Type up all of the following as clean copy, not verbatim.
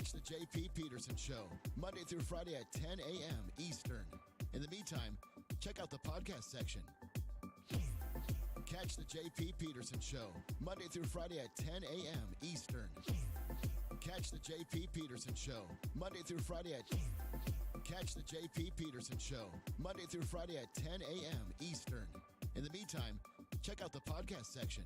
Catch the JP Peterson Show, Monday through Friday at 10 a.m. Eastern. In the meantime, check out the podcast section. Catch the JP Peterson Show, Monday through Friday at 10 a.m. Eastern. Catch the JP Peterson Show, Monday through Friday at... Catch the JP Peterson Show, Monday through Friday at 10 a.m. Eastern. In the meantime, check out the podcast section.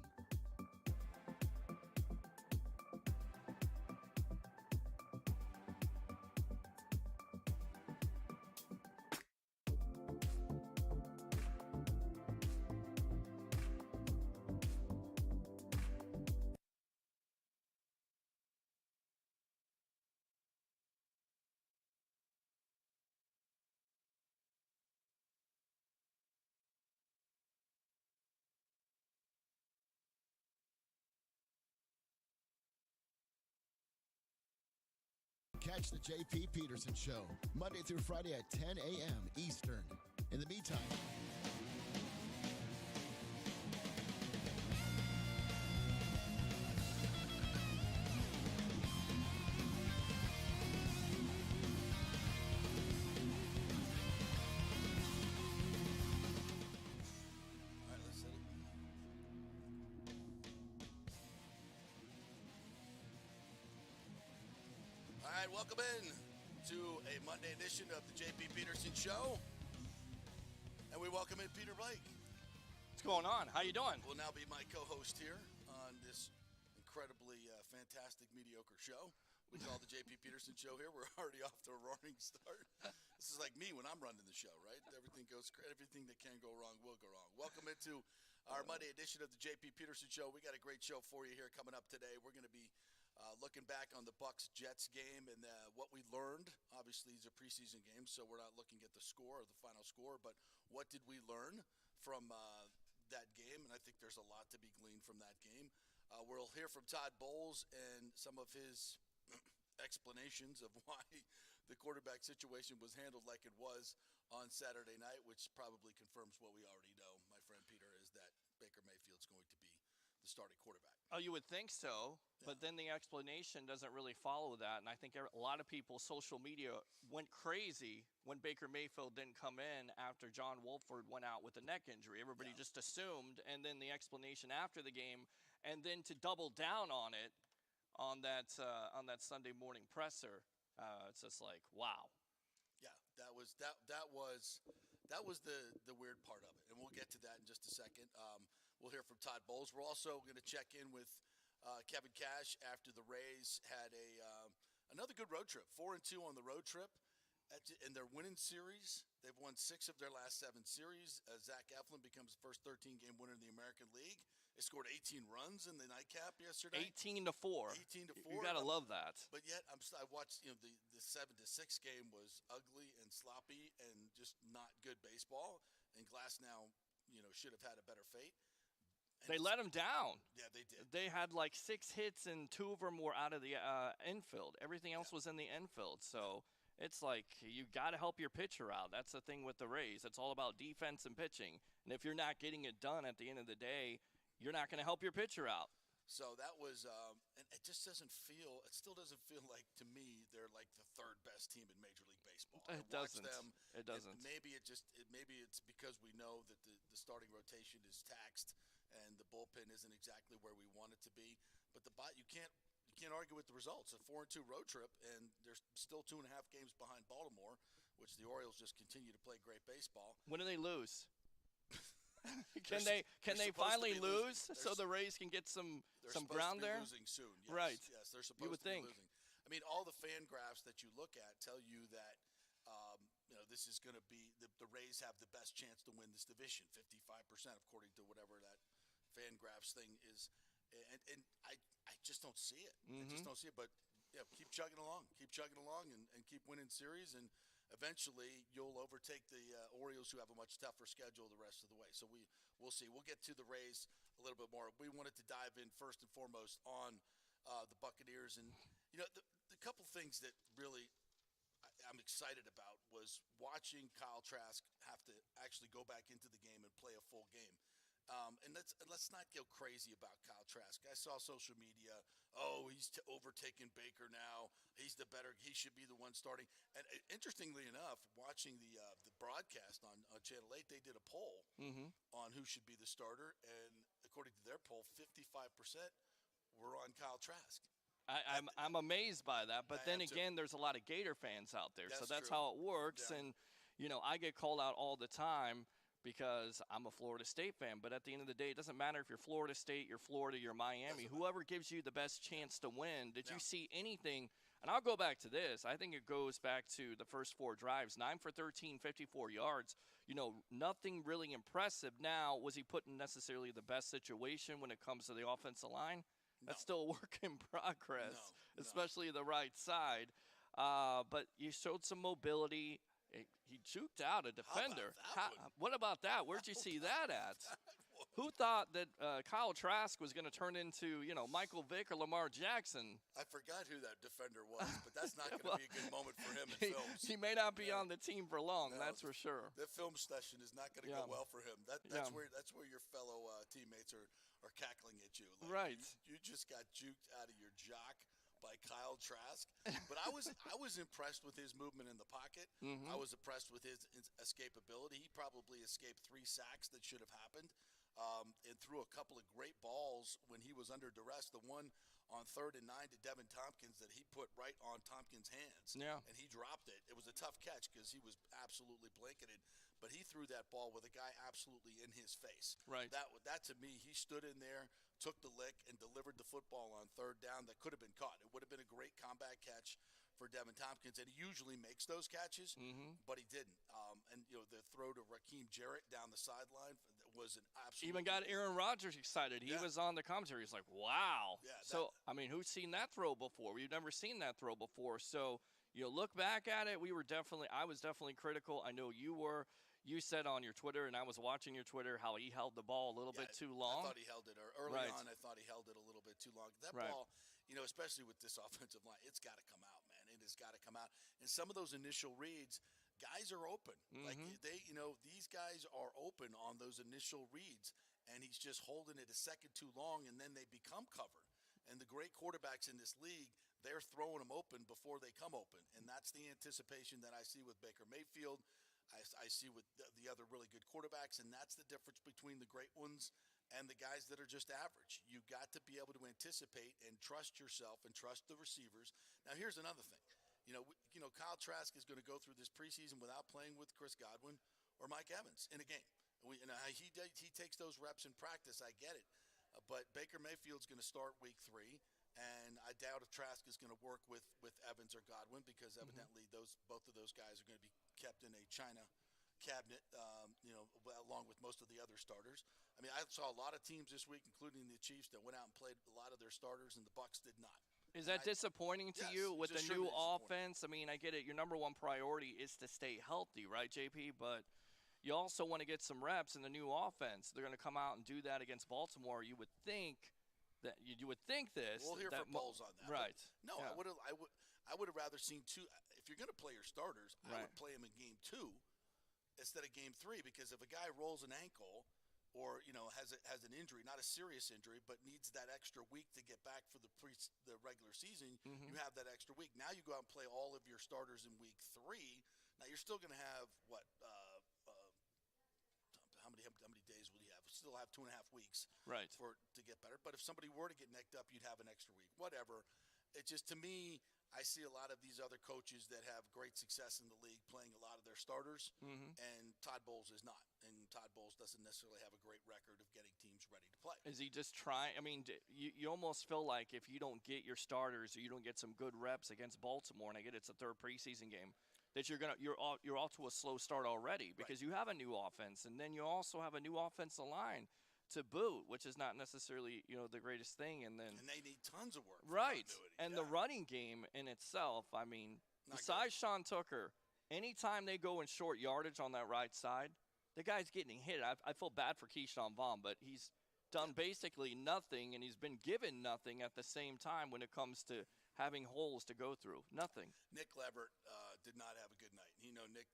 Catch the JP Peterson Show, Monday through Friday at 10 a.m. Eastern. In the meantime... All right, welcome in to a Monday edition of the JP Peterson Show. And we welcome in Peter Blake. What's going on? How you doing? Will now be my co-host here on this incredibly fantastic, mediocre show we call the JP Peterson Show here. We're already off to a roaring start. This is like me when I'm running the show, right? Everything goes great. Everything that can go wrong will go wrong. Welcome into our Monday edition of the JP Peterson Show. We got a great show for you here coming up today. We're going to be looking back on the Bucks-Jets game and what we learned. Obviously, these are preseason games, so we're not looking at the score or the final score, but what did we learn from that game? And I think there's a lot to be gleaned from that game. We'll hear from Todd Bowles and some of his explanations of why the quarterback situation was handled like it was on Saturday night, which probably confirms what we already know, my friend Peter, is that Baker Mayfield's going to be the starting quarterback. Oh, you would think so, Yeah. but then the explanation doesn't really follow that. And I think a lot of people, social media, went crazy when Baker Mayfield didn't come in after John Wolford went out with a neck injury. Everybody just assumed, and then the explanation after the game, and then to double down on it on that Sunday morning presser, it's just like, wow. Yeah, that was the weird part of it, and we'll get to that in just a second. We'll hear from Todd Bowles. We're also going to check in with Kevin Cash after the Rays had another good road trip, 4-2 on the road trip, in their winning series. They've won 6 of their last 7 series. Zach Eflin becomes the first 13-game winner in the American League. They scored 18 runs in the nightcap yesterday. 18-4. 18-4. You gotta love that. But yet, I watched. The 7-6 game was ugly and sloppy and just not good baseball. And Glasnow, should have had a better fate. And They let him down. Yeah, they did. They had like 6 hits and 2 of them were out of the infield. Everything else was in the infield. So it's like you got to help your pitcher out. That's the thing with the Rays. It's all about defense and pitching. And if you're not getting it done at the end of the day, you're not going to help your pitcher out. So that was, and it just doesn't feel. It still doesn't feel like, to me, they're like the 3rd best team in Major League Baseball. It doesn't. It doesn't. Maybe it's because we know that the starting rotation is taxed and the bullpen isn't exactly where we want it to be. But you can't argue with the results. A 4-2 road trip, and they're still 2.5 games behind Baltimore, which the Orioles just continue to play great baseball. When do they lose? Can they finally lose so the Rays can get some ground there? They're supposed to be losing soon. Yes, Right. Yes, they're supposed to be losing. I mean, all the fan graphs that you look at tell you that this is going to be the Rays have the best chance to win this division, 55%, according to whatever that fan graphs thing is. And I just don't see it. I just don't see it. But keep chugging along, and keep winning series, and eventually you'll overtake the Orioles, who have a much tougher schedule the rest of the way. So we'll see. We'll get to the Rays a little bit more. We wanted to dive in first and foremost on the Buccaneers, and the couple things that really I'm excited about was watching Kyle Trask have to actually go back into the game and play a full game. And let's not go crazy about Kyle Trask. I saw social media. Oh, he's overtaken Baker now. He should be the one starting. And interestingly enough, watching the broadcast on Channel 8, they did a poll on who should be the starter, and according to their poll, 55% were on Kyle Trask. I'm amazed by that, but then am too. again, there's a lot of Gator fans out there, so that's true. how it works. Yeah. And I get called out all the time because I'm a Florida State fan. But at the end of the day, it doesn't matter if you're Florida State, you're Florida, you're Miami. Whoever gives you the best chance to win. Did you see anything? And I'll go back to this. I think it goes back to the first 4 drives, 9 for 13, 54 yards. Nothing really impressive. Now, was he put in necessarily the best situation when it comes to the offensive line? No. That's still a work in progress, No. especially the right side. But you showed some mobility. He juked out a defender. What about that? Where'd you see that at? Who thought that Kyle Trask was going to turn into, Michael Vick or Lamar Jackson? I forgot who that defender was, but that's not going to be a good moment for him in films. He may not be on the team for long, that's for sure. The film session is not going to go well for him. That's where your fellow teammates are cackling at you. Right. You just got juked out of your jock by Kyle Trask. But I was impressed with his movement in the pocket. I was impressed with his escapability. He probably escaped 3 sacks that should have happened. And threw a couple of great balls when he was under duress. The one on 3rd and 9 to Devin Tompkins that he put right on Tompkins' hands. Yeah. And he dropped it. It was a tough catch because he was absolutely blanketed. But he threw that ball with a guy absolutely in his face. Right. That to me, he stood in there, took the lick, and delivered the football on 3rd down that could have been caught. It would have been a great comeback catch for Devin Tompkins, and he usually makes those catches, but he didn't. And the throw to Raheem Jarrett down the sideline was an absolute. Even got Aaron Rodgers excited. He was on the commentary. He's like, "Wow!" Yeah, who's seen that throw before? We've never seen that throw before. So look back at it. I was definitely critical. I know you were. You said on your Twitter, and I was watching your Twitter, how he held the ball a little bit too long. I thought he held it early on. I thought he held it a little bit too long. That ball, especially with this offensive line, it's got to come out, man. It has got to come out. And some of those initial reads, guys are open. Like these guys are open on those initial reads, and he's just holding it a second too long, and then they become covered. And the great quarterbacks in this league, they're throwing them open before they come open, and that's the anticipation that I see with Baker Mayfield. I see with the other really good quarterbacks, and that's the difference between the great ones and the guys that are just average. You got to be able to anticipate and trust yourself and trust the receivers. Now, here's another thing. Kyle Trask is going to go through this preseason without playing with Chris Godwin or Mike Evans in a game. He takes those reps in practice. I get it. But Baker Mayfield's going to start week 3. And I doubt if Trask is going to work with Evans or Godwin because evidently both of those guys are going to be kept in a China cabinet, along with most of the other starters. I mean, I saw a lot of teams this week, including the Chiefs, that went out and played a lot of their starters, and the Bucs did not. Is that disappointing to you with the new offense? I mean, I get it. Your number one priority is to stay healthy, right, JP? But you also want to get some reps in the new offense. They're going to come out and do that against Baltimore. You would think that you would think this. We'll hear from Bowles on that. Right. No, yeah. I would have rather seen 2. If you're going to play your starters, I would play them in game 2 instead of game 3, because if a guy rolls an ankle or has an injury, not a serious injury, but needs that extra week to get back for the regular season, you have that extra week. Now you go out and play all of your starters in week 3. Now you're still going to have how many days will you have? Still have 2.5 weeks to get better. But if somebody were to get nicked up, you'd have an extra week. Whatever. It just, to me, I see a lot of these other coaches that have great success in the league playing a lot of their starters, and Todd Bowles is not. And Todd Bowles doesn't necessarily have a great record of getting teams ready to play. Is he just trying? I mean, you almost feel like if you don't get your starters or you don't get some good reps against Baltimore, and I get it's a 3rd preseason game, that you're off to a slow start already because you have a new offense, and then you also have a new offensive line to boot, which is not necessarily the greatest thing. And they need tons of work. Right, and the running game in itself. I mean, besides Sean Tucker, anytime they go in short yardage on that right side, the guy's getting hit. I feel bad for Keyshawn Vaughn, but he's done basically nothing, and he's been given nothing at the same time when it comes to having holes to go through. Nothing. Nick Leverett did not have a good night.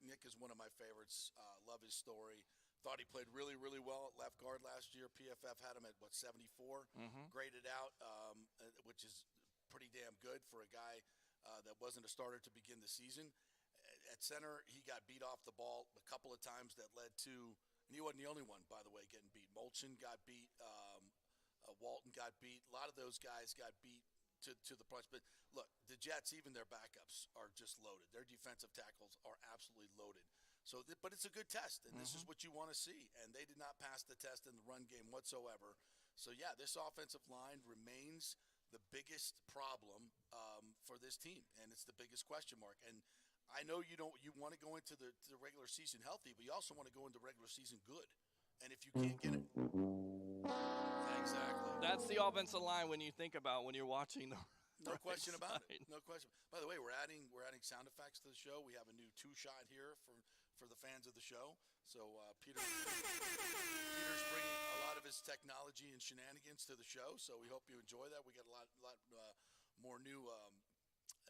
Nick is one of my favorites. Love his story. Thought he played really, really well at left guard last year. PFF had him at, 74, graded out, which is pretty damn good for a guy that wasn't a starter to begin the season. At center, he got beat off the ball a couple of times that led to, and he wasn't the only one, by the way, getting beat. Molchin got beat. Walton got beat. A lot of those guys got beat to the punch. But look, the Jets, even their backups, are just loaded. Their defensive tackles are absolutely loaded. So, but it's a good test, and this is what you want to see. And they did not pass the test in the run game whatsoever. So, yeah, this offensive line remains the biggest problem for this team, and it's the biggest question mark. And I know you want to go into the regular season healthy, but you also want to go into regular season good. And if you can't get it, exactly. That's the offensive line when you think about when you're watching the. No right question about side. it. No question. By the way, we're adding sound effects to the show. We have a new 2-shot here for the fans of the show. So Peter's bringing a lot of his technology and shenanigans to the show. So we hope you enjoy that. We got a lot more new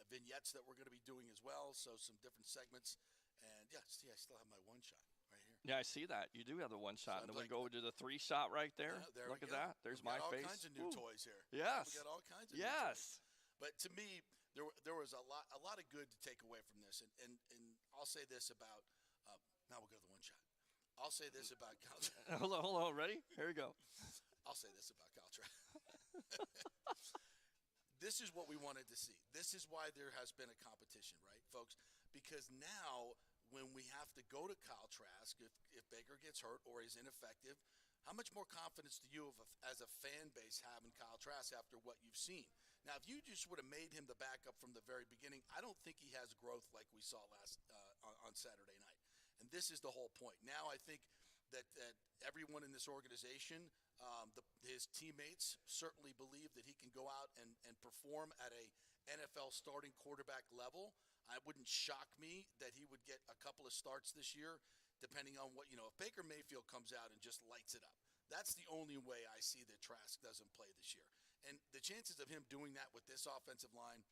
vignettes that we're going to be doing as well. So some different segments. And yeah, see, I still have my 1-shot right here. Yeah, I see that. You do have the 1-shot. So And then we like, go to the 3-shot right there. Yeah, there Look we at go. that. There's We've my got all face. kinds of new Ooh. toys here. Yes. We got all kinds of new toys. Yes. But to me, there was a lot of good to take away from this, and I'll say this about now we'll go to the 1-shot. I'll say this about Kyle. Hold on. Ready? Here we go. I'll say this about Kyle Trask. This is what we wanted to see. This is why there has been a competition, right, folks? Because now when we have to go to Kyle Trask, if Baker gets hurt or is ineffective, how much more confidence do you as a fan base have in Kyle Trask after what you've seen? Now, if you just would have made him the backup from the very beginning, I don't think he has growth like we saw last on Saturday night. And this is the whole point. Now I think that everyone in this organization, his teammates certainly believe that he can go out and perform at a NFL starting quarterback level. It wouldn't shock me that he would get a couple of starts this year, depending on what, if Baker Mayfield comes out and just lights it up. That's the only way I see that Trask doesn't play this year. And the chances of him doing that with this offensive line,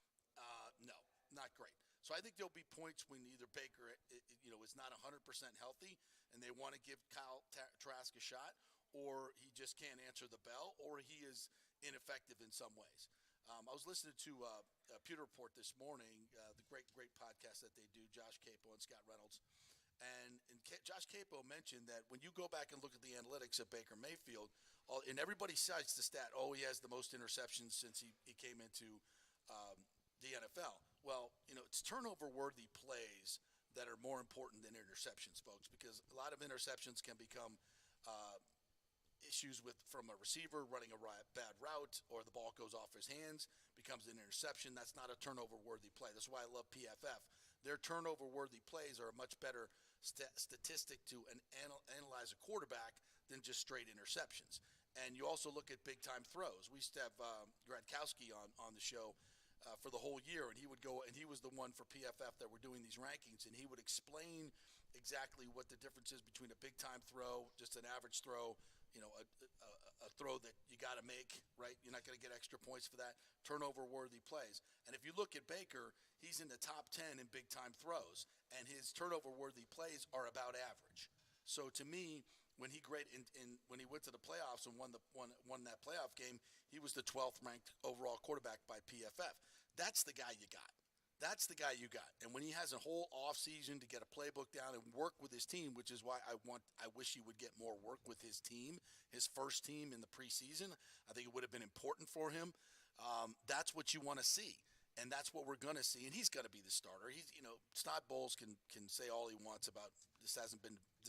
no, not great. So I think there'll be points when either Baker, is not 100% healthy and they want to give Kyle Trask a shot, or he just can't answer the bell, or he is ineffective in some ways. I was listening to Pewter Report this morning, the great podcast that they do, Josh Capo and Scott Reynolds. And Josh Capo mentioned that when you go back and look at the analytics of Baker Mayfield, and everybody cites the stat, he has the most interceptions since he came into the NFL. Well, it's turnover-worthy plays that are more important than interceptions, folks, because a lot of interceptions can become issues from a receiver running a bad route, or the ball goes off his hands, becomes an interception. That's not a turnover-worthy play. That's why I love PFF. Their turnover-worthy plays are a much better statistic to analyze a quarterback than just straight interceptions. And you also look at big-time throws. We used to have Gradkowski on the show for the whole year, and he would go, and he was the one for PFF that were doing these rankings, and he would explain exactly what the difference is between a big-time throw, just an average throw, a throw that you got to make, right? You're not going to get extra points for that. Turnover-worthy plays. And if you look at Baker, he's in the top 10 in big-time throws, and his turnover-worthy plays are about average. So to me, when he when he went to the playoffs and won that playoff game, he was the 12th ranked overall quarterback by PFF. That's the guy you got. That's the guy you got. And when he has a whole offseason to get a playbook down and work with his team, which is why I wish he would get more work with his team, his first team in the preseason. I think it would have been important for him. That's what you want to see. And that's what we're going to see. And he's going to be the starter. He's, Todd Bowles can say all he wants about this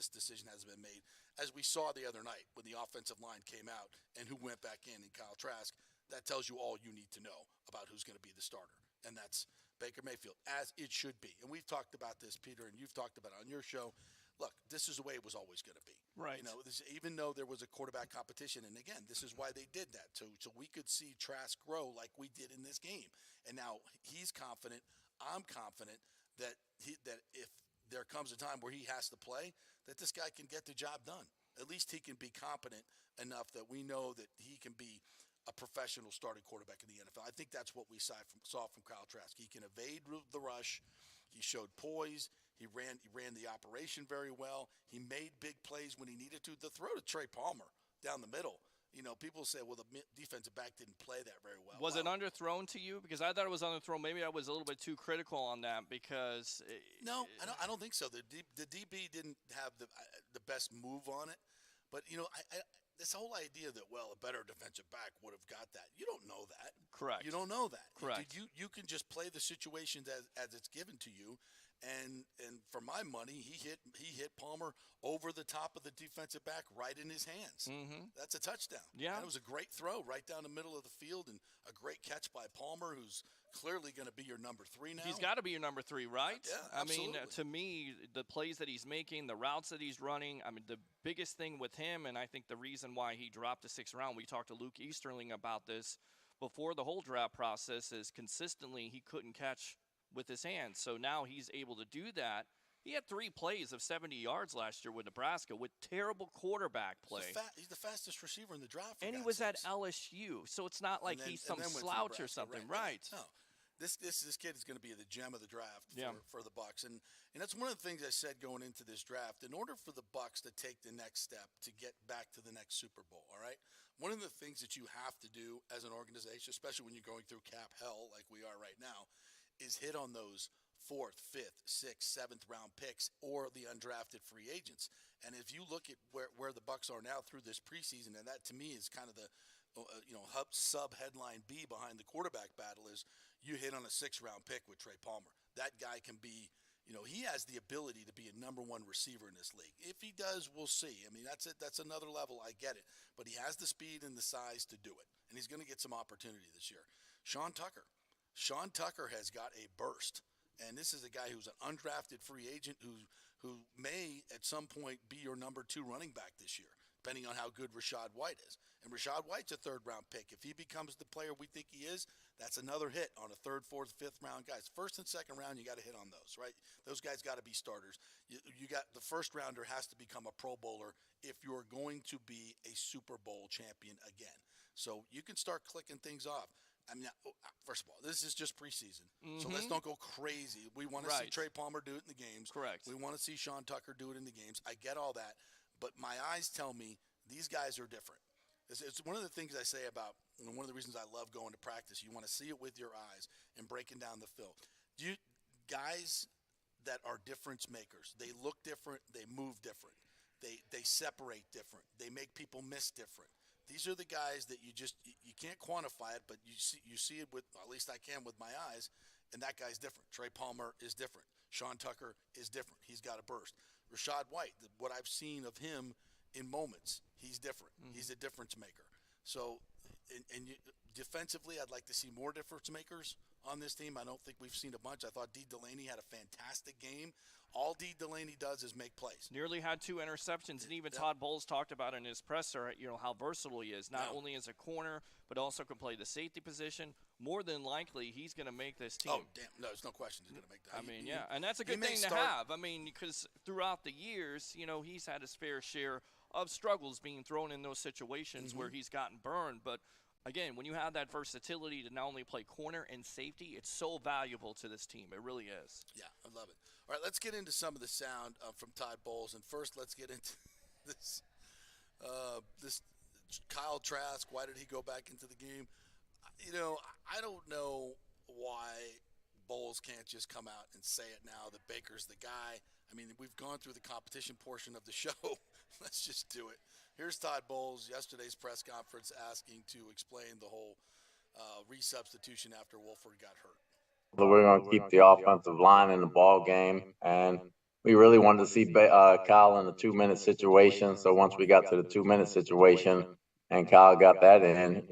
decision hasn't been made. As we saw the other night when the offensive line came out and who went back in Kyle Trask, that tells you all you need to know about who's going to be the starter. And that's Baker Mayfield, as it should be. And we've talked about this, Peter, and you've talked about it on your show. Look, this is the way it was always going to be. Right. Even though there was a quarterback competition, and again, this is why they did that, so we could see Trask grow like we did in this game. And now he's confident. I'm confident that if there comes a time where he has to play, that this guy can get the job done. At least he can be competent enough that we know that he can be a professional starting quarterback in the NFL. I think that's what we saw from Kyle Trask. He can evade the rush. He showed poise. He ran the operation very well. He made big plays when he needed to. The throw to Trey Palmer down the middle. People say, well, the defensive back didn't play that very well. Was it underthrown to you? Because I thought it was underthrown. Maybe I was a little bit too critical on that because no, I don't think so. The DB didn't have the best move on it, but this whole idea that a better defensive back would have got that. You don't know that. Correct. You don't know that. Correct. You can just play the situations as it's given to you. And for my money, he hit Palmer over the top of the defensive back right in his hands. Mm-hmm. That's a touchdown. Yeah. And it was a great throw right down the middle of the field and a great catch by Palmer, who's clearly going to be your number 3 now. He's got to be your number 3, right? Yeah, absolutely. I mean, to me, the plays that he's making, the routes that he's running, the biggest thing with him, and I think the reason why he dropped to 6th round, we talked to Luke Easterling about this before the whole draft process, is consistently he couldn't catch with his hands. So now he's able to do that. He had 3 plays of 70 yards last year with Nebraska with terrible quarterback play. He's the fastest receiver in the draft. And he was at LSU, so it's not like he's some slouch or something, right? No, this kid is going to be the gem of the draft for the Bucs, and that's one of the things I said going into this draft. In order for the Bucs to take the next step to get back to the next Super Bowl, all right, one of the things that you have to do as an organization, especially when you're going through cap hell like we are right now, is hit on those 4th, 5th, 6th, 7th round picks or the undrafted free agents. And if you look at where the Bucs are now through this preseason, and that to me is kind of the sub headline B behind the quarterback battle, is you hit on a 6th round pick with Trey Palmer. That guy can be, he has the ability to be a number 1 receiver in this league. If he does, we'll see. I mean, that's it. That's another level. I get it, but he has the speed and the size to do it, and he's going to get some opportunity this year. Sean Tucker has got a burst, and this is a guy who's an undrafted free agent who may at some point be your number 2 running back this year, depending on how good Rachaad White is. And Rachaad White's a 3rd round pick. If he becomes the player we think he is, that's another hit on a 3rd, 4th, 5th round guys. 1st and 2nd round, you got to hit on those, right? Those guys got to be starters. You got the 1st rounder has to become a Pro Bowler if you're going to be a Super Bowl champion again. So you can start clicking things off. I mean, first of all, this is just preseason, so let's don't go crazy. We want to see Trey Palmer do it in the games. Correct. We want to see Sean Tucker do it in the games. I get all that, but my eyes tell me these guys are different. It's one of the things I say about, one of the reasons I love going to practice. You want to see it with your eyes and breaking down the film. Guys that are difference makers, they look different, they move different, they separate different, they make people miss different. These are the guys that you can't quantify it, but you see it with, at least I can with my eyes, and that guy's different. Trey Palmer is different. Sean Tucker is different. He's got a burst. Rachaad White, what I've seen of him in moments, he's different. He's a difference maker. So, defensively, I'd like to see more difference makers on this team. I don't think we've seen a bunch. I thought D. Delaney had a fantastic game. All D. Delaney does is make plays. Nearly had 2 interceptions, and even Todd Bowles talked about in his presser, how versatile he is. Not only as a corner, but also can play the safety position. More than likely, he's going to make this team. Oh, damn. No, there's no question he's going to make that. And that's a good thing to have. Because throughout the years, he's had his fair share of struggles being thrown in those situations where he's gotten burned. But again, when you have that versatility to not only play corner and safety, it's so valuable to this team. It really is. Yeah, I love it. All right, let's get into some of the sound from Todd Bowles. And first, let's get into this Kyle Trask. Why did he go back into the game? I don't know why Bowles can't just come out and say it now that Baker's the guy. I mean, we've gone through the competition portion of the show. Let's just do it. Here's Todd Bowles, yesterday's press conference, asking to explain the whole resubstitution after Wolford got hurt. So we're going to keep the offensive line in the ball game, and we really wanted to see Kyle in the 2-minute situation. So once we got to the 2-minute situation and Kyle got that in,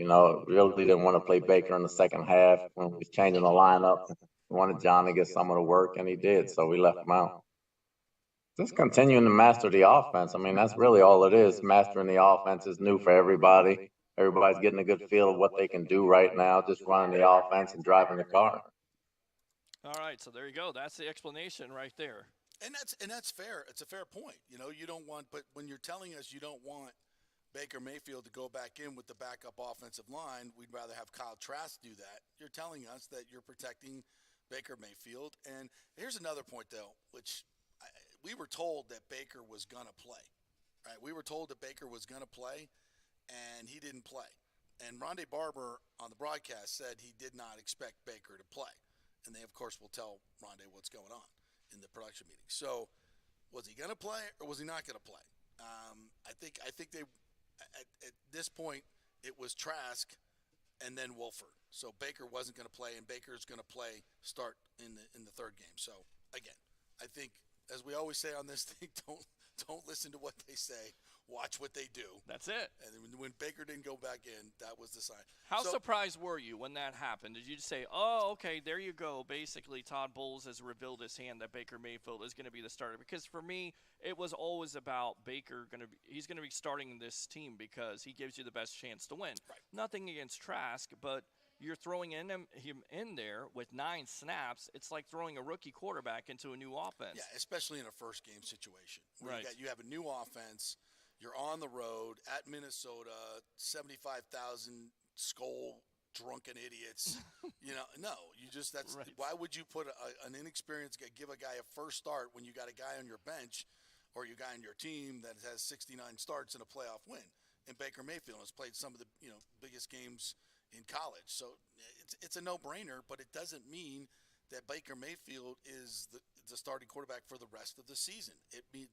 really didn't want to play Baker in the second half when we was changing the lineup. We wanted John to get some of the work, and he did, so we left him out. Just continuing to master the offense. I mean, that's really all it is. Mastering the offense is new for everybody. Everybody's getting a good feel of what they can do right now, just running the offense and driving the car. All right, so there you go. That's the explanation right there. And that's fair. It's a fair point. You don't want, but when you're telling us you don't want Baker Mayfield to go back in with the backup offensive line, we'd rather have Kyle Trask do that. You're telling us that you're protecting Baker Mayfield. And here's another point, though, which we were told that Baker was going to play, right? We were told that Baker was going to play, and he didn't play. And Rondé Barber on the broadcast said he did not expect Baker to play. And they, of course, will tell Rondé what's going on in the production meeting. So was he going to play or was he not going to play? I think they at this point it was Trask and then Wolford. So Baker wasn't going to play, and Baker's going to start in the third game. So again, I think, as we always say on this thing, don't listen to what they say. Watch what they do. That's it. And when Baker didn't go back in, that was the sign. How surprised were you when that happened? Did you just say, oh, okay, there you go. Basically, Todd Bowles has revealed his hand that Baker Mayfield is going to be the starter. Because for me, it was always about Baker he's going to be starting this team because he gives you the best chance to win. Right. Nothing against Trask, but you're throwing him in there with 9 snaps. It's like throwing a rookie quarterback into a new offense. Yeah, especially in a first game situation. Right. You have a new offense. You're on the road at Minnesota, 75,000 skull drunken idiots. No, Right. Why would you put an inexperienced guy, give a guy a first start when you got a guy on your bench or you guy on your team that has 69 starts in a playoff win? And Baker Mayfield has played some of the biggest games in college. So it's a no-brainer, but it doesn't mean that Baker Mayfield is the starting quarterback for the rest of the season.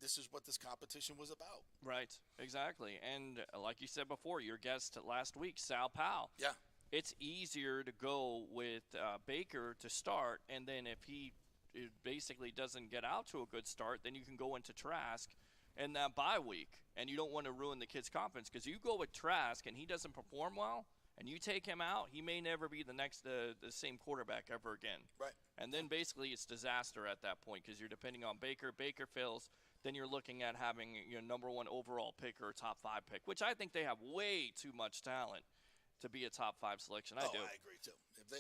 This is what this competition was about. Right, exactly. And like you said before, your guest last week, Sal Powell. Yeah. It's easier to go with Baker to start, and then if he basically doesn't get out to a good start, then you can go into Trask in that bye week. And you don't want to ruin the kid's confidence, because you go with Trask and he doesn't perform well, and you take him out, he may never be the same quarterback ever again. Right. And then basically it's disaster at that point, because you're depending on Baker. Baker fails, then you're looking at having number 1 overall pick or a top 5 pick, which I think they have way too much talent to be a top 5 selection. I do. I agree too.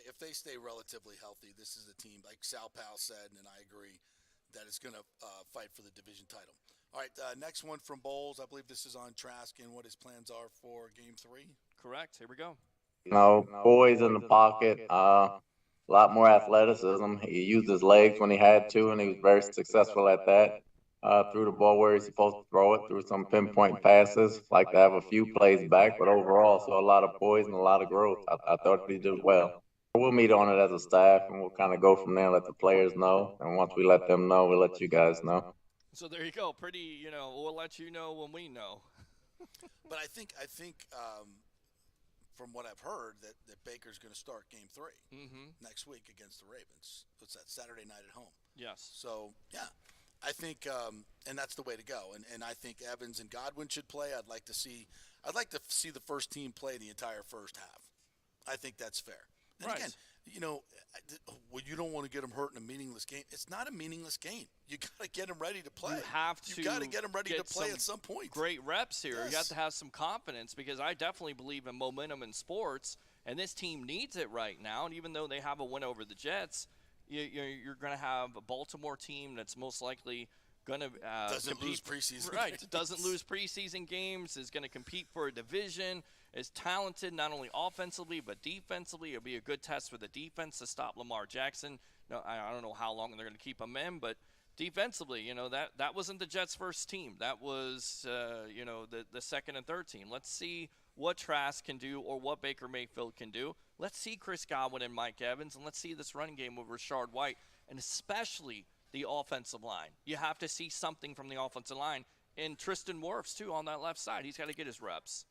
If they stay relatively healthy, this is a team, like Sal Powell said, and I agree, that is going to fight for the division title. All right, next one from Bowles. I believe this is on Trask and what his plans are for Game 3. Correct. Here we go. Boys in the pocket, a lot more athleticism. He used his legs when he had to, and he was very successful at that. Threw the ball where he's supposed to throw it, threw some pinpoint passes. Like to have a few plays back, but overall, saw a lot of poise and a lot of growth. I thought he did well. We'll meet on it as a staff, and we'll kind of go from there, let the players know. And once we let them know, we'll let you guys know. So there you go. Pretty, we'll let you know when we know. But I think from what I've heard, that Baker's going to start Game 3 next week against the Ravens. What's that, Saturday night at home? Yes. So, yeah, I think, and that's the way to go. And I think Evans and Godwin should play. I'd like to see the first team play the entire first half. I think that's fair. And right. Again, you don't want to get them hurt in a meaningless game. It's not a meaningless game. You got to get them ready to play. You got to get them ready to play at some point. Great reps here. Yes. You have to have some confidence, because I definitely believe in momentum in sports, and this team needs it right now. And even though they have a win over the Jets, you're going to have a Baltimore team that's most likely going to doesn't lose preseason right games. Doesn't lose preseason games, is going to compete for a division, is talented not only offensively but defensively. It'll be a good test for the defense to stop Lamar Jackson. No, I don't know how long they're going to keep him in, but defensively, that wasn't the Jets' first team. That was the second and third team. Let's see what Trask can do or what Baker Mayfield can do. Let's see Chris Godwin and Mike Evans, and let's see this running game with Rashard White, and especially the offensive line. You have to see something from the offensive line. And Tristan Wirfs, too, on that left side. He's got to get his reps.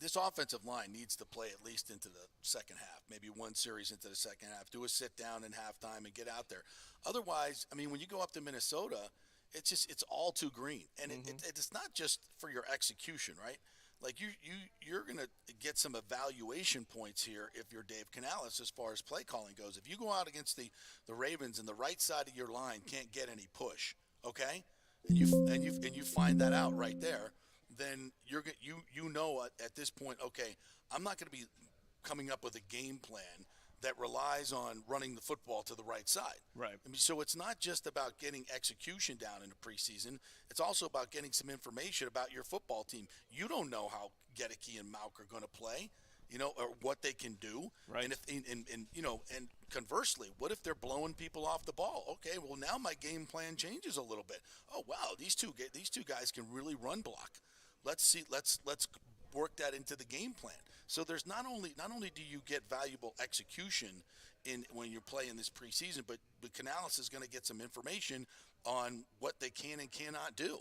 This offensive line needs to play at least into the second half, maybe one series into the second half. Do a sit-down in halftime and get out there. Otherwise, when you go up to Minnesota, it's all too green. And it's not just for your execution, right? Like you're going to get some evaluation points here if you're Dave Canales as far as play calling goes. If you go out against the Ravens and the right side of your line can't get any push, okay, and you find that out right there, then you know at this point, okay, I'm not going to be coming up with a game plan that relies on running the football to the right side. Right. So it's not just about getting execution down in the preseason. It's also about getting some information about your football team. You don't know how Gedeke and Mauk are going to play. or what they can do. Right. And and conversely, what if they're blowing people off the ball? Okay, well now my game plan changes a little bit. Oh wow, these two guys can really run block. Let's work that into the game plan. So there's not only do you get valuable execution when you're playing this preseason, but Canales is going to get some information on what they can and cannot do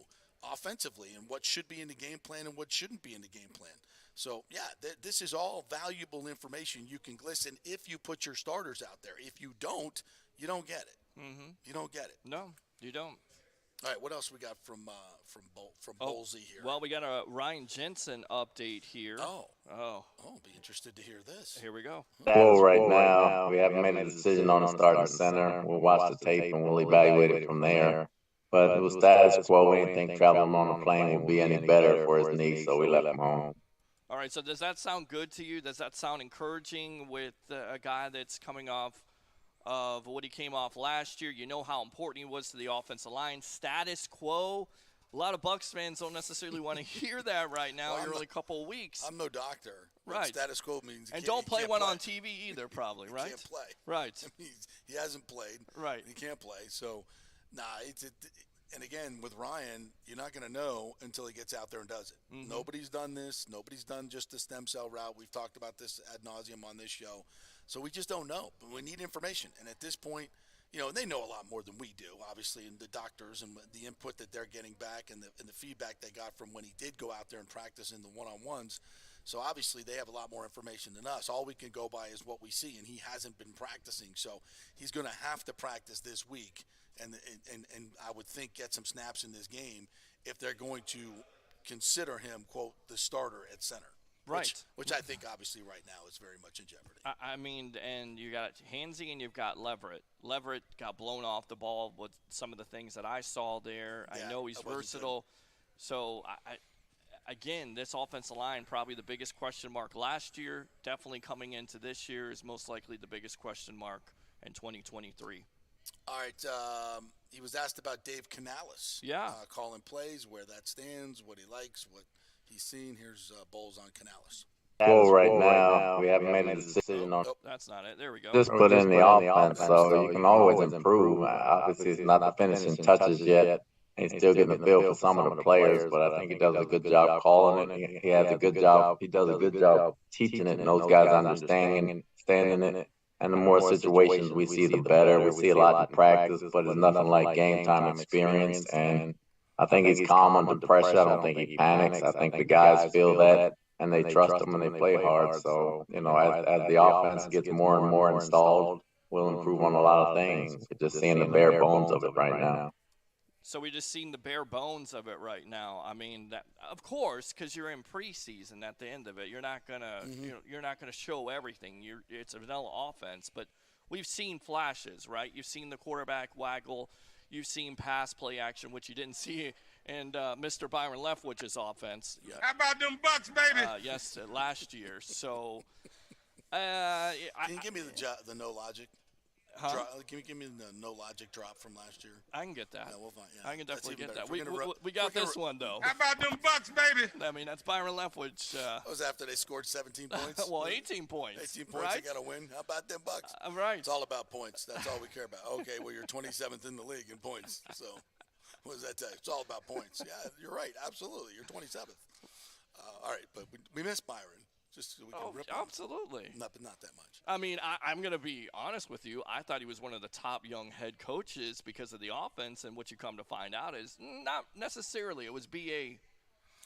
offensively and what should be in the game plan and what shouldn't be in the game plan. So, yeah, this is all valuable information you can glisten if you put your starters out there. If you don't, you don't get it. Mm-hmm. You don't get it. No, you don't. All right, what else we got from Bowlesy here? Well, we got a Ryan Jensen update here. Be interested to hear this. Here we go. Well, right now, we haven't made a decision on a starting center. We'll watch the tape and we'll evaluate it from there. But it was status quo. We didn't think traveling on a plane would be any better for his knee, so we left him home. All right, so does that sound good to you? Does that sound encouraging with a guy that's coming off of what he came off last year? You know how important he was to the offensive line. Status quo. A lot of Bucs fans don't necessarily want to hear that right now. Well, only a couple of weeks. I'm no doctor. Right. Status quo means and don't play one on TV either, probably, right? He can't play. Right. I mean, he hasn't played. Right. He can't play. So, and again, with Ryan, you're not going to know until he gets out there and does it. Mm-hmm. Nobody's done this. Nobody's done just the stem cell route. We've talked about this ad nauseum on this show. So we just don't know. But we need information. And at this point, they know a lot more than we do, obviously, and the doctors and the input that they're getting back and the feedback they got from when he did go out there and practice in the one-on-ones. So obviously they have a lot more information than us. All we can go by is what we see, and he hasn't been practicing. So he's going to have to practice this week and I would think get some snaps in this game if they're going to consider him, quote, the starter at center. Right. Which I think obviously right now is very much in jeopardy. I mean, and you got Hansey and you've got Leverett. Leverett got blown off the ball with some of the things that I saw there. Yeah, I know he's versatile. So, again, this offensive line, probably the biggest question mark last year, definitely coming into this year is most likely the biggest question mark in 2023. All right. He was asked about Dave Canales. Yeah. Calling plays, where that stands, what he likes, what he's seen. Here's Bowles on Canales. Well, right now, we haven't made a decision on. That's not it. There we go. Just put in the offense, so you can always improve. Obviously, it's not the finishing touches yet. He's still getting the feel for some of the players, but I think he does a good job calling it. He has a good job. He does a good job teaching it, and those guys understanding it. And the more situations we see, the better. We see a lot in practice, but it's nothing like game time experience. And I think he's calm under pressure. I don't think he panics. I think the guys feel that, and they trust him and they play hard. So, as the offense gets more and more installed, we'll improve on a lot of things. We're just seeing the bare bones of it right now. So we just seen the bare bones of it right now. I mean, that, of course, because you're in preseason. At the end of it, you're not gonna you're not gonna show everything. It's a vanilla offense, but we've seen flashes, right? You've seen the quarterback waggle. You've seen pass play action, which you didn't see in Mr. Byron Leftwich's offense. How about them Bucks, baby? Yes, last year. So, can you give me the no logic? Huh? Can you give me the no logic drop from last year? I can get that. Yeah, we'll find, yeah. I can definitely get that. We're We got this one, though. How about them Bucks, baby? I mean, that's Byron Leftwich. That was after they scored 17 points? Well, 18 points. 18 points, right? they got to win. How about them Bucks? Right. It's all about points. That's all we care about. Okay, well, you're 27th in the league in points. So what does that tell you? It's all about points. Yeah, you're right. Absolutely. You're 27th. All right, but we miss Byron. Just so we can rip him. Absolutely. But not that much. I mean, I'm going to be honest with you. I thought he was one of the top young head coaches because of the offense, and what you come to find out is not necessarily. It was BA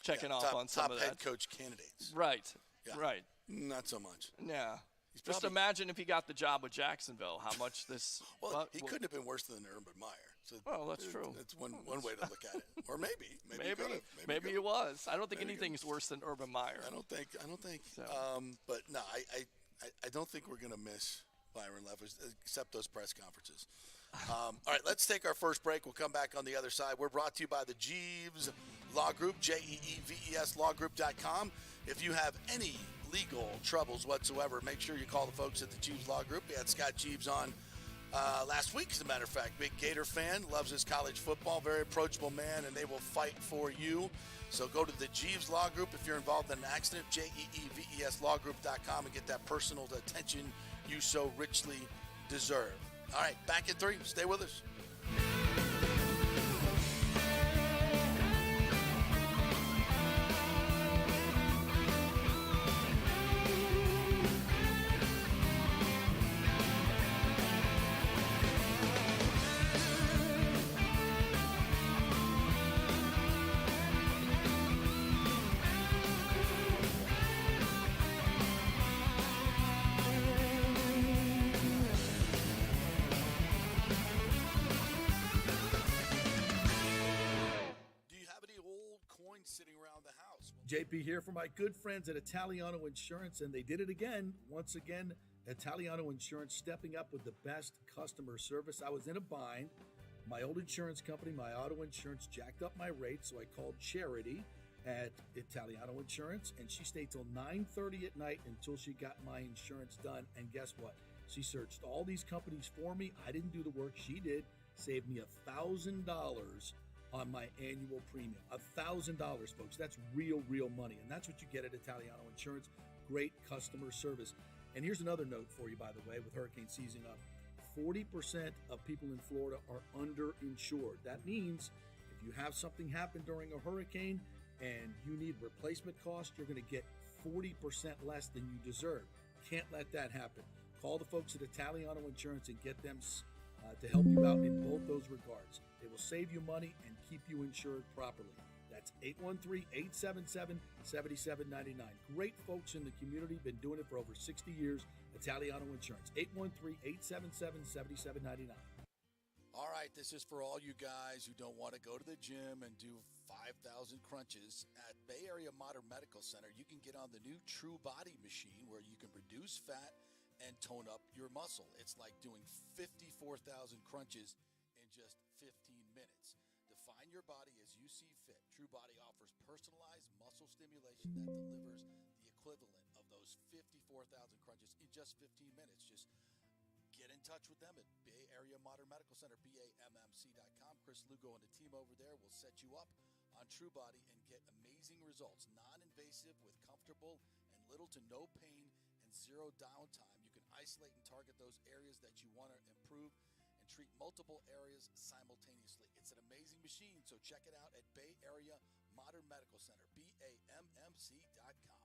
checking off on some of that. Top head coach candidates. Right. Yeah. Right. Not so much. Yeah. Just imagine if he got the job with Jacksonville, how much this. Well, he couldn't have been worse than Urban Meyer. So that's true. That's one way to look at it. Or maybe it was. I don't think anything's worse than Urban Meyer. I don't think. So. But no, I don't think we're going to miss Byron Leftwich, except those press conferences. All right, let's take our first break. We'll come back on the other side. We're brought to you by the Jeeves Law Group, JEEVES lawgroup.com. If you have any legal troubles whatsoever, make sure you call the folks at the Jeeves Law Group. We had Scott Jeeves on last week, as a matter of fact. Big Gator fan, loves his college football, very approachable man, and they will fight for you. So go to the Jeeves Law Group if you're involved in an accident, JEEVES lawgroup.com, and get that personal attention you so richly deserve. All right, back in 3. Stay with us. Sitting around the house. JP here for my good friends at Italiano Insurance, and they did it again. Once again, Italiano Insurance stepping up with the best customer service. I was in a bind. My old insurance company, my auto insurance, jacked up my rates, so I called Charity at Italiano Insurance, and she stayed till 9:30 at night until she got my insurance done. And guess what? She searched all these companies for me. I didn't do the work. She did. Saved me $1,000 on my annual premium. $1,000, folks. That's real money. And that's what you get at Italiano Insurance. Great customer service. And here's another note for you, by the way, with hurricane season up. 40% of people in Florida are underinsured. That means if you have something happen during a hurricane and you need replacement costs, you're going to get 40% less than you deserve. Can't let that happen. Call the folks at Italiano Insurance and get them to help you out in both those regards. They will save you money and keep you insured properly. That's 813-877-7799. Great folks in the community, been doing it for over 60 years. Italiano Insurance, 813-877-7799. All right, this is for all you guys who don't want to go to the gym and do 5,000 crunches. At Bay Area Modern Medical Center, you can get on the new True Body machine where you can reduce fat and tone up your muscle. It's like doing 54,000 crunches in just 15 minutes. Define your body as you see fit. True Body offers personalized muscle stimulation that delivers the equivalent of those 54,000 crunches in just 15 minutes. Just get in touch with them at Bay Area Modern Medical Center, BAMMC.com. Chris Lugo and the team over there will set you up on True Body and get amazing results. Non-invasive with comfortable and little to no pain and zero downtime. You can isolate and target those areas that you want to improve and treat multiple areas simultaneously. It's an amazing machine, so check it out at Bay Area Modern Medical Center, BAMMC.com.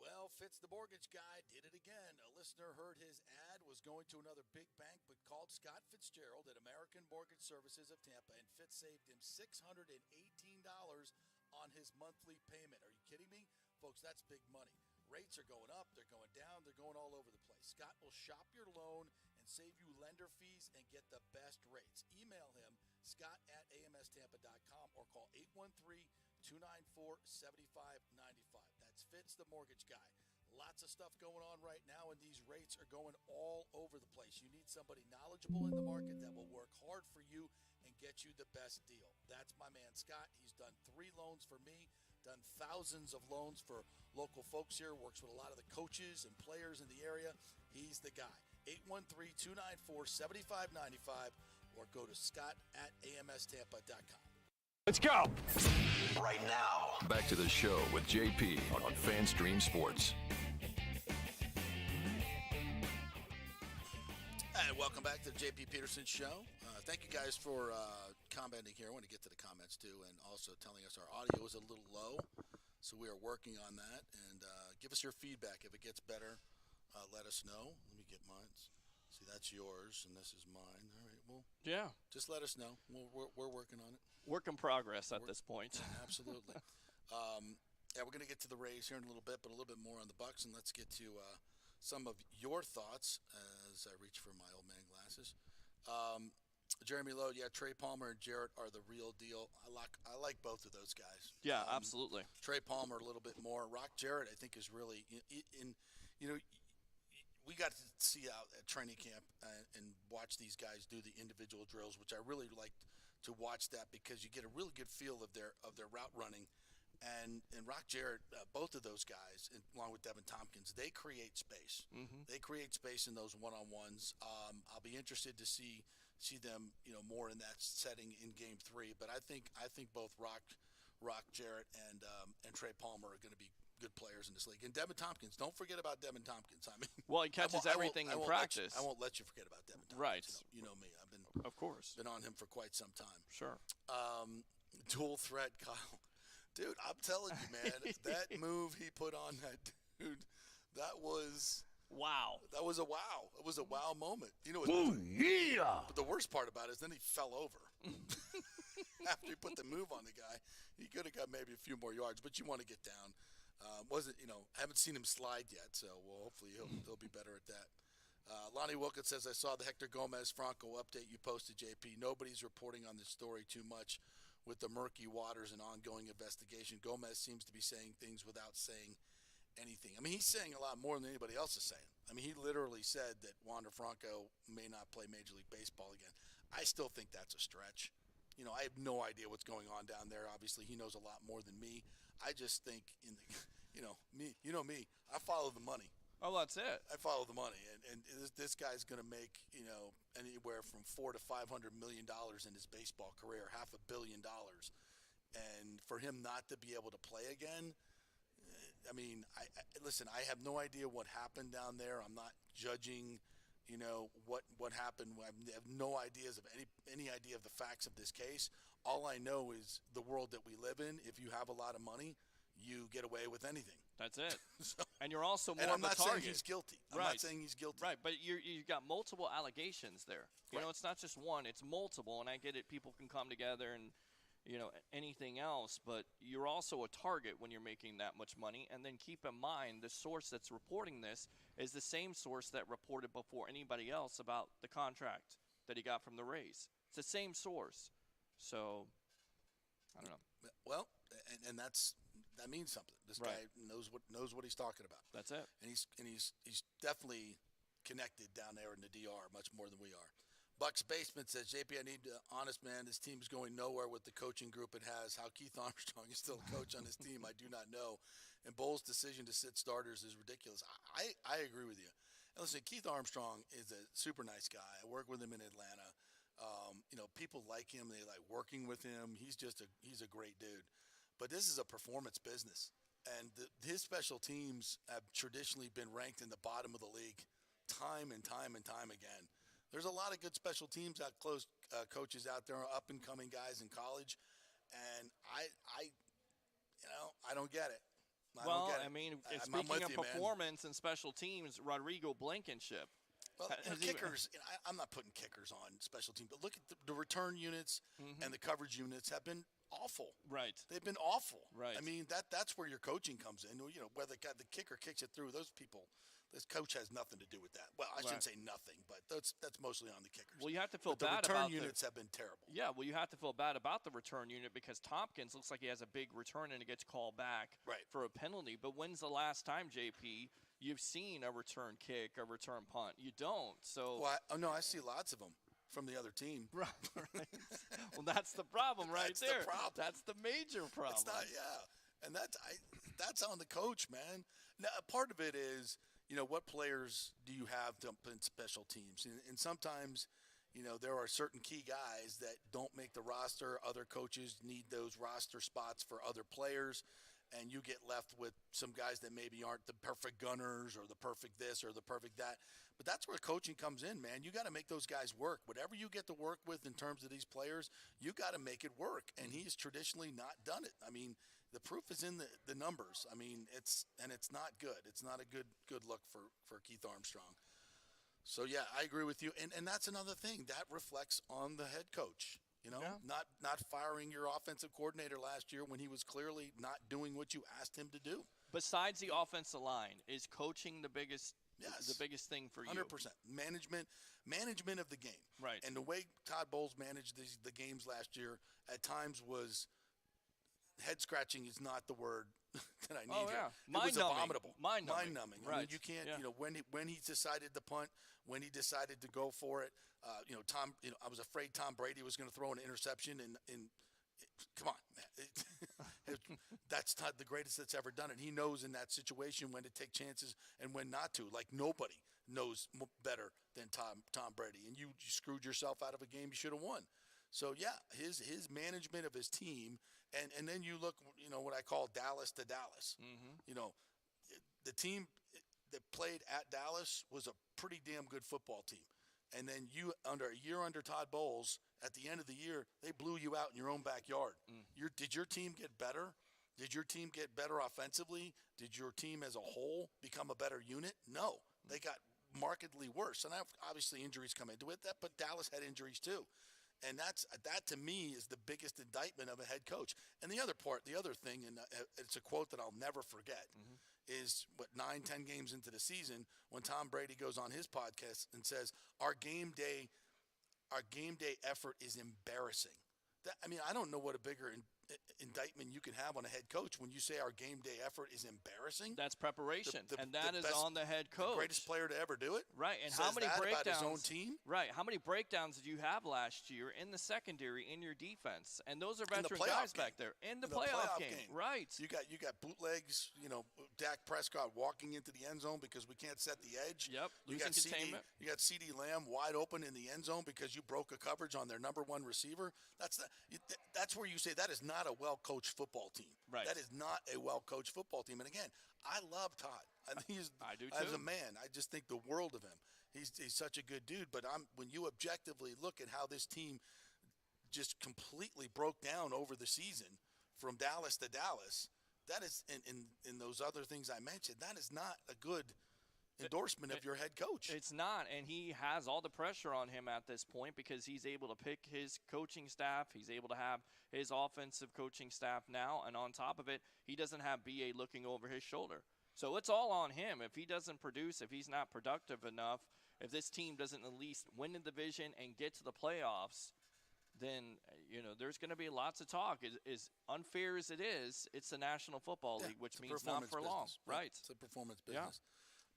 Well, Fitz the mortgage guy did it again. A listener heard his ad, was going to another big bank, but called Scott Fitzgerald at American Mortgage Services of Tampa, and Fitz saved him $618 on his monthly payment. Are you kidding me? Folks, that's big money. Rates are going up, they're going down, they're going all over the place. Scott will shop your loan and save you lender fees and get the best rates. Email him, scott@amstampa.com, or call 813-294-7595. That's Fitz the mortgage guy. Lots of stuff going on right now, and these rates are going all over the place. You need somebody knowledgeable in the market that will work hard for you and get you the best deal. That's my man, Scott. He's done 3 loans for me, done thousands of loans for local folks here, works with a lot of the coaches and players in the area. He's the guy. 813-294-7595, or go to scott@amstampa.com. Let's go. Right now. Back to the show with JP on FanStream Sports. And welcome back to the JP Peterson Show. Thank you guys for commenting here. I want to get to the comments too, and also telling us our audio is a little low, so we are working on that. And give us your feedback. If it gets better, let us know. Let me get mine. See, that's yours, and this is mine. All right, well, Yeah. just let us know. We're working on it. Work in progress at this point. Absolutely. Yeah, we're going to get to the Rays here in a little bit, but a little bit more on the Bucks, and let's get to some of your thoughts as I reach for my old man glasses. Jeremy Lowe, yeah, Trey Palmer and Jarrett are the real deal. I like both of those guys. Yeah, absolutely. Trey Palmer a little bit more. Rock Jarrett, I think, is really we got to see out at training camp and watch these guys do the individual drills, which I really liked to watch that because you get a really good feel of their route running And Rock Jarrett, both of those guys, along with Devin Tompkins, they create space. Mm-hmm. They create space in those one-on-ones. I'll be interested to see them, more in that setting in Game 3. But I think both Rock Jarrett and Trey Palmer are going to be good players in this league. And Devin Tompkins, don't forget about Devin Tompkins. I mean, well, he catches everything in practice. I won't let you forget about Devin Tompkins. Right. You know me. I've been, of course, been on him for quite some time. Sure. Dual threat, Kyle. Dude, I'm telling you, man, that move he put on that dude, that was wow. That was a wow. It was a wow moment. But the worst part about it is then he fell over. After he put the move on the guy, he could have got maybe a few more yards, but you want to get down. I haven't seen him slide yet, so hopefully he'll be better at that. Lonnie Wilkins says, I saw the Hector Gomez-Franco update you posted, JP. Nobody's reporting on this story too much with the murky waters and ongoing investigation. Gomez seems to be saying things without saying anything. I mean, he's saying a lot more than anybody else is saying. I mean, he literally said that Wander Franco may not play Major League Baseball again. I still think that's a stretch. I have no idea what's going on down there. Obviously, he knows a lot more than me. I just think me, I follow the money. Oh, that's it. I follow the money, and this guy's going to make anywhere from $400 to $500 million in his baseball career, $500 million, and for him not to be able to play again. I mean, listen. I have no idea what happened down there. I'm not judging, what happened. I have no ideas of any idea of the facts of this case. All I know is the world that we live in. If you have a lot of money, you get away with anything. That's it. And you're also more and I'm of a not target. saying he's guilty. I'm right. not saying he's guilty. Right, but you've got multiple allegations there. You know, it's not just one, it's multiple. And I get it, people can come together and, anything else. But you're also a target when you're making that much money. And then keep in mind, the source that's reporting this is the same source that reported before anybody else about the contract that he got from the Rays. It's the same source. So, I don't know. Well, and that means something. This guy knows what he's talking about. That's it. And he's definitely connected down there in the DR much more than we are. Buck's Basement says, JP, I need to honest, man. This team's going nowhere with the coaching group it has. How Keith Armstrong is still a coach on his team, I do not know. And Bowles' decision to sit starters is ridiculous. I agree with you. And listen, Keith Armstrong is a super nice guy. I work with him in Atlanta. People like him. They like working with him. He's a great dude. But this is a performance business, and his special teams have traditionally been ranked in the bottom of the league time and time and time again. There's a lot of good special teams coaches out there, up-and-coming guys in college, and I don't get it. I mean, speaking of performance and special teams, Rodrigo Blankenship. Well, kickers, I'm not putting kickers on special teams, but look at the return units and the coverage units have been awful. Right. They've been awful. Right. I mean, that's where your coaching comes in. Whether the kicker kicks it through, those people, this coach has nothing to do with that. Well, I shouldn't say nothing, but that's mostly on the kickers. Well, you have to feel about bad the return units have been terrible. Yeah, well, you have to feel bad about the return unit because Tompkins looks like he has a big return and it gets called back for a penalty. But when's the last time, JP, you've seen a return kick, a return punt? You don't. So. Well, I see lots of them from the other team. Right. Well, that's the problem right that's there. The problem. That's the major problem. It's not, and that's on the coach, man. Now, part of it is, what players do you have to put in special teams? And sometimes, there are certain key guys that don't make the roster. Other coaches need those roster spots for other players. And you get left with some guys that maybe aren't the perfect gunners or the perfect this or the perfect that. But that's where coaching comes in, man. You got to make those guys work. Whatever you get to work with in terms of these players, you got to make it work. And he has traditionally not done it. I mean, the proof is in the numbers. I mean, it's not good. It's not a good look for Keith Armstrong. So, yeah, I agree with you. And that's another thing. That reflects on the head coach. Not firing your offensive coordinator last year when he was clearly not doing what you asked him to do. Besides the offensive line, is coaching the biggest thing for you? 100%. Management of the game. Right. And the way Todd Bowles managed the games last year at times was head-scratching is not the word that I need here. It was abominable. Mind-numbing. Right. I mean, you can't, when he decided to punt, when he decided to go for it, I was afraid Tom Brady was going to throw an interception and come on, man. That's not the greatest that's ever done it. He knows in that situation when to take chances and when not to. Like nobody knows better than Tom Brady, and you screwed yourself out of a game you should have won. So yeah, his management of his team, and then you look, what I call Dallas to Dallas. Mm-hmm. The team that played at Dallas was a pretty damn good football team. And then under a year under Todd Bowles, at the end of the year, they blew you out in your own backyard. Did your team get better? Did your team get better offensively? Did your team as a whole become a better unit? No. They got markedly worse. And obviously injuries come into it, but Dallas had injuries too. And that to me is the biggest indictment of a head coach. And the other thing, and it's a quote that I'll never forget, is 9-10 games into the season when Tom Brady goes on his podcast and says our game day effort is embarrassing. I don't know what a bigger indictment you can have on a head coach when you say our game day effort is embarrassing. That's preparation, and that is on the head coach. The greatest player to ever do it. Right, and how many breakdowns about his own team? Right, how many breakdowns did you have last year in the secondary in your defense? And those are veteran guys back there in the playoff game. Right. You got bootlegs. Dak Prescott walking into the end zone because we can't set the edge. Yep. Losing containment. You got CeeDee Lamb wide open in the end zone because you broke a coverage on their number one receiver. That's where you say that is not a well-coached football team. Right. That is not a well-coached football team. And again, I love Todd. I do too. As a man, I just think the world of him. He's such a good dude. But when you objectively look at how this team just completely broke down over the season from Dallas to Dallas, that is in those other things I mentioned, that is not a good endorsement of your head coach. It's not, and he has all the pressure on him at this point because he's able to pick his coaching staff. He's able to have his offensive coaching staff now, and on top of it, he doesn't have BA looking over his shoulder. So it's all on him. If he doesn't produce, if he's not productive enough, if this team doesn't at least win the division and get to the playoffs, then there's going to be lots of talk. As unfair as it is, it's the National Football League, which means not for long. Right. It's a performance business. Yeah.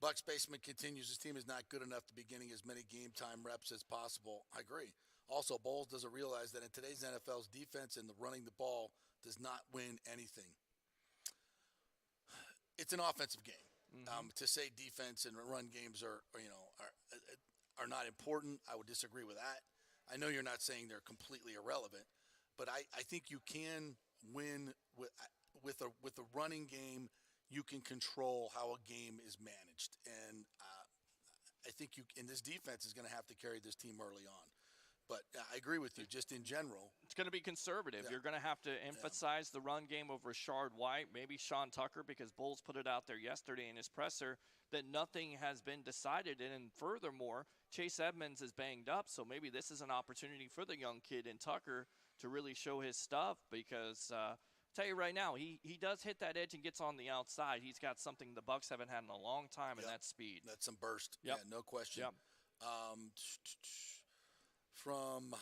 Buck's basement continues. His team is not good enough to be getting as many game time reps as possible. I agree. Also, Bowles doesn't realize that in today's NFL's defense and the running the ball does not win anything. It's an offensive game. To say defense and run games are not important, I would disagree with that. I know you're not saying they're completely irrelevant, but I think you can win with a running game. You can control how a game is managed, and I think this defense is going to have to carry this team early on. But I agree with you. Just in general, it's going to be conservative. Yeah. You're going to have to emphasize the run game over Rashard White, maybe Sean Tucker, because Bowles put it out there yesterday in his presser that nothing has been decided. And furthermore, Chase Edmonds is banged up, so maybe this is an opportunity for the young kid in Tucker to really show his stuff because. Tell you right now, he does hit that edge and gets on the outside. He's got something the Bucs haven't had in a long time, and that's speed. That's some burst. Yep. Yeah, no question. Yep. From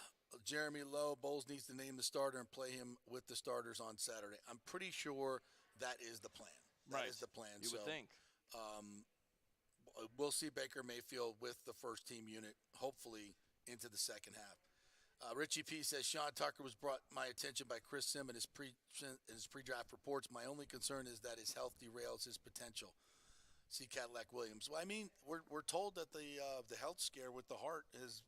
Jeremy Lowe, Bowles needs to name the starter and play him with the starters on Saturday. I'm pretty sure that is the plan. That is the plan. You would think. We'll see Baker Mayfield with the first team unit, hopefully into the second half. Richie P says Sean Tucker was brought my attention by Chris Sim in his pre-draft reports. My only concern is that his health derails his potential. See Cadillac Williams. Well, I mean, we're told that the health scare with the heart is,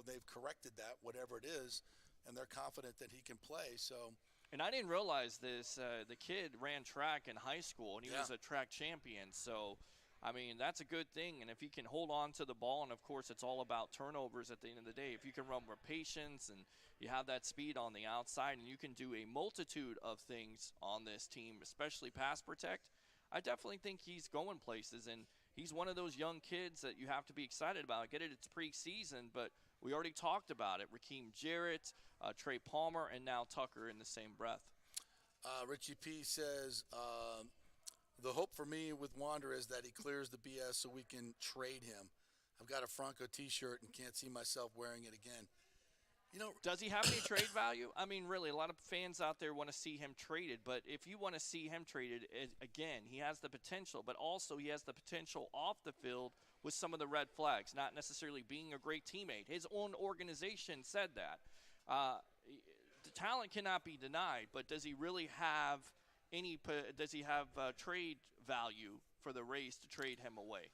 they've corrected that, whatever it is, and they're confident that he can play. So. And I didn't realize this. The kid ran track in high school, and he was a track champion. So. I mean, that's a good thing, and if he can hold on to the ball, and of course it's all about turnovers at the end of the day. If you can run with patience and you have that speed on the outside and you can do a multitude of things on this team, especially pass protect, I definitely think he's going places, and he's one of those young kids that you have to be excited about. Get it, it's preseason, but we already talked about it. Raheem Jarrett, Trey Palmer, and now Tucker in the same breath. Richie P says, the hope for me with Wander is that he clears the BS so we can trade him. I've got a Franco T-shirt and can't see myself wearing it again. Does he have any trade value? I mean, really, a lot of fans out there want to see him traded. But if you want to see him traded, again, he has the potential. But also he has the potential off the field with some of the red flags, not necessarily being a great teammate. His own organization said that. The talent cannot be denied, but does he really have does he have trade value for the Rays to trade him away?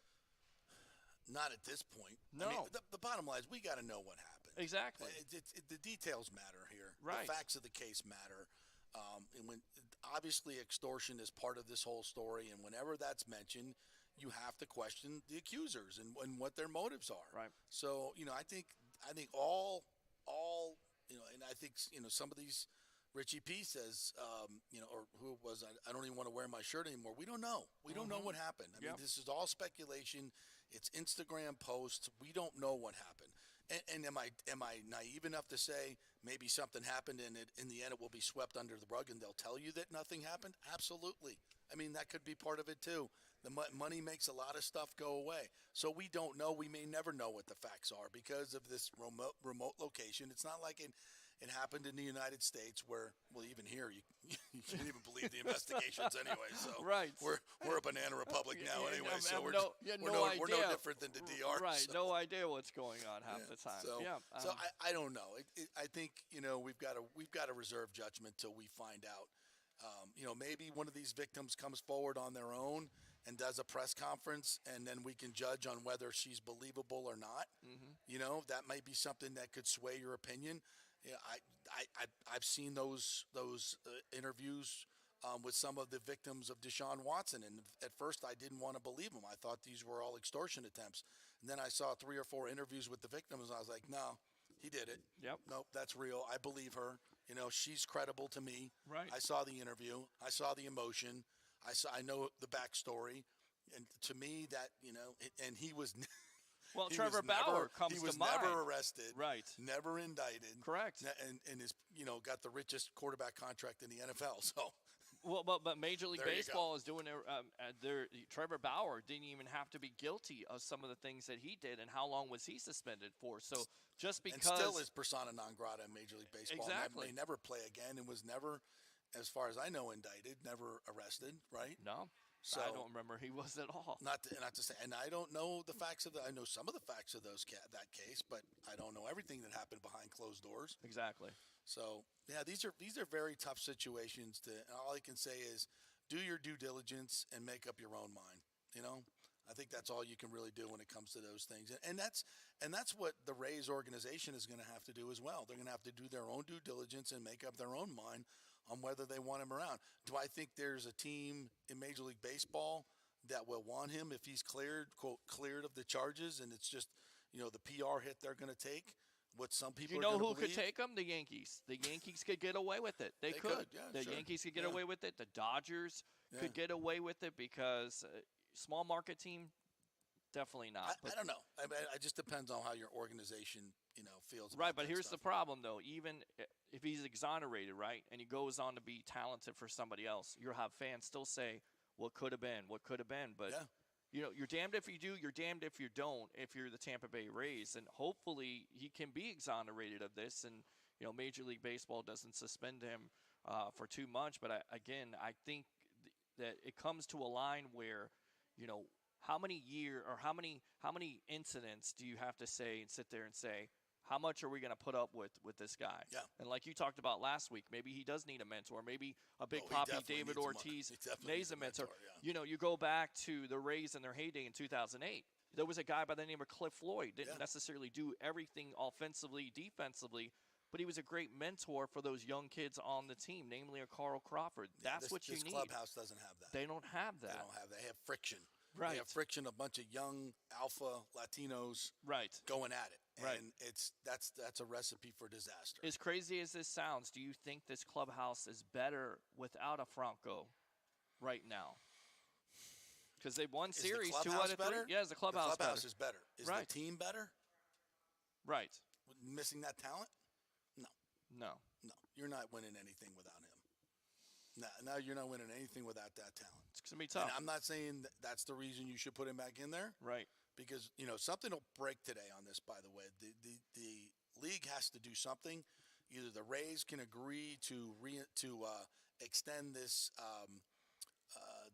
Not at this point. No. I mean, the bottom line is we got to know what happened. Exactly. The details matter here. Right. The facts of the case matter. And when obviously extortion is part of this whole story, and whenever that's mentioned, you have to question the accusers and what their motives are. Right. So I think all and I think some of these. Richie P says, or who it was, I don't even want to wear my shirt anymore. We don't know. We don't know what happened. I mean, this is all speculation. It's Instagram posts. We don't know what happened. And am I naive enough to say maybe something happened and in the end it will be swept under the rug and they'll tell you that nothing happened? Absolutely. I mean, that could be part of it too. The money makes a lot of stuff go away. So we don't know. We may never know what the facts are because of this remote location. It's not like it happened in the United States where, well, even here, you can't even believe the investigations anyway. So right. we're a banana republic now anyway. So we're no different than the DR. Right. So. No idea what's going on half the time. So I don't know. I think we've got to reserve judgment till we find out. Maybe one of these victims comes forward on their own and does a press conference, and then we can judge on whether she's believable or not. Mm-hmm. That might be something that could sway your opinion. Yeah, I've seen those interviews with some of the victims of Deshaun Watson, and at first I didn't want to believe them. I thought these were all extortion attempts, and then I saw 3 or 4 interviews with the victims, and I was like, no, he did it. Yep. Nope, that's real. I believe her. She's credible to me. Right. I saw the interview. I saw the emotion. I know the backstory, and to me that and he was. Well, Trevor Bauer comes to mind. He was never arrested. Right. Never indicted. Correct. And is got the richest quarterback contract in the NFL. So. Well, but Major League Baseball is doing Trevor Bauer didn't even have to be guilty of some of the things that he did, and how long was he suspended for? So just because and still is persona non grata in Major League Baseball. Exactly. May never play again, and was never, as far as I know, indicted. Never arrested. Right. No. So I don't remember he was at all. Not to say, and I don't know the facts of I know some of the facts of that case, but I don't know everything that happened behind closed doors. Exactly. So yeah, these are very tough situations. And all I can say is, do your due diligence and make up your own mind. I think that's all you can really do when it comes to those things, and that's what the Rays organization is going to have to do as well. They're going to have to do their own due diligence and make up their own mind on whether they want him around. Do I think there's a team in Major League Baseball that will want him if he's cleared of the charges, and it's just, the PR hit they're going to take? What some people who could take him? The Yankees. The Yankees could get away with it. They could. Yeah, the sure. Yankees could get away with it. The Dodgers could get away with it because small market team, definitely not. I don't know. It just depends on how your organization, feels. Right, but here's the problem, though. Even if he's exonerated, right, and he goes on to be talented for somebody else, you'll have fans still say, what could have been, what could have been. But, you're damned if you do, you're damned if you don't, if you're the Tampa Bay Rays. And hopefully he can be exonerated of this, and, Major League Baseball doesn't suspend him for too much. But, I think that it comes to a line where, how many incidents do you have to say and sit there and say, how much are we going to put up with this guy? Yeah. And like you talked about last week, maybe he does need a mentor. Maybe a big poppy David Ortiz needs a mentor. Yeah. You go back to the Rays in their heyday in 2008. There was a guy by the name of Cliff Floyd. Didn't necessarily do everything offensively, defensively, but he was a great mentor for those young kids on the team, namely a Carl Crawford. That's what you need. This clubhouse doesn't have that. They don't have that. They have friction. Right. They have friction, a bunch of young alpha Latinos going at it. Right. And that's a recipe for disaster. As crazy as this sounds, do you think this clubhouse is better without a Franco right now? Because they've won series 2 out of 3. Yeah, is the clubhouse better? Is better. Is the team better? Right. Missing that talent? No. You're not winning anything without him. No, you're not winning anything without that talent. It's going to be tough. And I'm not saying that's the reason you should put him back in there. Right. Because, something will break today on this, by the way. The league has to do something. Either the Rays can agree to extend this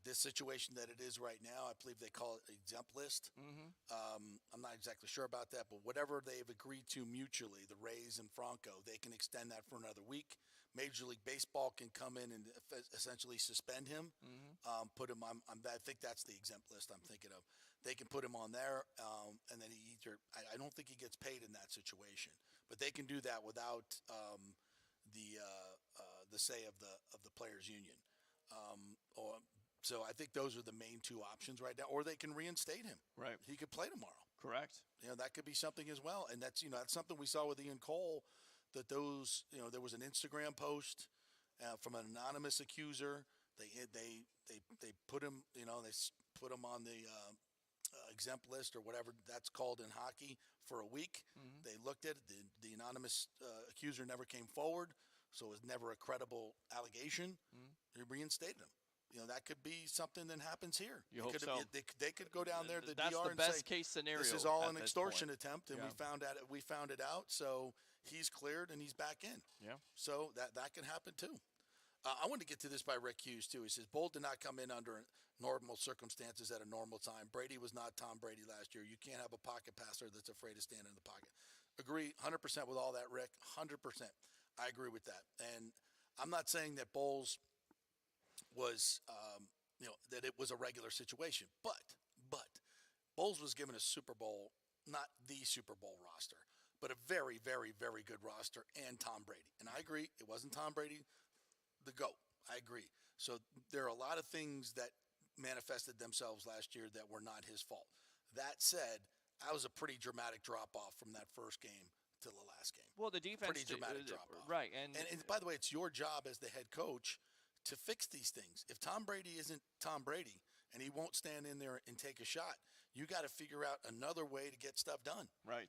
this situation that it is right now, I believe they call it exempt list. Mm-hmm. I'm not exactly sure about that, but whatever they've agreed to mutually, the Rays and Franco, they can extend that for another week. Major League Baseball can come in and essentially suspend him, put him on. I think that's the exempt list I'm thinking of. They can put him on there, and then he either. I don't think he gets paid in that situation, but they can do that without the say of the players' union. So I think those are the main two options right now. Or they can reinstate him. Right. He could play tomorrow. Correct. That could be something as well. And that's that's something we saw with Ian Cole. That those there was an Instagram post from an anonymous accuser. They put him they put him on the exempt list or whatever that's called in hockey for a week. Mm-hmm. They looked at it. The anonymous accuser never came forward. So it was never a credible allegation. They reinstated him. That could be something that happens here. You hope so. They could go down there to the That's DR the and best say, case scenario. this is all at an this extortion point. attempt, and Yeah. we found it out. So he's cleared and he's back in. Yeah. So that can happen too. I want to get to this by Rick Hughes too. He says Bull did not come in under normal circumstances at a normal time. Brady was not Tom Brady last year. You can't have a pocket passer that's afraid to stand in the pocket. Agree 100% with all that, Rick. 100%. I agree with that. And I'm not saying that Bowles was, that it was a regular situation, but Bowles was given a Super Bowl, not the Super Bowl roster, but a very, very, very good roster and Tom Brady. And I agree, it wasn't Tom Brady, the GOAT. I agree. So there are a lot of things that manifested themselves last year that were not his fault. That said, that was a pretty dramatic drop-off from that first game to the last game. Well, the defense pretty dramatic drop-off. Right. And by the way, it's your job as the head coach to fix these things. If Tom Brady isn't Tom Brady and he won't stand in there and take a shot, you got to figure out another way to get stuff done. Right.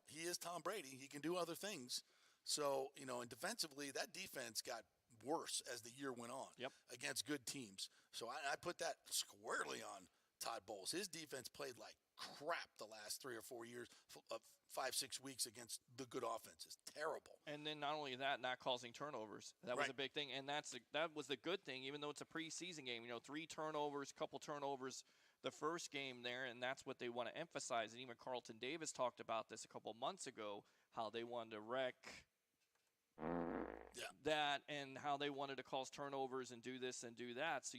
He is Tom Brady. He can do other things. So, and defensively, that defense got worse as the year went on against good teams. So I put that squarely on Todd Bowles. His defense played like crap the last 3 or 4 years, 5-6 weeks against the good offenses. Terrible. And then not only that, not causing turnovers. That was a big thing, and that was the good thing. Even though it's a preseason game, 3 turnovers, couple turnovers the first game there, and that's what they want to emphasize. And even Carlton Davis talked about this a couple months ago, how they wanted to wreck that and how they wanted to cause turnovers and do this and do that. So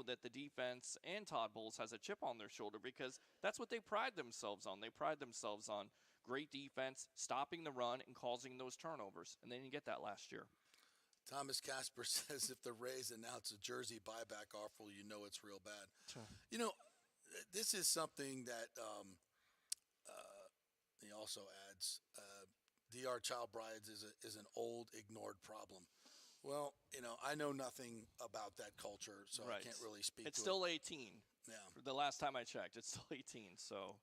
that the defense and Todd Bowles has a chip on their shoulder because that's what they pride themselves on. They pride themselves on great defense, stopping the run, and causing those turnovers. And they didn't get that last year. Thomas Casper says if the Rays announce a jersey buyback offer, it's real bad. This is something that he also adds. DR child brides is an old, ignored problem. Well, I know nothing about that culture, so I can't really speak to it. It's still 18. Yeah. The last time I checked, it's still 18. So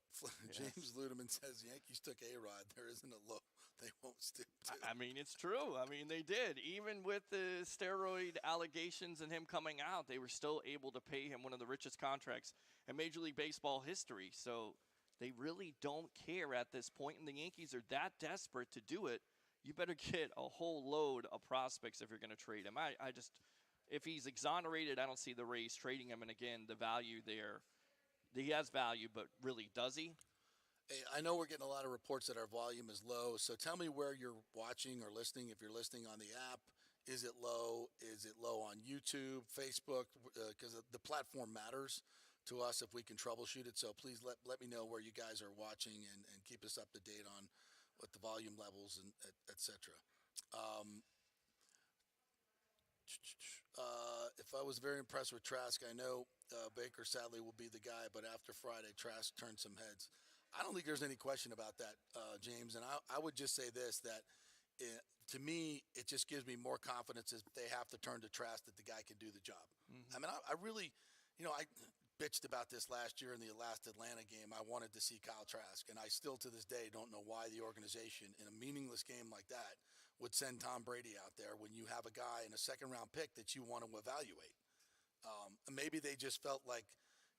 James Ludeman says Yankees took A-Rod. There isn't a low they won't stick to. I mean, it's true. I mean, they did. Even with the steroid allegations and him coming out, they were still able to pay him one of the richest contracts in Major League Baseball history. So they really don't care at this point, and the Yankees are that desperate to do it. You better get a whole load of prospects if you're going to trade him. If he's exonerated, I don't see the Rays trading him. And again, the value there, he has value, but really, does he? Hey, I know we're getting a lot of reports that our volume is low, so tell me where you're watching or listening. If you're listening on the app, is it low? Is it low on YouTube, Facebook? Because the platform matters to us if we can troubleshoot it. So please let me know where you guys are watching and keep us up to date on what the volume levels and et cetera. If I was very impressed with Trask, I know Baker sadly will be the guy, but after Friday, Trask turned some heads. I don't think there's any question about that, James. And I would just say this, that to me, it just gives me more confidence if they have to turn to Trask that the guy can do the job. I mean, I really, I bitched about this last year in the last Atlanta game. I wanted to see Kyle Trask, and I still to this day don't know why the organization in a meaningless game like that would send Tom Brady out there when you have a guy in a second-round pick that you want to evaluate. Maybe they just felt like,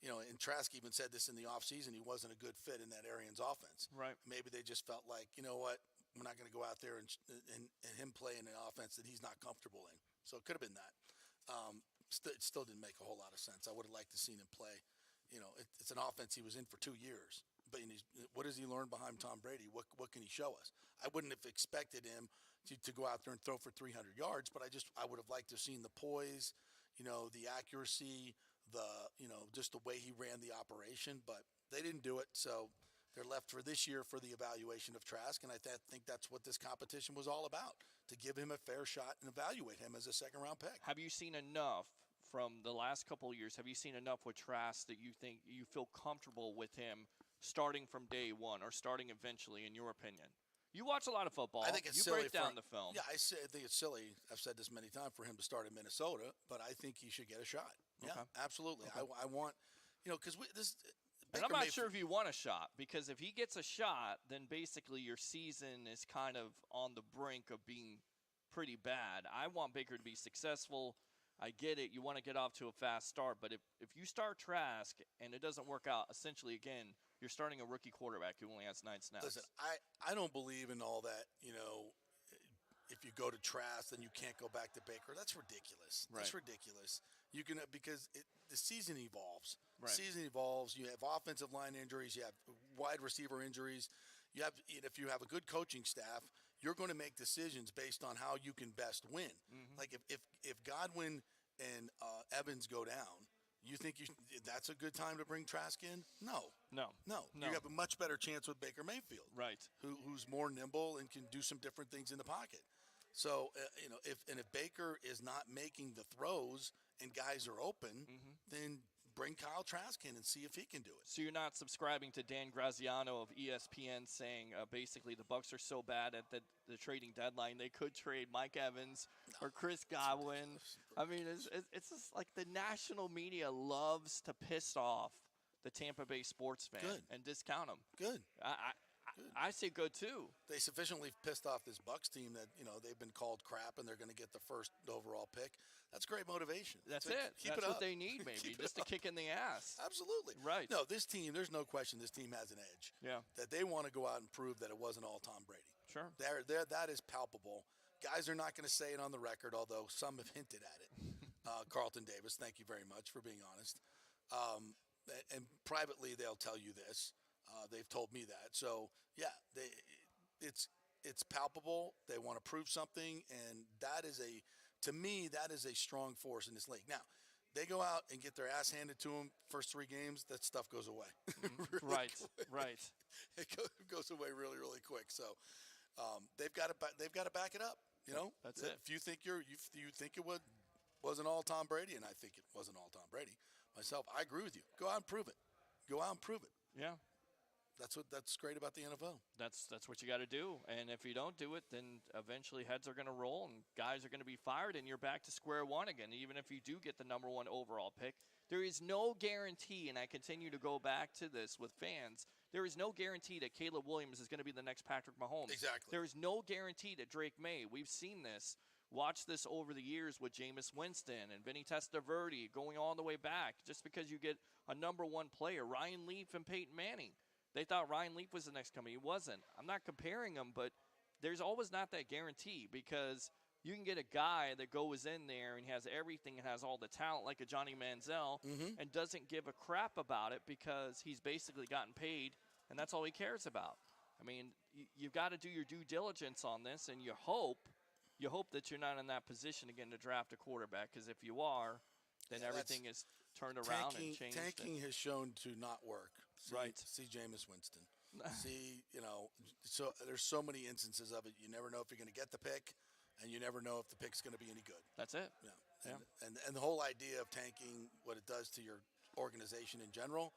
and Trask even said this in the offseason, he wasn't a good fit in that Arians offense. Right. Maybe they just felt like, you know what, we're not going to go out there and him play in an offense that he's not comfortable in. So it could have been that. it still didn't make a whole lot of sense. I would have liked to seen him play. It's an offense he was in for 2 years. But what has he learned behind Tom Brady? What can he show us? I wouldn't have expected him to go out there and throw for 300 yards, but I would have liked to have seen the poise, the accuracy, just the way he ran the operation. But they didn't do it, so they're left for this year for the evaluation of Trask, and I think that's what this competition was all about, to give him a fair shot and evaluate him as a second-round pick. Have you seen enough from the last couple of years? Have you seen enough with Trask that you think you feel comfortable with him starting from day one or starting eventually, in your opinion? You watch a lot of football. I think it's you silly break down the film. Yeah, I think it's silly. I've said this many times for him to start in Minnesota, but I think he should get a shot. Okay. Yeah, absolutely. Okay. I want, because this. And I'm not sure if you want a shot, because if he gets a shot, then basically your season is kind of on the brink of being pretty bad. I want Baker to be successful. I get it. You want to get off to a fast start. But if you start Trask and it doesn't work out, essentially, again, you're starting a rookie quarterback who only has 9 snaps. Listen, I don't believe in all that, if you go to Trask, then you can't go back to Baker. That's ridiculous. Right. That's ridiculous. You can because the season evolves. Right. The season evolves. You have offensive line injuries. You have wide receiver injuries. If you have a good coaching staff, you're going to make decisions based on how you can best win. Mm-hmm. Like if Godwin and Evans go down, you think that's a good time to bring Trask in? No. You have a much better chance with Baker Mayfield, right? Who's more nimble and can do some different things in the pocket. So if Baker is not making the throws and guys are open, then bring Kyle Trask in and see if he can do it. So you're not subscribing to Dan Graziano of ESPN saying basically the Bucs are so bad at the trading deadline they could trade Mike Evans or Chris Godwin. I mean, it's just like the national media loves to piss off the Tampa Bay sports fan and discount them. Good. I say good too. They sufficiently pissed off this Bucs team that they've been called crap and they're going to get the first overall pick. That's great motivation. That's so it. Keep That's it what up. they need, maybe, just to kick in the ass. Absolutely. Right. No, this team. There's no question. This team has an edge. Yeah. That they want to go out and prove that it wasn't all Tom Brady. Sure. That is palpable. Guys are not going to say it on the record, although some have hinted at it. Carlton Davis, thank you very much for being honest. And privately, they'll tell you this. They've told me that. So yeah, it's palpable. They want to prove something, and to me, that is a strong force in this league. Now, they go out and get their ass handed to them first 3 games. That stuff goes away. Right. It goes away really, really quick. So they've got to back it up. That's it. If you think you think it wasn't all Tom Brady, and I think it wasn't all Tom Brady myself, I agree with you. Go out and prove it. Go out and prove it. Yeah. That's great about the NFL. That's what you got to do. And if you don't do it, then eventually heads are going to roll and guys are going to be fired and you're back to square one again. Even if you do get the number 1 overall pick, there is no guarantee, and I continue to go back to this with fans, there is no guarantee that Caleb Williams is going to be the next Patrick Mahomes. Exactly. There is no guarantee that Drake May. We've seen this. Watch this over the years with Jameis Winston and Vinny Testaverde going all the way back. Just because you get a number 1 player, Ryan Leaf and Peyton Manning. They thought Ryan Leaf was the next coming. He wasn't. I'm not comparing them, but there's always not that guarantee because you can get a guy that goes in there and has everything and has all the talent like a Johnny Manziel and doesn't give a crap about it because he's basically gotten paid and that's all he cares about. I mean, you've got to do your due diligence on this, and you hope that you're not in that position again to draft a quarterback, because if you are, then everything is turned around and changed. Tanking has shown to not work. See Jameis Winston. So there's so many instances of it. You never know if you're going to get the pick, and you never know if the pick's going to be any good. That's it. Yeah. And the whole idea of tanking, what it does to your organization in general,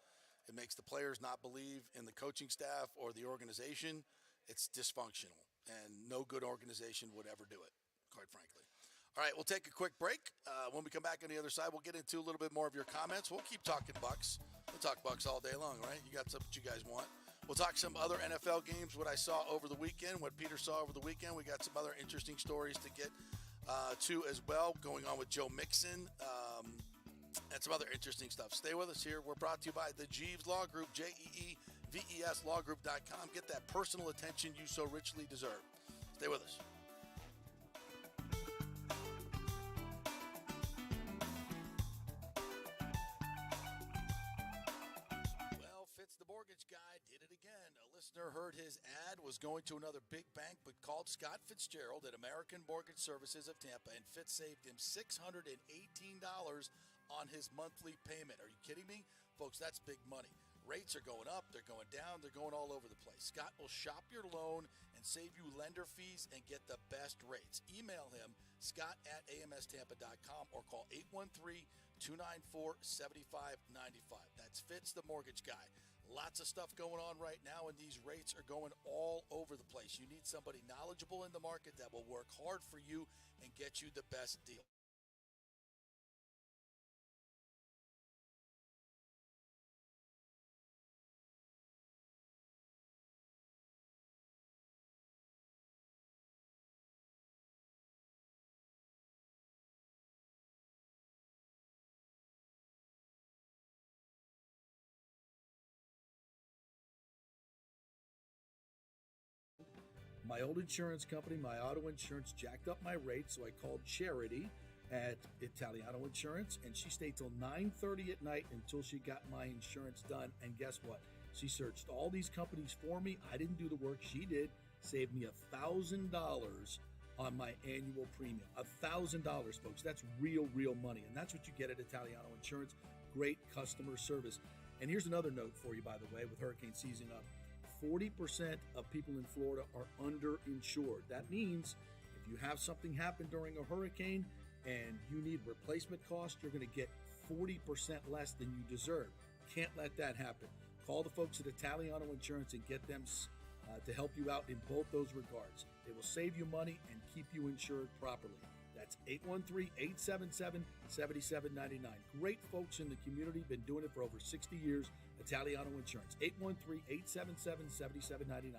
it makes the players not believe in the coaching staff or the organization. It's dysfunctional, and no good organization would ever do it, quite frankly. All right, we'll take a quick break. When we come back on the other side, we'll get into a little bit more of your comments. We'll keep talking Bucks. We'll talk Bucks all day long, right? You got something you guys want. We'll talk some other NFL games, what I saw over the weekend, what Peter saw over the weekend. We got some other interesting stories to get to as well, going on with Joe Mixon and some other interesting stuff. Stay with us here. We're brought to you by the Jeeves Law Group, JEEVES lawgroup.com. Get that personal attention you so richly deserve. Stay with us. again. A listener heard his ad, was going to another big bank, but called Scott Fitzgerald at American Mortgage Services of Tampa, and Fitz saved him $618 on his monthly payment. Are you kidding me? Folks, that's big money. Rates are going up, they're going down, they're going all over the place. Scott will shop your loan and save you lender fees and get the best rates. Email him, scott at amstampa.com, or call 813-294-7595. That's Fitz, the mortgage guy. Lots of stuff going on right now, and these rates are going all over the place. You need somebody knowledgeable in the market that will work hard for you and get you the best deal. My old insurance company, my auto insurance, jacked up my rates, so I called Charity at Italiano Insurance, and she stayed till 9:30 at night until she got my insurance done. And guess what? She searched all these companies for me. I didn't do the work. She did. Saved me $1,000 on my annual premium. $1,000, folks. That's real money. And that's what you get at Italiano Insurance. Great customer service. And here's another note for you, by the way, with hurricane season up. 40% of people in Florida are underinsured. That means if you have something happen during a hurricane and you need replacement costs, you're going to get 40% less than you deserve. Can't let that happen. Call the folks at Italiano Insurance and get them to help you out in both those regards. They will save you money and keep you insured properly. That's 813-877-7799. Great folks in the community, been doing it for over 60 years. Italiano Insurance, 813-877-7799.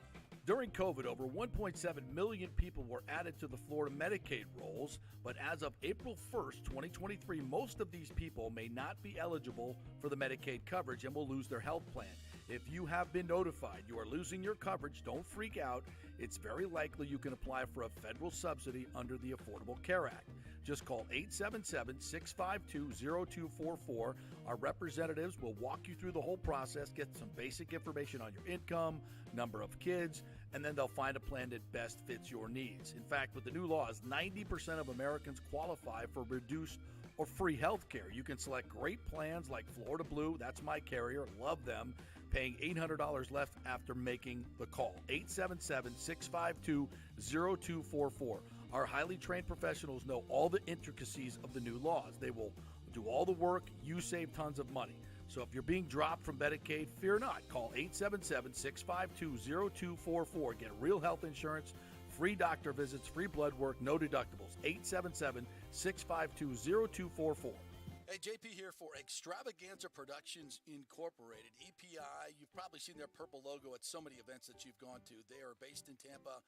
During COVID, over 1.7 million people were added to the Florida Medicaid rolls, but as of April 1st, 2023, most of these people may not be eligible for the Medicaid coverage and will lose their health plan. If you have been notified you are losing your coverage, don't freak out. It's very likely you can apply for a federal subsidy under the Affordable Care Act. Just call 877-652-0244. Our representatives will walk you through the whole process, get some basic information on your income, number of kids, and then they'll find a plan that best fits your needs. In fact, with the new laws, 90% of Americans qualify for reduced or free health care. You can select great plans like Florida Blue, that's my carrier, love them, paying $800 left after making the call. 877-652-0244. Our highly trained professionals know all the intricacies of the new laws. They will do all the work. You save tons of money. So if you're being dropped from Medicaid, fear not. Call 877-652-0244. Get real health insurance, free doctor visits, free blood work, no deductibles. 877-652-0244. Hey, JP here for Extravaganza Productions Incorporated, EPI. You've probably seen their purple logo at so many events that you've gone to. They are based in Tampa,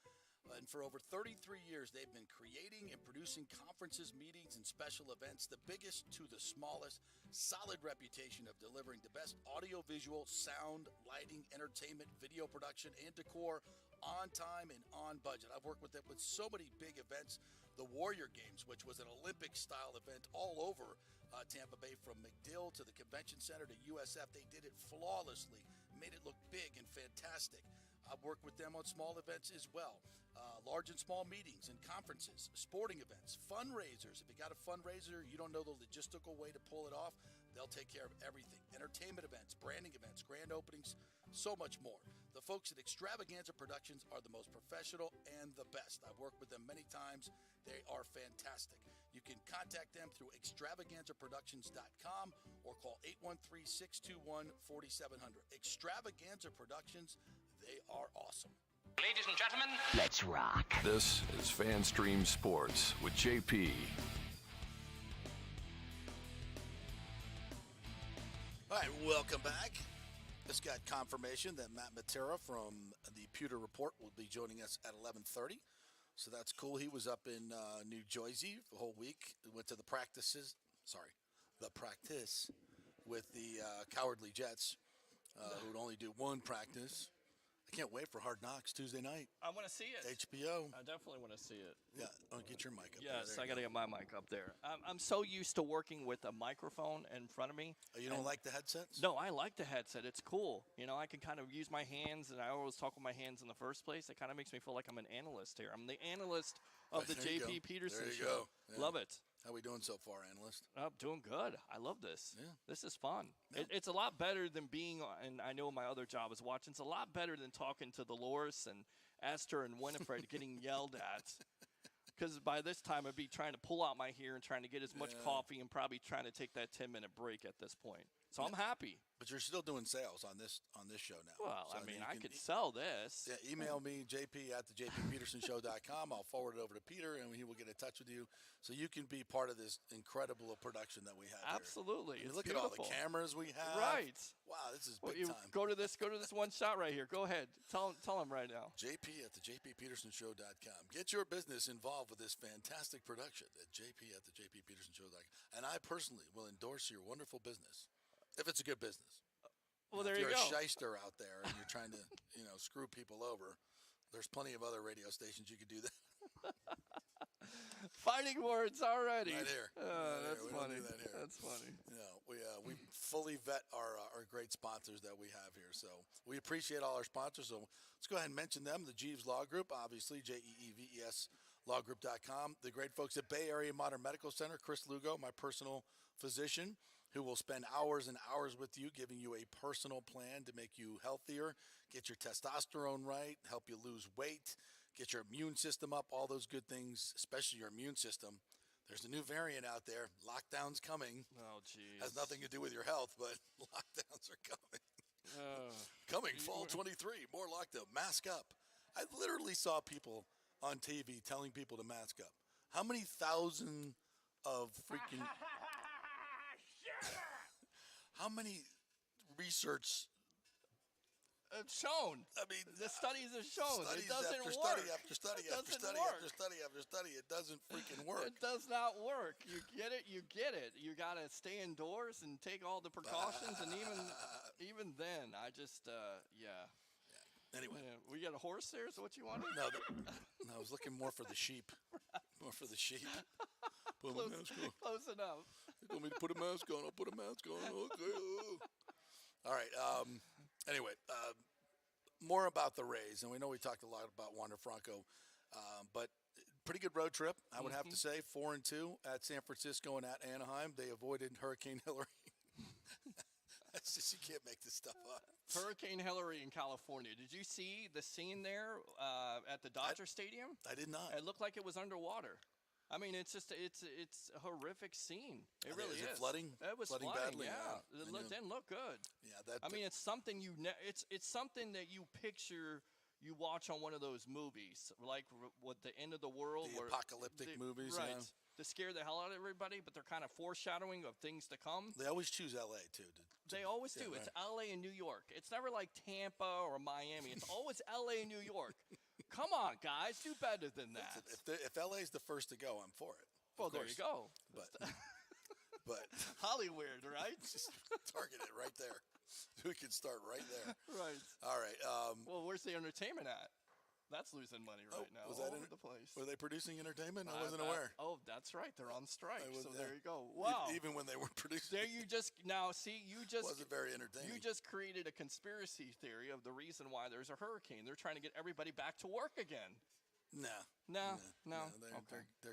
and for over 33 years, they've been creating and producing conferences, meetings, and special events, the biggest to the smallest. Solid reputation of delivering the best audio-visual, sound, lighting, entertainment, video production, and decor on time and on budget. I've worked with them with so many big events. The Warrior Games, which was an Olympic-style event all over Tampa Bay, from McDill to the Convention Center to USF. They did it flawlessly, made it look big and fantastic. I've worked with them on small events as well, large and small meetings and conferences, sporting events, fundraisers. If you got a fundraiser, you don't know the logistical way to pull it off, they'll take care of everything. Entertainment events, branding events, grand openings, so much more. The folks at Extravaganza Productions are the most professional and the best. I've worked with them many times. They are fantastic. You can contact them through extravaganzaproductions.com or call 813-621-4700. Extravaganza Productions, they are awesome. Ladies and gentlemen, let's rock. This is FanStream Sports with JP. All right, welcome back. Just got confirmation that Matt Matera from the Pewter Report will be joining us at 11:30. So that's cool. He was up in New Jersey the whole week. Went to the practice with the Cowardly Jets, who would only do one practice. I I can't wait for Hard Knocks Tuesday night. I want to see it. HBO. I definitely want to see it. Yeah. Oh, get your mic up Yes, there. I got to get my mic up there. I'm so used to working with a microphone in front of me. Oh, you don't like the headsets? No, I like the headset. It's cool. You know, I can kind of use my hands, and I always talk with my hands in the first place. It kind of makes me feel like I'm an analyst here. I'm the analyst of the There you JP go. Peterson There you show. go. Yeah. Love it. How we doing so far, analyst? Doing good. I love this. Yeah. This is fun. Yeah. It's a lot better than being, and I know my other job is watching, it's a lot better than talking to Dolores and Esther and Winifred getting yelled at. Because by this time, I'd be trying to pull out my hair and trying to get as much coffee and probably trying to take that 10-minute break at this point. So I'm happy. But you're still doing sales on this show now. Well, So I mean, you I can could sell this. Yeah, email me, jp@thejppetersonshow.com. I'll forward it over to Peter, and he will get in touch with you so you can be part of this incredible production that we have Absolutely. here. It's Look beautiful. at all the cameras we have. Right. Wow, this is Well, big you time. go to this one shot right here. Go ahead. Tell him right now. jp@thejppetersonshow.com. Get your business involved with this fantastic production at jp@thejppetersonshow.com. And I personally will endorse your wonderful business if it's a good business. Well, there if you you're go. a shyster out there and you're trying to, screw people over, there's plenty of other radio stations you could do that. Fighting words already. Right here. Oh, Right that's here. We don't funny. do that here. That's funny. We fully vet our great sponsors that we have here. So we appreciate all our sponsors. So let's go ahead and mention them. The Jeeves Law Group, obviously, JEEVES lawgroup.com. The great folks at Bay Area Modern Medical Center, Chris Lugo, my personal physician, who will spend hours and hours with you, giving you a personal plan to make you healthier, get your testosterone right, help you lose weight, get your immune system up, all those good things, especially your immune system. There's a new variant out there. Lockdown's coming. Oh, geez. Has nothing to do with your health, but lockdowns are coming. Coming fall 23, more lockdown. Mask up. I literally saw people on TV telling people to mask up. How many thousand of freaking... How many research... shown. I mean, the studies have shown it doesn't after work. study after study It after doesn't study work. after study after study. It doesn't freaking work. It does not work. You get it. You get it. You got to stay indoors and take all the precautions. And even then, I just yeah. Anyway, we got a horse there. Is what you wanted? No, I was looking more for the sheep. More for the sheep. Put my mask on. Close enough. You told me to put a mask on. I'll put a mask on. Okay. All right. Anyway, more about the Rays, and we know we talked a lot about Wander Franco, but pretty good road trip, I would have to say. 4-2 at San Francisco and at Anaheim. They avoided Hurricane Hillary. That's just, you can't make this stuff up. Hurricane Hillary in California. Did you see the scene there at the Dodger Stadium? I did not. It looked like it was underwater. I mean, it's just it's a horrific scene. It really is. Is it flooding? It was flooding badly. Yeah, it didn't look good. Yeah, I mean, it's something it's something that you picture. You watch on one of those movies, like what the end of the world, the apocalyptic movies, right? Yeah. To scare the hell out of everybody, but they're kind of foreshadowing of things to come. They always choose L.A. too. They always do. Right. It's L.A. and New York. It's never like Tampa or Miami. It's always L.A. and New York. Come on, guys, do better than that. If L.A. is the first to go, I'm for it. Well, there you go. But Hollywood, right? Just target it right there. We can start right there. Right. All right. Well, where's the entertainment at? That's losing money right now. Was all that over the place? Were they producing entertainment? I wasn't aware. Oh, that's right. They're on strike. So there you go. Wow. Wow. Even when they were producing. There you just now see you just wasn't very entertaining. You just created a conspiracy theory of the reason why there's a hurricane. They're trying to get everybody back to work again. No. They're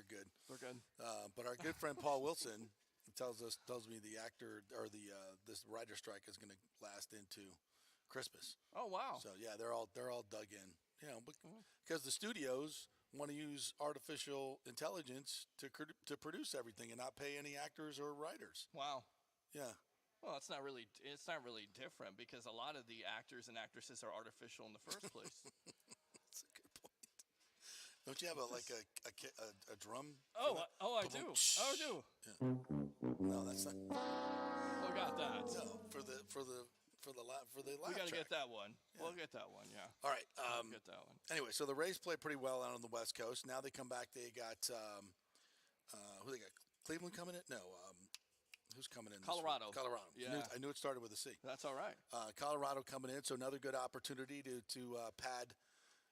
good. They're good. But our good friend Paul Wilson tells me the actor or this writer strike is going to last into Christmas. Oh wow. So yeah, they're all dug in. Because the studios want to use artificial intelligence to produce everything and not pay any actors or writers. Wow. Yeah. Well, it's not really different because a lot of the actors and actresses are artificial in the first place. That's a good point. Don't you have a drum? I do. I do. Yeah. No, that's not. I got that. No, for the laugh we got to track. get that one. Yeah. We'll get that one. Yeah. All right. We'll get that one. Anyway, so the Rays play pretty well out on the West Coast. Now they come back. They got who they got? Cleveland coming in? No. Who's coming in? Colorado. This week? Colorado. Yeah. I knew it started with a C. That's all right. Colorado coming in, so another good opportunity to pad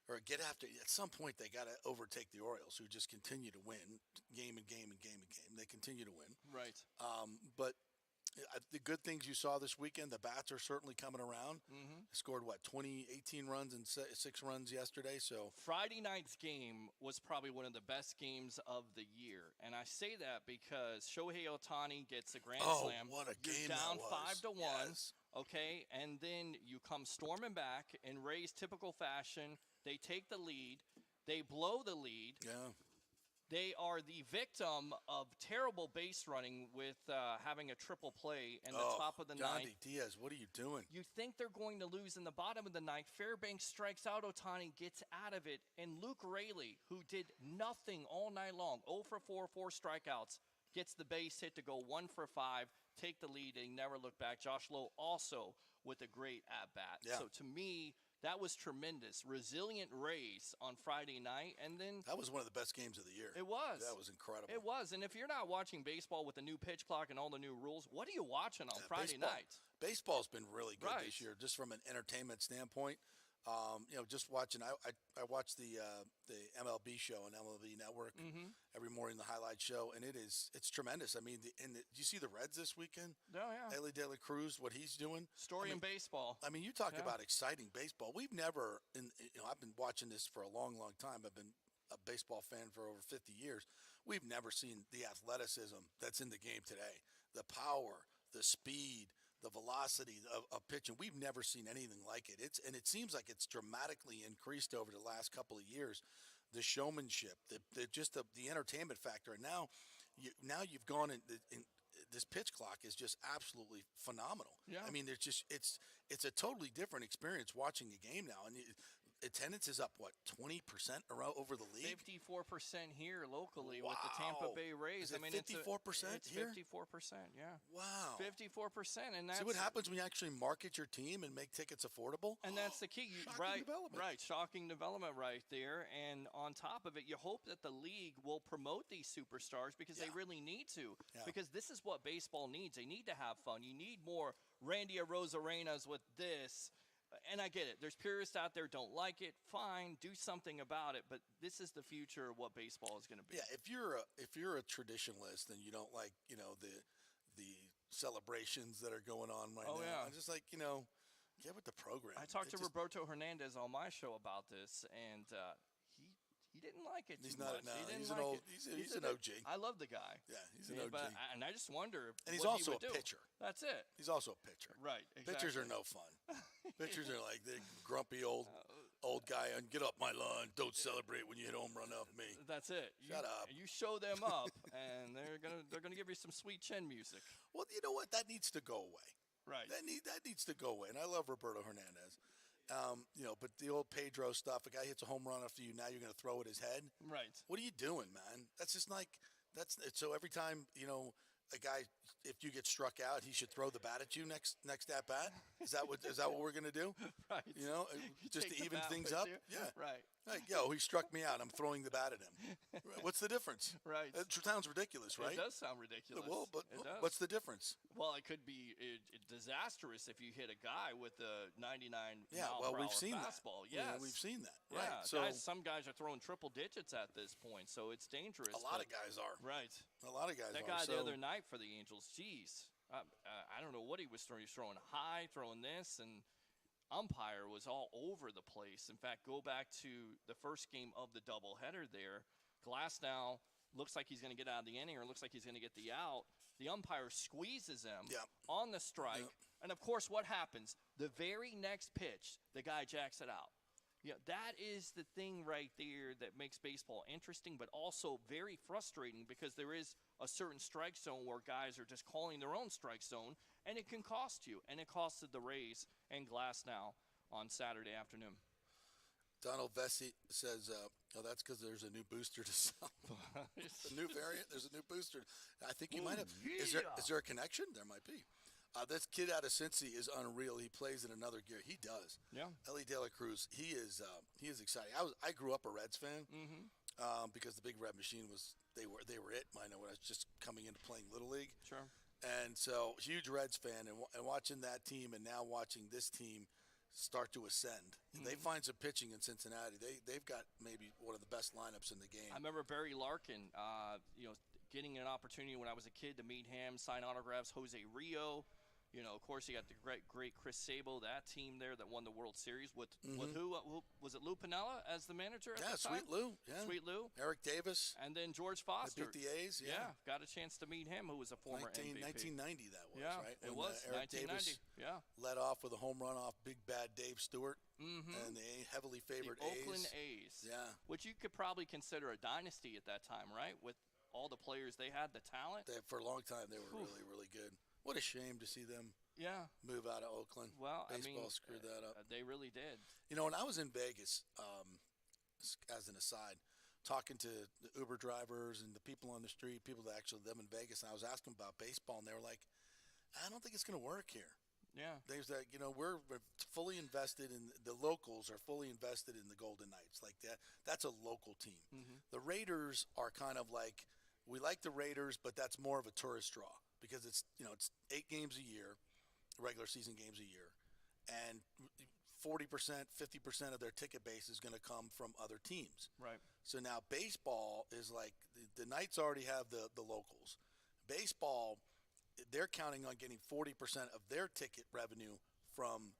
or get after. At some point, they got to overtake the Orioles, who just continue to win game and game and game and game. They continue to win. Right. But the good things you saw this weekend, the bats are certainly coming around. Mm-hmm. Scored, 18 runs and 6 runs yesterday. So Friday night's game was probably one of the best games of the year. And I say that because Shohei Ohtani gets a grand slam. What a You're game down that was. 5-1. Yes. Okay, and then you come storming back in Ray's typical fashion. They take the lead. They blow the lead. Yeah. They are the victim of terrible base running with having a triple play in the top of the ninth. Diaz, what are you doing? You think they're going to lose in the bottom of the ninth. Fairbanks strikes out Ohtani, gets out of it, and Luke Raley, who did nothing all night long, 0 for 4, 4 strikeouts, gets the base hit to go 1 for 5, take the lead, and never look back. Josh Lowe also with a great at-bat. Yeah. So to me, that was tremendous. Resilient Rays on Friday night, and then That was one of the best games of the year. it was. That was incredible. It was. And if you're not watching baseball with the new pitch clock and all the new rules, what are you watching on Friday night? Baseball's been really good Right. this year, just from an entertainment standpoint. Just watching. I watch the MLB show on MLB Network every morning, the highlight show, and it's tremendous. I mean, do you see the Reds this weekend? Oh, yeah. Ellie De La Cruz, what he's doing. Story in baseball. I mean, you talk Yeah. about exciting baseball. We've never, I've been watching this for a long, long time. I've been a baseball fan for over 50 years. We've never seen the athleticism that's in the game today, the power, the speed, the velocity of pitching. We've never seen anything like it. It seems like it's dramatically increased over the last couple of years. The showmanship, the entertainment factor, and now you've gone in this pitch clock is just absolutely phenomenal. Yeah. I mean, it's a totally different experience watching a game now, and attendance is up 20% over the league. 54% here locally with the Tampa Bay Rays. Is it 54% it's here? 54%, yeah. Wow. 54%, and that's See what happens when you actually market your team and make tickets affordable? And that's the key. Shocking development. Right, shocking development right there. And on top of it, you hope that the league will promote these superstars because they really need to. Yeah. Because this is what baseball needs. They need to have fun. You need more Randy Arozarenas with this. And I get it. There's purists out there don't like it. Fine, do something about it. But this is the future of what baseball is going to be. Yeah, if you're a traditionalist and you don't like the celebrations that are going on right now, yeah. I'm just like get with the program. I talked to Roberto Hernandez on my show about this, and he didn't like it. He's too not. much. No, He didn't he's like an old. it. He's an OG. I love the guy. Yeah, he's an OG. And I just wonder. And he's what also he would a do. pitcher. That's it. He's also a pitcher. Right. Exactly. Pitchers are no fun. Pitchers are like the grumpy old guy and get up my lawn. Don't celebrate when you hit a home run off me. That's it. Shut up. You show them up, and they're gonna give you some sweet chin music. Well, you know what? That needs to go away. Right. That needs to go away. And I love Roberto Hernandez. But the old Pedro stuff, a guy hits a home run after you, now you're going to throw at his head. Right. What are you doing, man? That's just like, so every time, a guy, if you get struck out, he should throw the bat at you next at bat. Is that what we're going to do? Right. Just to Take the even bat things with up? you. Yeah. Right. Like, he struck me out. I'm throwing the bat at him. What's the difference? Right. It sounds ridiculous, right? It does sound ridiculous. Well, but it does. what's the difference? Well, it could be disastrous if you hit a guy with a 99 Yeah, mile per we've hour seen fastball. that. Yes. Yeah, we've seen that. Yeah, Right. So some guys are throwing triple digits at this point, so it's dangerous. a lot of guys are. Right. A lot of guys That are. guy So the other night for the Angels, geez. I don't know what he was throwing. He was throwing high, throwing this, and umpire was all over the place. In fact, go back to the first game of the doubleheader there. Glasnow looks like he's going to get out of the inning or looks like he's going to get the out. The umpire squeezes him on the strike. And, of course, what happens? The very next pitch, the guy jacks it out. Yeah, that is the thing right there that makes baseball interesting, but also very frustrating because there is a certain strike zone where guys are just calling their own strike zone, and it can cost you. And it costed the Rays and Glasnow on Saturday afternoon. Donald Vesey says, that's because there's a new booster to sell. It's a new variant. There's a new booster. I think you might have. Is there a connection? There might be. This kid out of Cincy is unreal. He plays in another gear. He does. Yeah. Ellie De La Cruz. He is exciting. I grew up a Reds fan because the Big Red Machine was they were it. I know when I was just coming into playing Little League. Sure. And so, huge Reds fan, and watching that team, and now watching this team start to ascend. They find some pitching in Cincinnati. They've got maybe one of the best lineups in the game. I remember Barry Larkin, getting an opportunity when I was a kid to meet him, sign autographs. Jose Rio. Of course, you got the great Chris Sabo, that team there that won the World Series with who was it? Lou Piniella as the manager at the time? Sweet Lou. Yeah, Sweet Lou. Eric Davis. And then George Foster. Beat the A's. Yeah, got a chance to meet him, who was a former MVP. 1990 that was, yeah, right? It When, was Eric 1990. Davis Yeah, led off with a home run off Big Bad Dave Stewart and the heavily favored the Oakland A's. Yeah, which you could probably consider a dynasty at that time, right? With all the players they had, the talent. for a long time they were really, really good. What a shame to see them move out of Oakland. Well, Baseball screwed that up. They really did. When I was in Vegas, as an aside, talking to the Uber drivers and the people on the street, people that actually live in Vegas, and I was asking them about baseball, and they were like, I don't think it's going to work here. Yeah. They was like, we're fully invested in the locals are fully invested in the Golden Knights. Like that's a local team. The Raiders are kind of like, we like the Raiders, but that's more of a tourist draw because it's 8 games a year, regular season games a year, and 40%, 50% of their ticket base is going to come from other teams. Right. So now baseball is like the Knights already have the locals. Baseball, they're counting on getting 40% of their ticket revenue from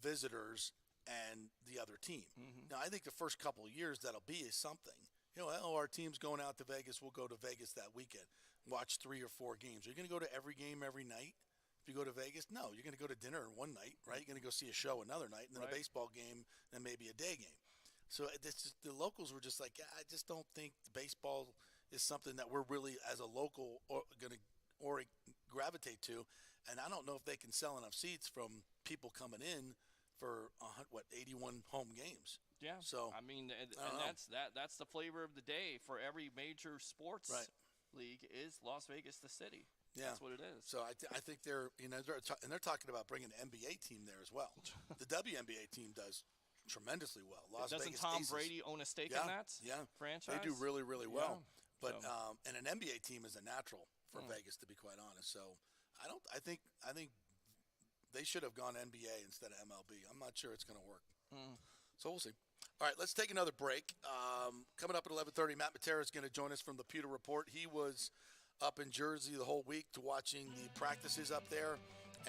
visitors and the other team. Now, I think the first couple of years that'll be something. Our team's going out to Vegas. We'll go to Vegas that weekend, watch 3 or 4 games. Are you going to go to every game every night? If you go to Vegas, no, you're going to go to dinner one night, right? You're going to go see a show another night, and then a baseball game, and maybe a day game. So the locals were just like, I just don't think baseball is something that we're really, as a local, going to gravitate to. And I don't know if they can sell enough seats from people coming in for 81 home games. Yeah. So and that's the flavor of the day for every major sports league is Las Vegas, the city. Yeah, that's what it is. So I think they're they're talking about bringing an NBA team there as well. The WNBA team does tremendously well. Doesn't Vegas Tom Aces. Brady own a stake in that? Franchise. They do really, really well. But So. And an NBA team is a natural for Vegas, to be quite honest. So I think they should have gone NBA instead of MLB. I'm not sure it's going to work. So we'll see. All right, let's take another break. Coming up at 11:30, Matt Matera is going to join us from the Pewter Report. He was up in Jersey the whole week to watching the practices up there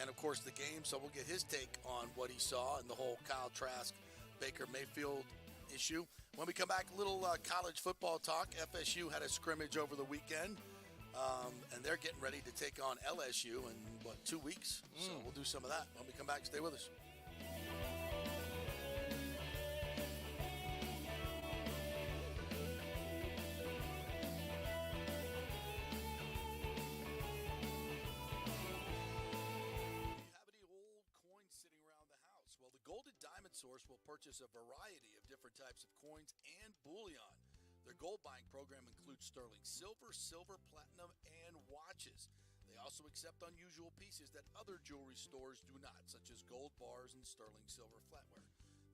and, of course, the game. So we'll get his take on what he saw and the whole Kyle Trask, Baker Mayfield issue. When we come back, a little college football talk. FSU had a scrimmage over the weekend, and they're getting ready to take on LSU in, 2 weeks? So we'll do some of that. When we come back, stay with us. Source will purchase a variety of different types of coins and bullion. Their gold buying program includes sterling silver, platinum, and watches. They also accept unusual pieces that other jewelry stores do not, such as gold bars and sterling silver flatware.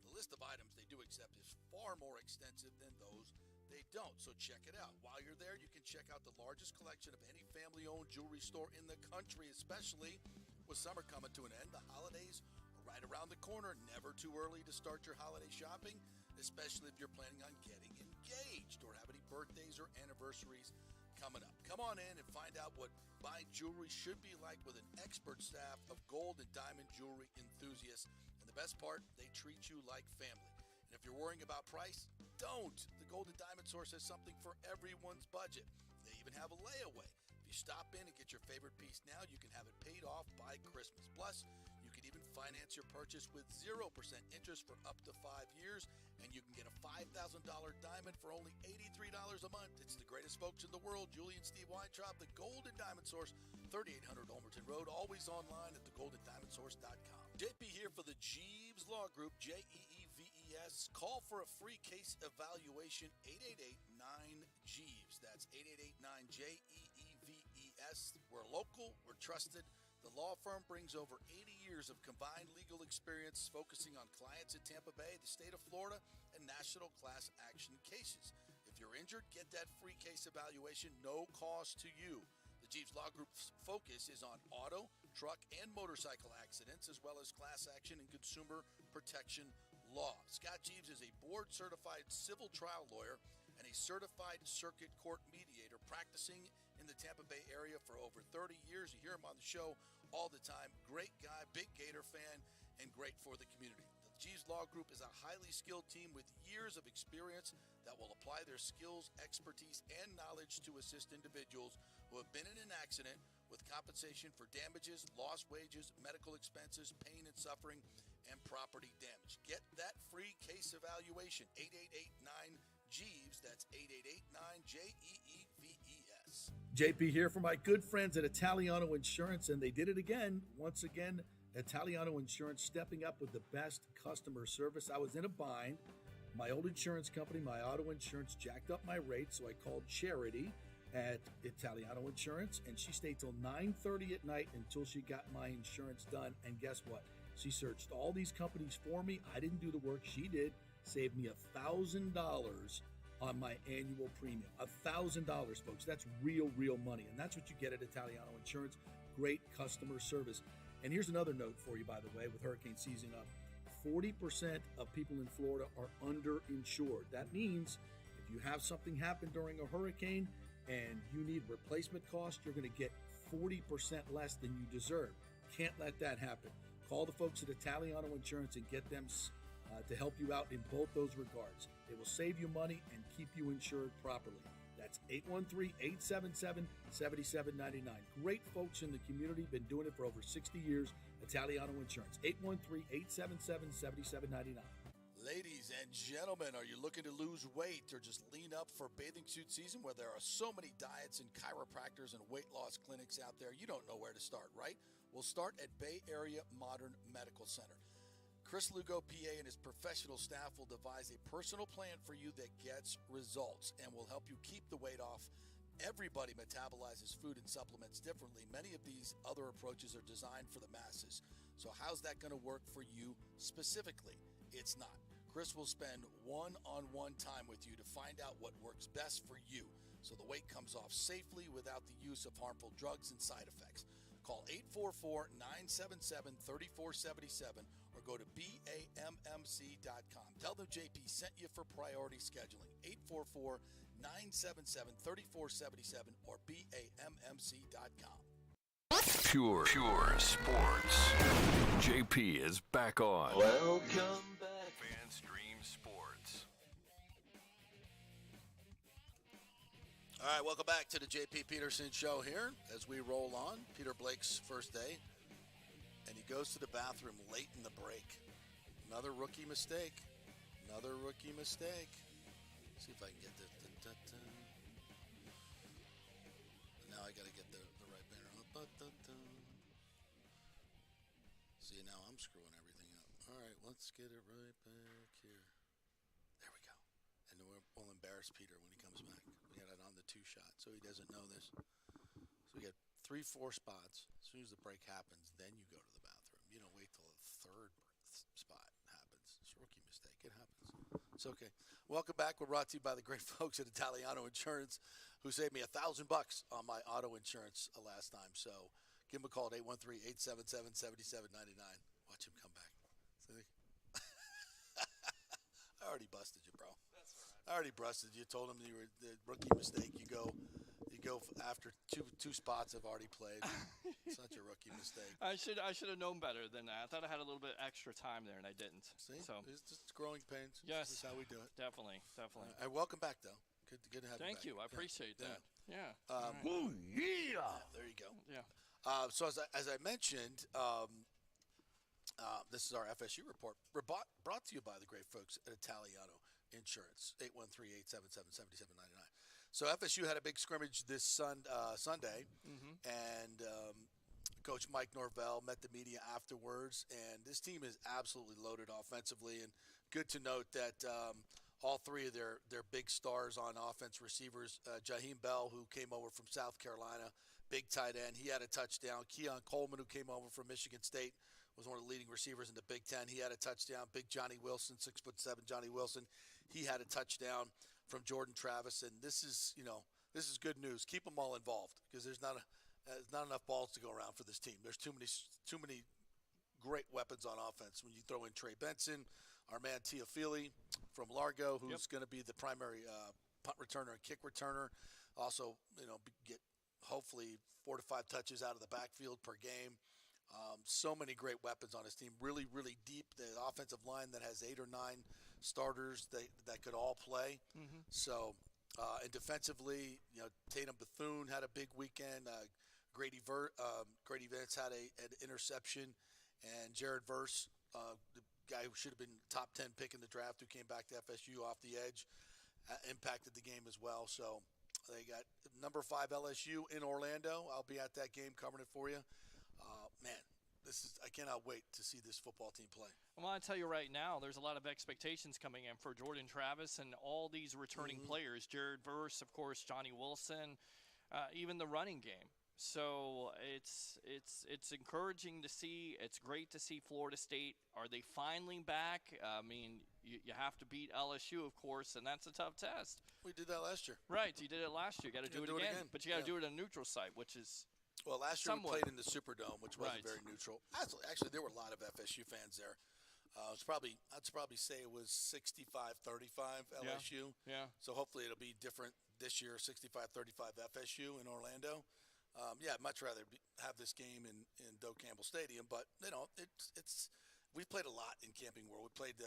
The list of items they do accept is far more extensive than those they don't, so check it out. While you're there, you can check out the largest collection of any family-owned jewelry store in the country, especially with summer coming to an end. The holidays right around the corner. Never too early to start your holiday shopping, especially if you're planning on getting engaged or have any birthdays or anniversaries coming up. Come on in and find out what buying jewelry should be like with an expert staff of gold and diamond jewelry enthusiasts. And the best part, they treat you like family. And if you're worrying about price, don't. The Gold and Diamond Source has something for everyone's budget. They even have a layaway. If you stop in and get your favorite piece now, you can have it paid off by Christmas. Plus, even finance your purchase with 0% interest for up to 5 years, and you can get a $5,000 diamond for only $83 a month. It's the greatest folks in the world, Julie and Steve Weintraub, the Gold and Diamond Source, 3800 Olmerton Road, always online at thegoldendiamondsource.com. JP here for the Jeeves Law Group, JEEVES. Call for a free case evaluation, 888-9-JEEVES. That's 888-9-JEEVES. We're local, we're trusted. The law firm brings over 80 years of combined legal experience focusing on clients in Tampa Bay, the state of Florida, and national class action cases. If you're injured, get that free case evaluation, no cost to you. The Jeeves Law Group's focus is on auto, truck, and motorcycle accidents, as well as class action and consumer protection law. Scott Jeeves is a board-certified civil trial lawyer and a certified circuit court mediator practicing in the Tampa Bay area for over 30 years. You hear him on the show all the time. Great guy, big Gator fan, and great for the community. The Jeeves Law Group is a highly skilled team with years of experience that will apply their skills, expertise, and knowledge to assist individuals who have been in an accident with compensation for damages, lost wages, medical expenses, pain and suffering, and property damage. Get that free case evaluation, 8889-JEEVES. That's 8889-JEEVES. JP here for my good friends at Italiano Insurance, and they did it again. Once again, Italiano Insurance stepping up with the best customer service. I was in a bind. My old insurance company, my auto insurance, jacked up my rates, so I called Charity at Italiano Insurance, and she stayed till 9:30 at night until she got my insurance done. And guess what? She searched all these companies for me. I didn't do the work. She did. Saved me $1,000 on my annual premium. $1,000, folks. That's real money. And that's what you get at Italiano Insurance. Great customer service. And here's another note for you, by the way, with hurricane season up. 40% of people in Florida are underinsured. That means if you have something happen during a hurricane and you need replacement costs, you're going to get 40% less than you deserve. Can't let that happen. Call the folks at Italiano Insurance and get them to help you out in both those regards. They will save you money and keep you insured properly. That's 813-877-7799. Great folks in the community, been doing it for over 60 years. Italiano Insurance, 813-877-7799. Ladies and gentlemen, are you looking to lose weight or just lean up for bathing suit season where there are so many diets and chiropractors and weight loss clinics out there? You don't know where to start, right? We'll start at Bay Area Modern Medical Center. Chris Lugo, PA, and his professional staff will devise a personal plan for you that gets results and will help you keep the weight off. Everybody metabolizes food and supplements differently. Many of these other approaches are designed for the masses. So how's that going to work for you specifically? It's not. Chris will spend one-on-one time with you to find out what works best for you so the weight comes off safely without the use of harmful drugs and side effects. Call 844-977-3477 or go to BAMMC.com. Tell them JP sent you for priority scheduling. 844-977-3477 or BAMMC.com. Pure sports. JP is back on. Welcome back. FanStream Sports. All right, welcome back to the JP Peterson Show here as we roll on. Peter Blake's first day, and he goes to the bathroom late in the break. Another rookie mistake. Another rookie mistake. See if I can get the now I got to get the right banner. See, now I'm screwing everything up. All right, let's get it right back here. There we go. And then we'll embarrass Peter when he comes back. We got it on the 2-shot, so he doesn't know this. So we got 3-4 spots. As soon as the break happens, then you go to the bathroom. You don't wait till the third spot happens. It's a rookie mistake. It happens. It's okay. Welcome back. We're brought to you by the great folks at Italiano Insurance, who saved me $1,000 on my auto insurance last time. So give them a call at 813-877-7799. Watch him come back. See? I already busted you, bro. That's all right. I already busted you. Told him you were the rookie mistake. You go after two spots have already played. Such a rookie mistake. I should have known better than that. I thought I had a little bit extra time there, and I didn't. See, so it's just growing pains. Yes, this is how we do it. Definitely. And welcome back, though. Good to have Thank you you. back. I appreciate that. Yeah. Right. There you go. Yeah. So as I mentioned, this is our FSU report. We're brought to you by the great folks at Italiano Insurance, 813-877-7799. So FSU had a big scrimmage this Sunday, and Coach Mike Norvell met the media afterwards, and this team is absolutely loaded offensively. And good to note that all three of their big stars on offense, receivers, Jaheim Bell, who came over from South Carolina, big tight end, he had a touchdown. Keon Coleman, who came over from Michigan State, was one of the leading receivers in the Big Ten. He had a touchdown. Big Johnny Wilson, 6'7" Johnny Wilson, he had a touchdown from Jordan Travis. And this is good news. Keep them all involved because there's not There's not enough balls to go around for this team. There's too many great weapons on offense. When you throw in Trey Benson, our man Teofili from Largo, who's going to be the primary punt returner and kick returner. Also, get hopefully 4 to 5 touches out of the backfield per game. So many great weapons on his team. Really, really deep. The offensive line that has 8 or 9 starters that could all play. Mm-hmm. So, and defensively, Tatum Bethune had a big weekend. Grady Vance had an interception, and Jared Verse, the guy who should have been top 10 pick in the draft, who came back to FSU off the edge, impacted the game as well. So they got number 5 LSU in Orlando. I'll be at that game covering it for you. Man, I cannot wait to see this football team play. Well, I'll tell you right now, there's a lot of expectations coming in for Jordan Travis and all these returning players. Jared Verse, of course, Johnny Wilson, even the running game. So it's encouraging to see. It's great to see Florida State. Are they finally back? I mean, you have to beat LSU, of course, and that's a tough test. We did that last year. Right, you did it last year. You got to do it again. But you got to do it on a neutral site, which is well, last year we played in the Superdome, which wasn't very neutral. Actually, there were a lot of FSU fans there. I'd probably say it was 65-35 LSU. Yeah. So hopefully it'll be different this year, 65-35 FSU in Orlando. I'd much rather have this game in Doak Campbell Stadium, but we've played a lot in Camping World. We played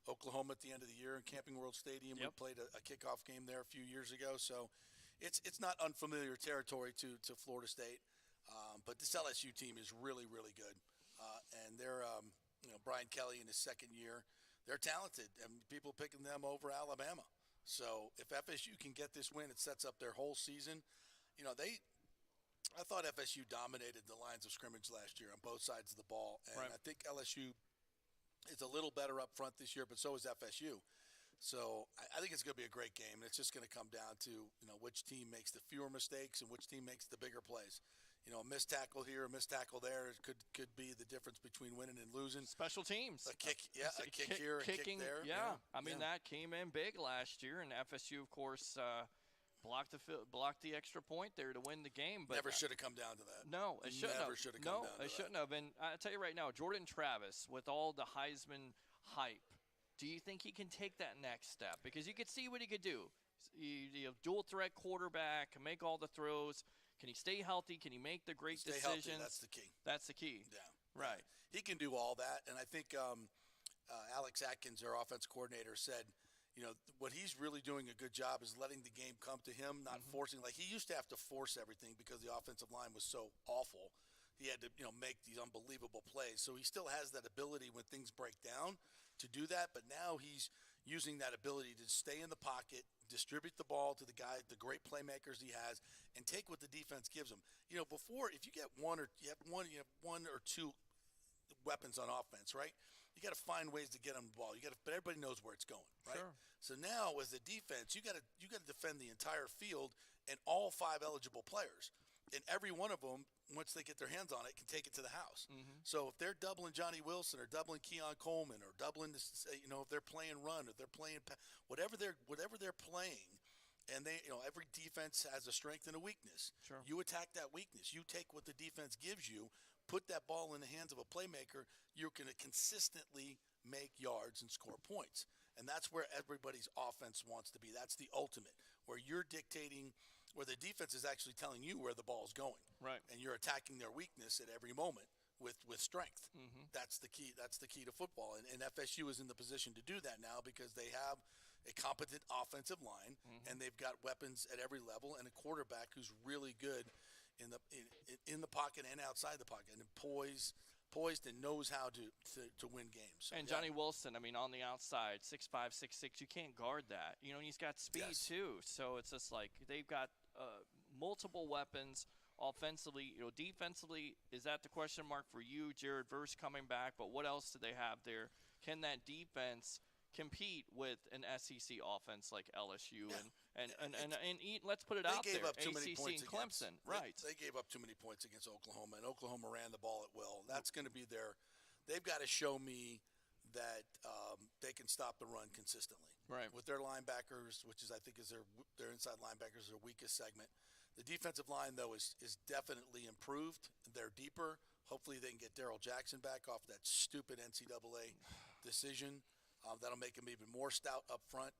Oklahoma at the end of the year in Camping World Stadium. Yep. We played a kickoff game there a few years ago, so it's not unfamiliar territory to Florida State. But this LSU team is really, really good, and they're Brian Kelly in his second year. They're talented, and people picking them over Alabama. So if FSU can get this win, it sets up their whole season. I thought FSU dominated the lines of scrimmage last year on both sides of the ball, and I think LSU is a little better up front this year, but so is FSU. So I think it's going to be a great game, and it's just going to come down to which team makes the fewer mistakes and which team makes the bigger plays. A missed tackle here, a missed tackle there could be the difference between winning and losing. Special teams. A kick here, a kick there. Yeah. I mean, that came in big last year, and FSU, of course, blocked the extra point there to win the game. But never should have come down to that. No, it shouldn't have. Never should have come down to that. No, it shouldn't have. And I tell you right now, Jordan Travis, with all the Heisman hype, do you think he can take that next step? Because you could see what he could do. You have dual threat quarterback, can make all the throws. Can he stay healthy? Can he make the great decisions? Healthy, that's the key. That's the key. Yeah. Right. He can do all that, and I think Alex Atkins, our offense coordinator, said, what he's really doing a good job is letting the game come to him, not forcing. Like, he used to have to force everything because the offensive line was so awful. He had to, make these unbelievable plays. So he still has that ability when things break down to do that, but now he's using that ability to stay in the pocket, distribute the ball to the great playmakers he has, and take what the defense gives him. Before, if you get one or two weapons on offense, right? You got to find ways to get them the ball. But everybody knows where it's going, right? Sure. So now, as a defense, you got to defend the entire field and all 5 eligible players. And every one of them, once they get their hands on it, can take it to the house. Mm-hmm. So if they're doubling Johnny Wilson or doubling Keon Coleman or doubling this, if they're playing run or they're playing whatever they're playing, and every defense has a strength and a weakness. Sure. You attack that weakness. You take what the defense gives you, put that ball in the hands of a playmaker. You're going to consistently make yards and score points, and that's where everybody's offense wants to be. That's the ultimate, where you're dictating. Where the defense is actually telling you where the ball is going, right? And you're attacking their weakness at every moment with strength. Mm-hmm. That's the key. That's the key to football. And FSU is in the position to do that now because they have a competent offensive line, and they've got weapons at every level, and a quarterback who's really good in the pocket and outside the pocket, and poised and knows how to win games. So, and Johnny Wilson, I mean, on the outside, 6'5", 6'6", you can't guard that. And he's got speed too. So it's just like they've got multiple weapons offensively. Defensively, is that the question mark for you? Jared Verse coming back, but what else do they have there? Can that defense compete with an SEC offense like LSU and let's put it out there, ACC and Clemson, right? They gave up too many points against Oklahoma, and Oklahoma ran the ball at will. That's going to be they've got to show me that they can stop the run consistently. Right. With their linebackers, which is I think is their inside linebackers, their weakest segment. The defensive line, though, is definitely improved. They're deeper. Hopefully they can get Darrell Jackson back off that stupid NCAA decision. That'll make him even more stout up front.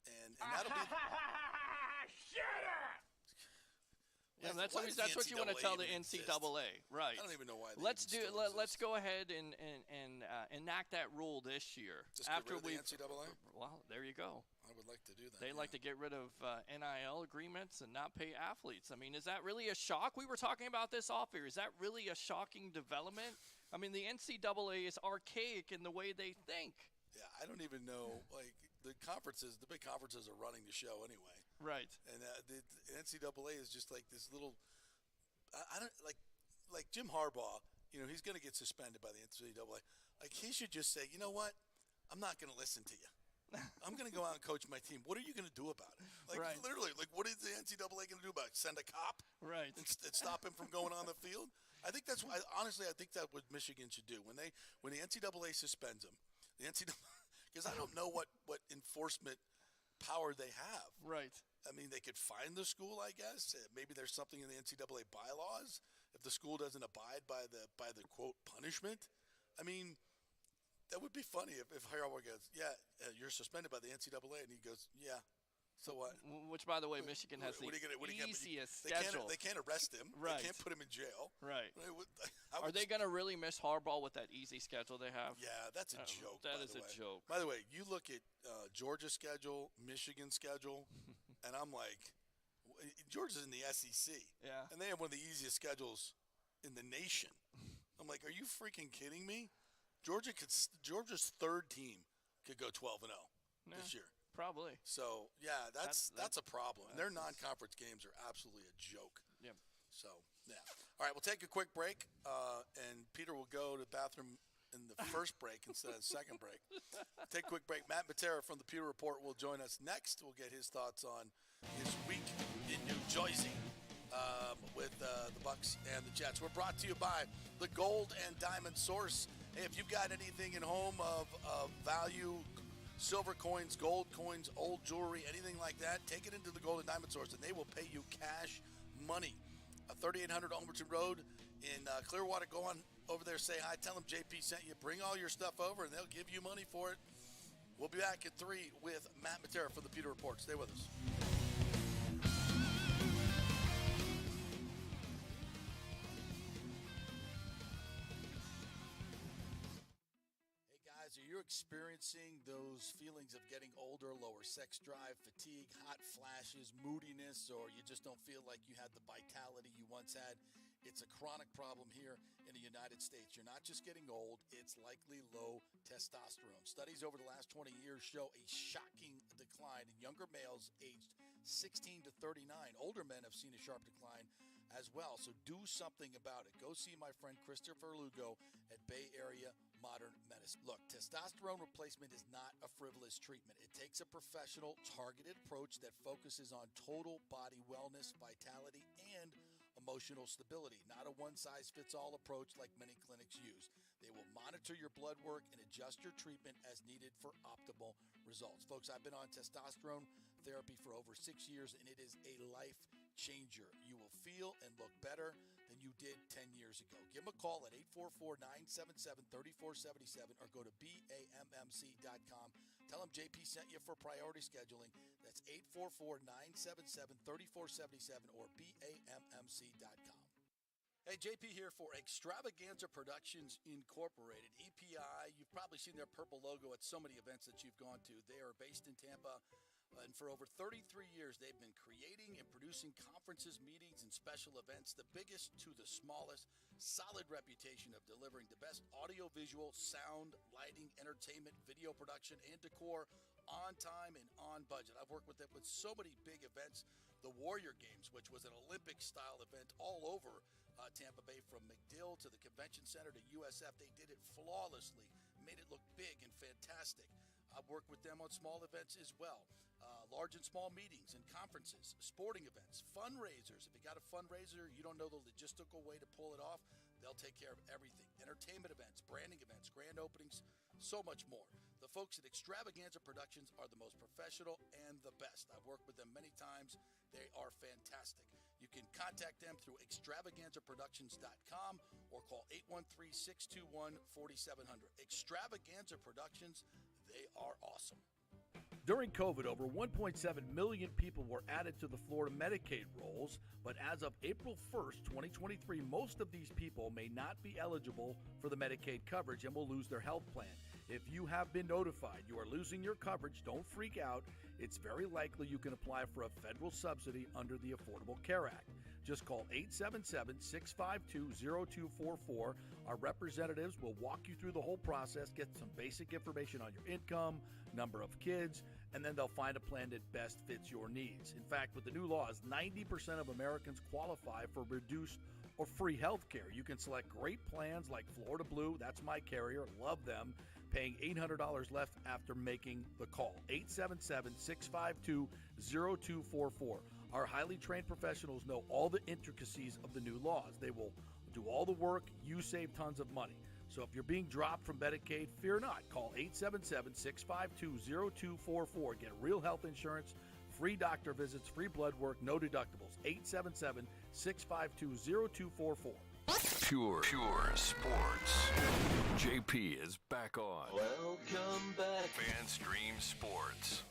And that'll be... Shut up! Yeah, that's what you want to tell the NCAA, right? I don't even know why. Let's go ahead and enact that rule this year. Just after get rid of the NCAA. Well, there you go. I would like to do that. They like to get rid of NIL agreements and not pay athletes. I mean, is that really a shock? We were talking about this off here. Is that really a shocking development? I mean, the NCAA is archaic in the way they think. Yeah, I don't even know. Like the big conferences are running the show anyway. Right. And the NCAA is just like this little. I don't like Jim Harbaugh. You know, he's going to get suspended by the NCAA. Like he should just say, you know what, I'm not going to listen to you. I'm going to go out and coach my team. What are you going to do about it? Like right. Literally, like what is the NCAA going to do about it? Send a cop? Right. And stop him from going on the field? I think that's why. Honestly, I think that's what Michigan should do when the NCAA suspends them. The NCAA, because I don't know what enforcement power they have. Right. I mean, they could fine the school, I guess. Maybe there's something in the NCAA bylaws if the school doesn't abide by the quote punishment. I mean, that would be funny if Harbaugh goes, "Yeah, you're suspended by the NCAA," and he goes, "Yeah, so what?" Which, by the way, Michigan has the easiest schedule. They can't arrest him. Right. They can't put him in jail. Right. Are they going to really miss Harbaugh with that easy schedule they have? Yeah, that's a joke. That is a joke. By the way, you look at Georgia's schedule, Michigan's schedule, and I'm like, Georgia's in the SEC. Yeah. And they have one of the easiest schedules in the nation. I'm like, are you freaking kidding me? Georgia's third team could go 12-0 this year. Probably. So yeah, that's a problem. And their non-conference games are absolutely a joke. Yeah. So yeah. All right, we'll take a quick break, and Peter will go to the bathroom in the first break instead of the second break. Take a quick break. Matt Matera from the Peter Report will join us next. We'll get his thoughts on his week in New Jersey with the Bucks and the Jets. We're brought to you by the Gold and Diamond Source. Hey, if you've got anything at home of value, silver coins, gold coins, old jewelry, anything like that, take it into the Gold and Diamond Source, and they will pay you cash money. 3800 Almerton Road in Clearwater. Go on over there, say hi, tell them JP sent you. Bring all your stuff over, and they'll give you money for it. We'll be back at 3 with Matt Matera for the Peter Report. Stay with us. Are you experiencing those feelings of getting older, lower sex drive, fatigue, hot flashes, moodiness, or you just don't feel like you had the vitality you once had? It's a chronic problem here in the United States. You're not just getting old, it's likely low testosterone. Studies over the last 20 years show a shocking decline in younger males aged 16 to 39. Older men have seen a sharp decline as well, so do something about it. Go see my friend Christopher Lugo at Bay Area Modern Medicine. Look, testosterone replacement is not a frivolous treatment. It takes a professional, targeted approach that focuses on total body wellness, vitality, and emotional stability, not a one-size-fits-all approach like many clinics use. They will monitor your blood work and adjust your treatment as needed for optimal results. Folks, I've been on testosterone therapy for over 6 years, and it is a life changer. You will feel and look better than you did 10 years ago. Give them a call at 844-977-3477 or go to BAMMC.com. Tell them JP sent you for priority scheduling. That's 844-977-3477 or BAMMC.com. Hey, JP here for Extravaganza Productions Incorporated, EPI. You've probably seen their purple logo at so many events that you've gone to. They are based in Tampa. And for over 33 years, they've been creating and producing conferences, meetings, and special events, the biggest to the smallest. Solid reputation of delivering the best audio-visual, sound, lighting, entertainment, video production, and decor on time and on budget. I've worked with them with so many big events. The Warrior Games, which was an Olympic-style event all over Tampa Bay, from McDill to the Convention Center to USF. They did it flawlessly, made it look big and fantastic. I've worked with them on small events as well. Large and small meetings and conferences, sporting events, fundraisers. If you got a fundraiser, you don't know the logistical way to pull it off, they'll take care of everything. Entertainment events, branding events, grand openings, so much more. The folks at Extravaganza Productions are the most professional and the best. I've worked with them many times. They are fantastic. You can contact them through extravaganzaproductions.com or call 813-621-4700. Extravaganza Productions, they are awesome. During COVID, over 1.7 million people were added to the Florida Medicaid rolls, but as of April 1st, 2023, most of these people may not be eligible for the Medicaid coverage and will lose their health plan. If you have been notified you are losing your coverage, don't freak out. It's very likely you can apply for a federal subsidy under the Affordable Care Act. Just call 877-652-0244. Our representatives will walk you through the whole process, get some basic information on your income, number of kids, and then they'll find a plan that best fits your needs. In fact, with the new laws, 90% of Americans qualify for reduced or free health care. You can select great plans like Florida Blue, that's my carrier, love them, paying $800 left after making the call. 877-652-0244. Our highly trained professionals know all the intricacies of the new laws. They will do all the work. You save tons of money. So if you're being dropped from Medicaid, fear not. Call 877-652-0244. Get real health insurance, free doctor visits, free blood work, no deductibles. 877-652-0244. Pure sports. JP is back on. Welcome back. FanStream Sports.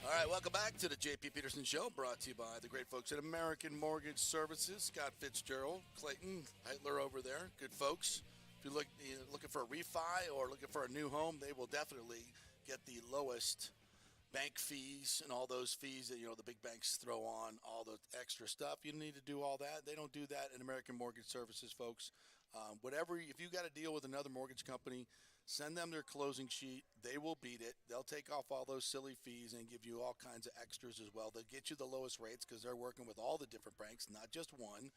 All right, welcome back to the JP Peterson Show, brought to you by the great folks at American Mortgage Services. Scott Fitzgerald, Clayton Heitler over there, good folks. If you're looking for a refi or looking for a new home, they will definitely get the lowest bank fees and all those fees that, the big banks throw on, all the extra stuff. You need to do all that. They don't do that in American Mortgage Services, folks. If you got to deal with another mortgage company, send them their closing sheet. They will beat it. They'll take off all those silly fees and give you all kinds of extras as well. They'll get you the lowest rates because they're working with all the different banks, not just one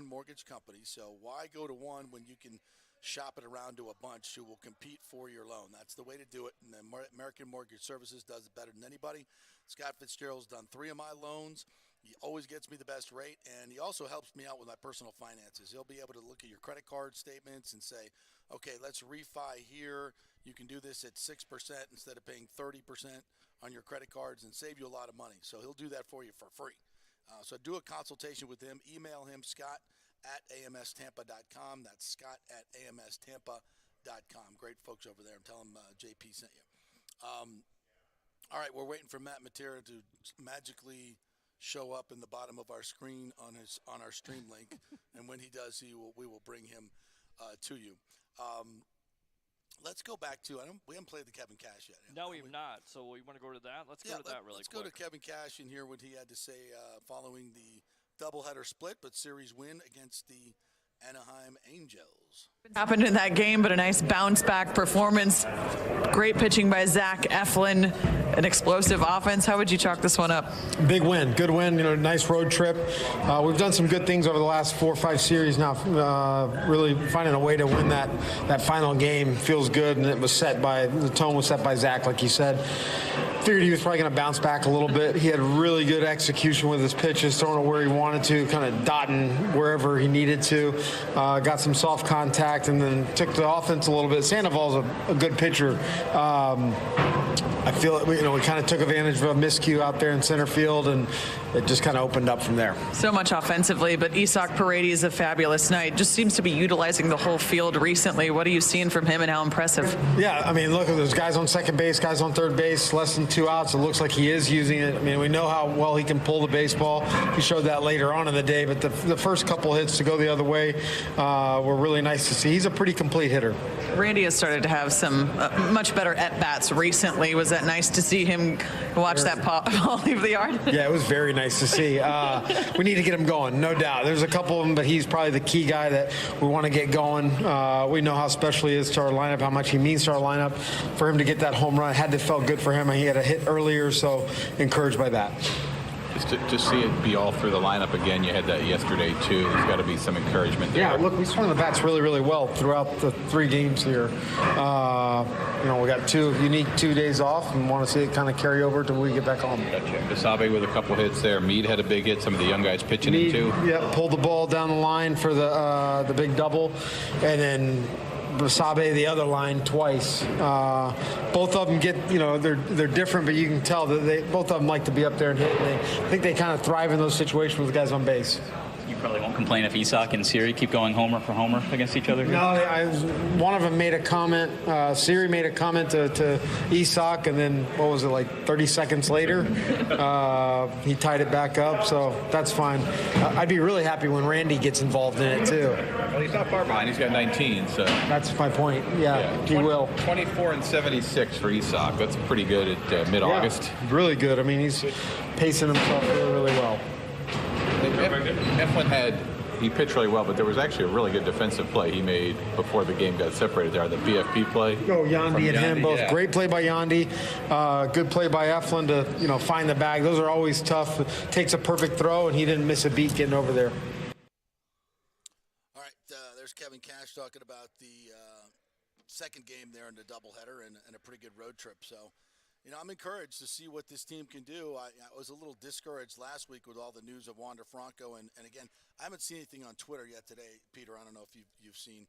mortgage company. So why go to one when you can shop it around to a bunch who will compete for your loan? That's the way to do it. And then American Mortgage Services does it better than anybody. Scott Fitzgerald's done 3 of my loans. He always gets me the best rate, and he also helps me out with my personal finances. He'll be able to look at your credit card statements and say, okay, let's refi here. You can do this at 6% instead of paying 30% on your credit cards and save you a lot of money. So he'll do that for you for free. So do a consultation with him. Email him, scott@amstampa.com. That's scott@amstampa.com. Great folks over there. And tell him JP sent you. All right, we're waiting for Matt Matera to magically show up in the bottom of our screen on our stream link, and when he does, we will bring him to you. Let's go back to we haven't played the Kevin Cash yet. No, we've not. So we want to go to that. Let's go to that really quick. Let's go to Kevin Cash and hear what he had to say following the doubleheader split, but series win against the Anaheim Angels. Happened in that game, but a nice bounce-back performance. Great pitching by Zach Eflin, an explosive offense. How would you chalk this one up? Big win, good win, nice road trip. We've done some good things over the last 4 or 5 series now. Really finding a way to win that final game feels good, and the tone was set by Zach, like you said. Figured he was probably going to bounce back a little bit. He had really good execution with his pitches, throwing it where he wanted to, kind of dotting wherever he needed to. Got some soft contact and then took the offense a little bit. Sandoval's a good pitcher. I feel we kind of took advantage of a miscue out there in center field, and it just kind of opened up from there. So much offensively, but Isak Paredes, a fabulous night. Just seems to be utilizing the whole field recently. What are you seeing from him, and how impressive? Yeah, look, there's guys on second base, guys on third base, less than 2 outs. It looks like he is using it. We know how well he can pull the baseball. He showed that later on in the day, but the first couple hits to go the other way were really nice to see. He's a pretty complete hitter. Randy has started to have some much better at-bats recently. Was that nice to see him watch that ball leave the yard? Yeah, it was very nice to see. We need to get him going, no doubt. There's a couple of them, but he's probably the key guy that we want to get going. We know how special he is to our lineup, how much he means to our lineup. For him to get that home run, it felt good for him. He had a hit earlier, so encouraged by that. Just to see it be all through the lineup again, you had that yesterday too. There's got to be some encouragement there. Yeah, look, we swung the bats really, really well throughout the 3 games here. We got 2 days off and want to see it kind of carry over till we get back home. Gotcha. Basabe with a couple hits there. Meade had a big hit. Some of the young guys pitching in too. Yeah, pulled the ball down the line for the big double, and then Basabe the other line twice. Both of them get, they're different, but you can tell that both of them like to be up there and hit. And I think they kind of thrive in those situations with the guys on base. You probably won't complain if Isak and Siri keep going homer for homer against each other? No, one of them made a comment. Siri made a comment to Isak, and then, 30 seconds later, he tied it back up, so that's fine. I'd be really happy when Randy gets involved in it, too. Well, he's not far behind. He's got 19, so. That's my point. Yeah, he will. 24 and 76 for Isak. That's pretty good at mid-August. Yeah, really good. I mean, he's pacing himself really, really well. Eflin he pitched really well, but there was actually a really good defensive play he made before the game got separated there, the BFP play. Oh, Yandy and him both. Yeah. Great play by Yandy. Good play by Eflin to, find the bag. Those are always tough. Takes a perfect throw, and he didn't miss a beat getting over there. All right, there's Kevin Cash talking about the second game there in the doubleheader and a pretty good road trip. So, I'm encouraged to see what this team can do. I was a little discouraged last week with all the news of Wander Franco. And again, I haven't seen anything on Twitter yet today, Peter. I don't know if you've seen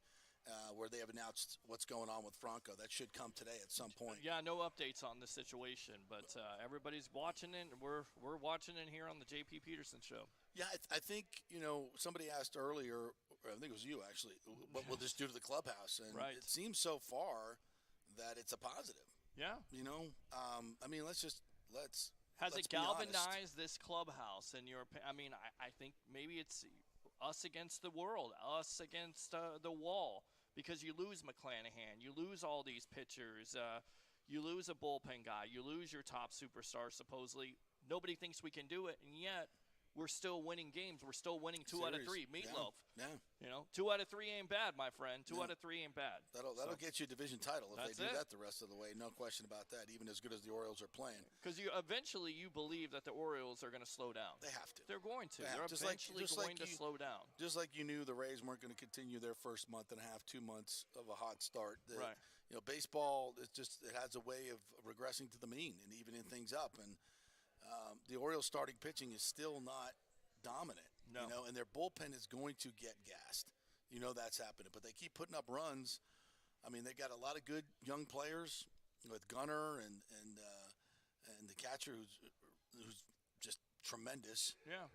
where they have announced what's going on with Franco. That should come today at some point. Yeah, no updates on the situation, but everybody's watching it. And we're watching it here on the JP Peterson Show. Yeah, I think, somebody asked earlier, I think it was you actually, what will this do to the clubhouse? And it seems so far that it's a positive. Yeah. Has it galvanized this clubhouse in your opinion? I mean, I think maybe it's us against the world, us against the wall, because you lose McClanahan, you lose all these pitchers, you lose a bullpen guy, you lose your top superstar, supposedly. Nobody thinks we can do it, and yet we're still winning games. We're still winning 2 out of 3. Meatloaf. Yeah. 2 out of 3 ain't bad, my friend. 2 out of 3 ain't bad. That'll get you a division title if they do that the rest of the way. No question about that, even as good as the Orioles are playing. Because eventually you believe that the Orioles are going to slow down. They have to. They're going to. They're eventually going to slow down. Just like you knew the Rays weren't going to continue their first month and a half, 2 months of a hot start. Right. Baseball, it has a way of regressing to the mean and evening things up. And the Orioles starting pitching is still not dominant, and their bullpen is going to get gassed. That's happening, but they keep putting up runs. I mean, they got a lot of good young players with Gunnar and the catcher who's just tremendous. Yeah.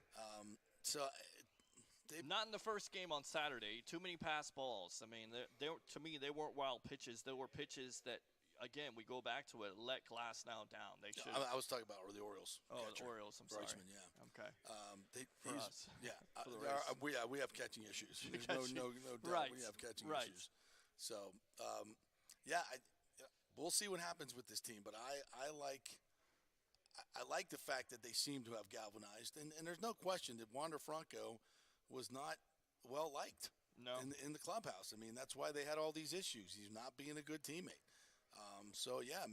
Not in the first game on Saturday. Too many pass balls. I mean, to me, they weren't wild pitches. They were pitches that, again, we go back to it. Let Glasnow down. They should. I was talking about the Orioles. Oh, the Orioles. I'm sorry. Reichman, yeah. Okay. For us. Yeah. For the Rays. We have catching issues. There's no doubt. Right. We have catching issues. So, we'll see what happens with this team. But I like the fact that they seem to have galvanized, and there's no question that Wander Franco was not well liked. No. In the clubhouse. I mean, that's why they had all these issues. He's not being a good teammate.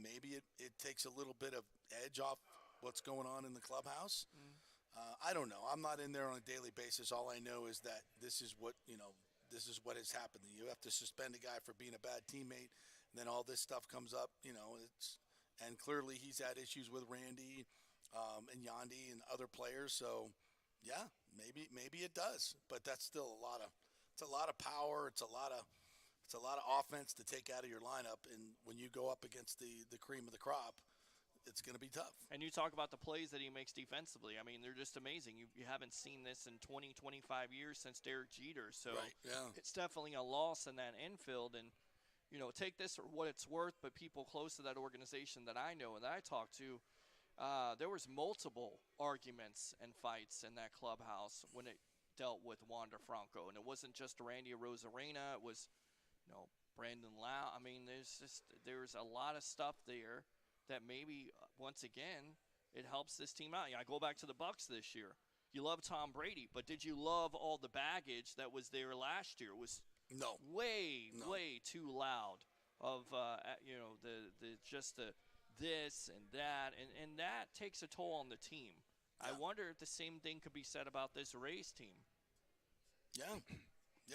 Maybe it takes a little bit of edge off what's going on in the clubhouse. I don't know. I'm not in there on a daily basis. All I know is that this is what has happened. You have to suspend a guy for being a bad teammate, and then all this stuff comes up. And clearly he's had issues with Randy and Yandy and other players. So, yeah, maybe it does. But that's still a lot of power. It's a lot of offense to take out of your lineup, and when you go up against the cream of the crop, it's going to be tough. And you talk about the plays that he makes defensively. I mean, they're just amazing. You haven't seen this in 20, 25 years since Derek Jeter, so it's definitely a loss in that infield. And, take this for what it's worth, but people close to that organization that I know and that I talk to, there was multiple arguments and fights in that clubhouse when it dealt with Wander Franco. And it wasn't just Randy Arozarena. It was Brandon Lau. I mean, there's a lot of stuff there that maybe, once again, it helps this team out. I go back to the Bucks this year. You love Tom Brady, but did you love all the baggage that was there last year? It was way too loud of, the this and that, and that takes a toll on the team. Yeah. I wonder if the same thing could be said about this Rays team. Yeah.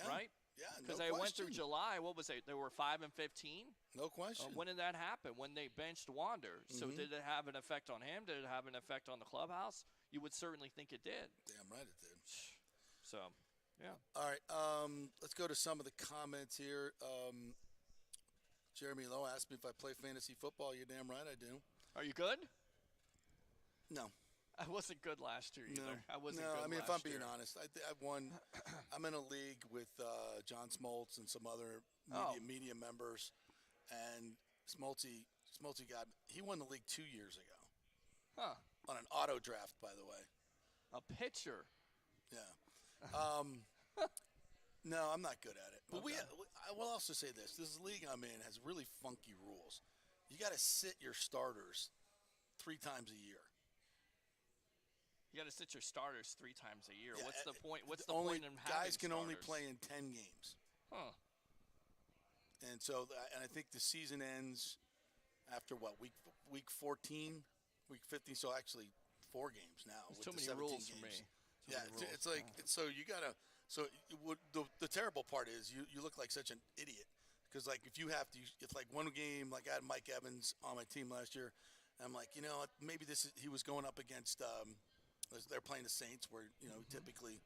Right? Yeah, because I went through July. What was it? They were 5-15. No question. When did that happen? When they benched Wander. So did it have an effect on him? Did it have an effect on the clubhouse? You would certainly think it did. Damn right it did. So, yeah. All right. Let's go to some of the comments here. Jeremy Lowe asked me if I play fantasy football. You're damn right I do. Are you good? No. I wasn't good last year either. No. I wasn't no, good I mean, last if I'm year. being honest, I've won. I'm in a league with John Smoltz and some other media members, and Smoltzy he won the league 2 years ago. Huh. On an auto draft, by the way. A pitcher. Yeah. No, I'm not good at it. But I will also say this. This league I'm in has really funky rules. You got to sit your starters 3 times a year. You got to sit your starters 3 times a year. Yeah, What's the point? What's the only point in having guys can only starters? play in 10 games. Huh. And so, and I think the season ends after what, week 14, week 15. So actually 4 games now. There's with too the many 17 rules games. for me. It's like so you gotta. So the terrible part is you look like such an idiot because like if you have to, it's like one game. Like I had Mike Evans on my team last year, and I'm like, maybe he was going up against. They're playing the Saints, where typically.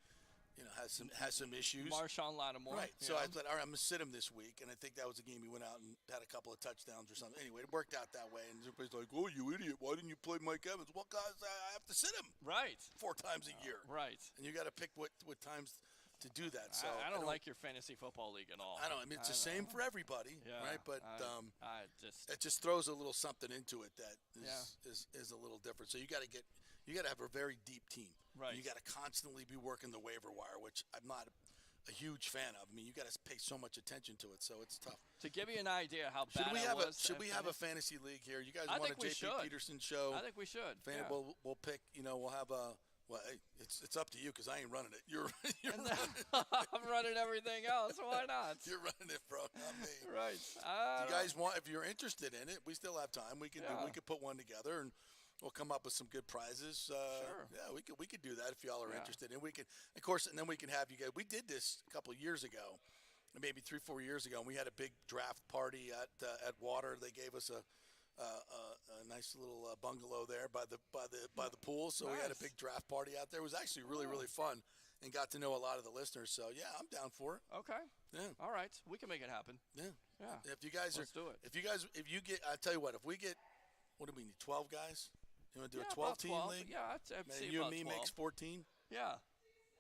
Has some issues. Marshawn Lattimore. Right. So I thought, all right, I'm going to sit him this week. And I think that was the game he went out and had a couple of touchdowns or something. Anyway, it worked out that way. And everybody's like, oh, you idiot. Why didn't you play Mike Evans? Well, guys, I have to sit him. Right. 4 times a year. Right. And you got to pick what times to do that. So I don't like your fantasy football league at all. I don't. I mean, it's the same for everybody. Yeah. Right. But it just throws a little something into it that is a little different. So you got to have a very deep team. Right. You got to constantly be working the waiver wire, which I'm not a huge fan of. I mean, you got to pay so much attention to it, so it's tough. To give you an idea how bad should we have a fantasy league here? You guys want a JP Peterson show? I think we should. Yeah. We'll pick. We'll have a. Well, it's up to you because I ain't running it. You're running it. I'm running everything else. Why not? You're running it, bro, not me. Right. You guys want? If you're interested in it, we still have time. We can put one together and. We'll come up with some good prizes. Sure. Yeah, we could do that if y'all are interested. And we can, of course, and then we can have you guys. We did this a couple of years ago, maybe 3-4 years ago, and we had a big draft party at Water. They gave us a nice little bungalow there by the pool. So we had a big draft party out there. It was actually really fun, and got to know a lot of the listeners. So yeah, I'm down for it. Okay. Yeah. All right, we can make it happen. Yeah. Yeah. If you guys Let's do it. If you get, I tell you what, if we get, what do we need? 12 guys. You want to do a 12-team league? Yeah, I'd say you about and me 12. makes 14? Yeah.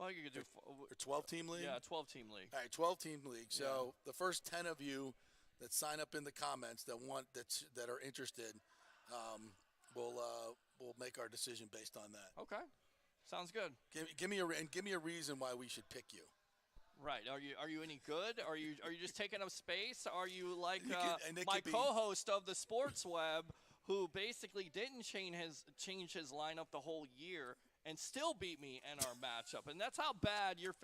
Well, you could do a 12-team league? Yeah, 12-team league. All right, 12-team league. So the first 10 of you that sign up in the comments that are interested, we'll make our decision based on that. Okay. Sounds good. Give me a reason why we should pick you. Right. Are you any good? Are you just taking up space? Are you like my co-host of the Sports Web, who basically didn't change his lineup the whole year and still beat me in our matchup? And that's how bad your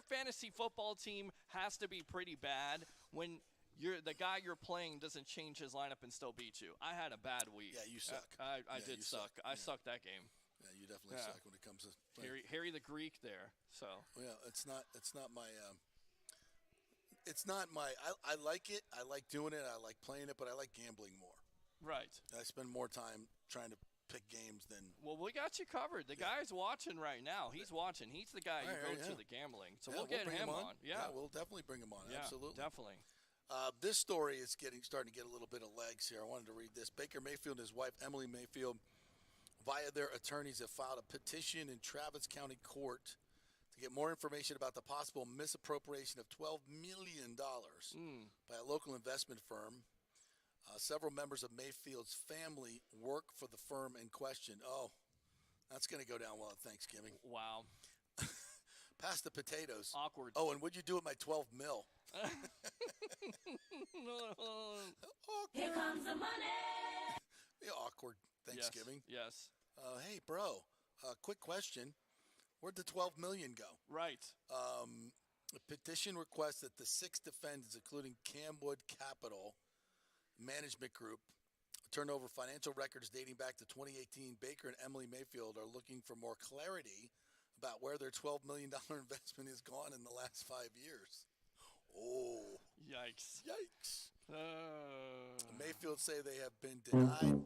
fantasy football team has to be pretty bad when the guy you're playing doesn't change his lineup and still beat you. I had a bad week. Yeah, you suck. I did suck. I sucked that game. Yeah, you definitely suck when it comes to Harry the Greek there. So yeah, it's not my. I like it. I like doing it. I like playing it, but I like gambling more. Right. I spend more time trying to pick games than. Well, we got you covered. The guy's watching right now. He's watching. He's the guy you go to the gambling. So we'll get him on. Yeah, we'll definitely bring him on. Yeah, absolutely. Definitely. This story is starting to get a little bit of legs here. I wanted to read this. Baker Mayfield and his wife, Emily Mayfield, via their attorneys, have filed a petition in Travis County Court to get more information about the possible misappropriation of $12 million by a local investment firm. Several members of Mayfield's family work for the firm in question. Oh, that's going to go down well at Thanksgiving. Wow. Pass the potatoes. Awkward. Oh, and what'd you do with my 12 mil? Here comes the money. Yeah, awkward Thanksgiving. Yes. Hey, bro, quick question. Where'd the $12 million go? Right. The petition requests that the 6 defendants, including Camwood Capital Management Group, turn over financial records dating back to 2018. Baker and Emily Mayfield are looking for more clarity about where their $12 million investment has gone in the last 5 years. Oh. Yikes. Yikes. Mayfield say they have been denied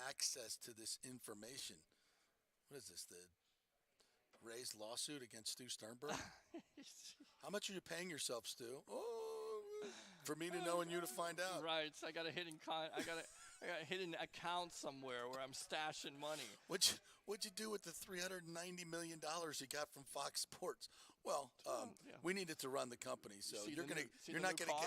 access to this information. What is this? Ray's lawsuit against Stu Sternberg? How much are you paying yourself, Stu? Oh, for me to know and you to find out. Right. So I got a hidden account somewhere where I'm stashing money. What'd you do with the $390 million you got from Fox Sports? Well, we needed to run the company, so you're not gonna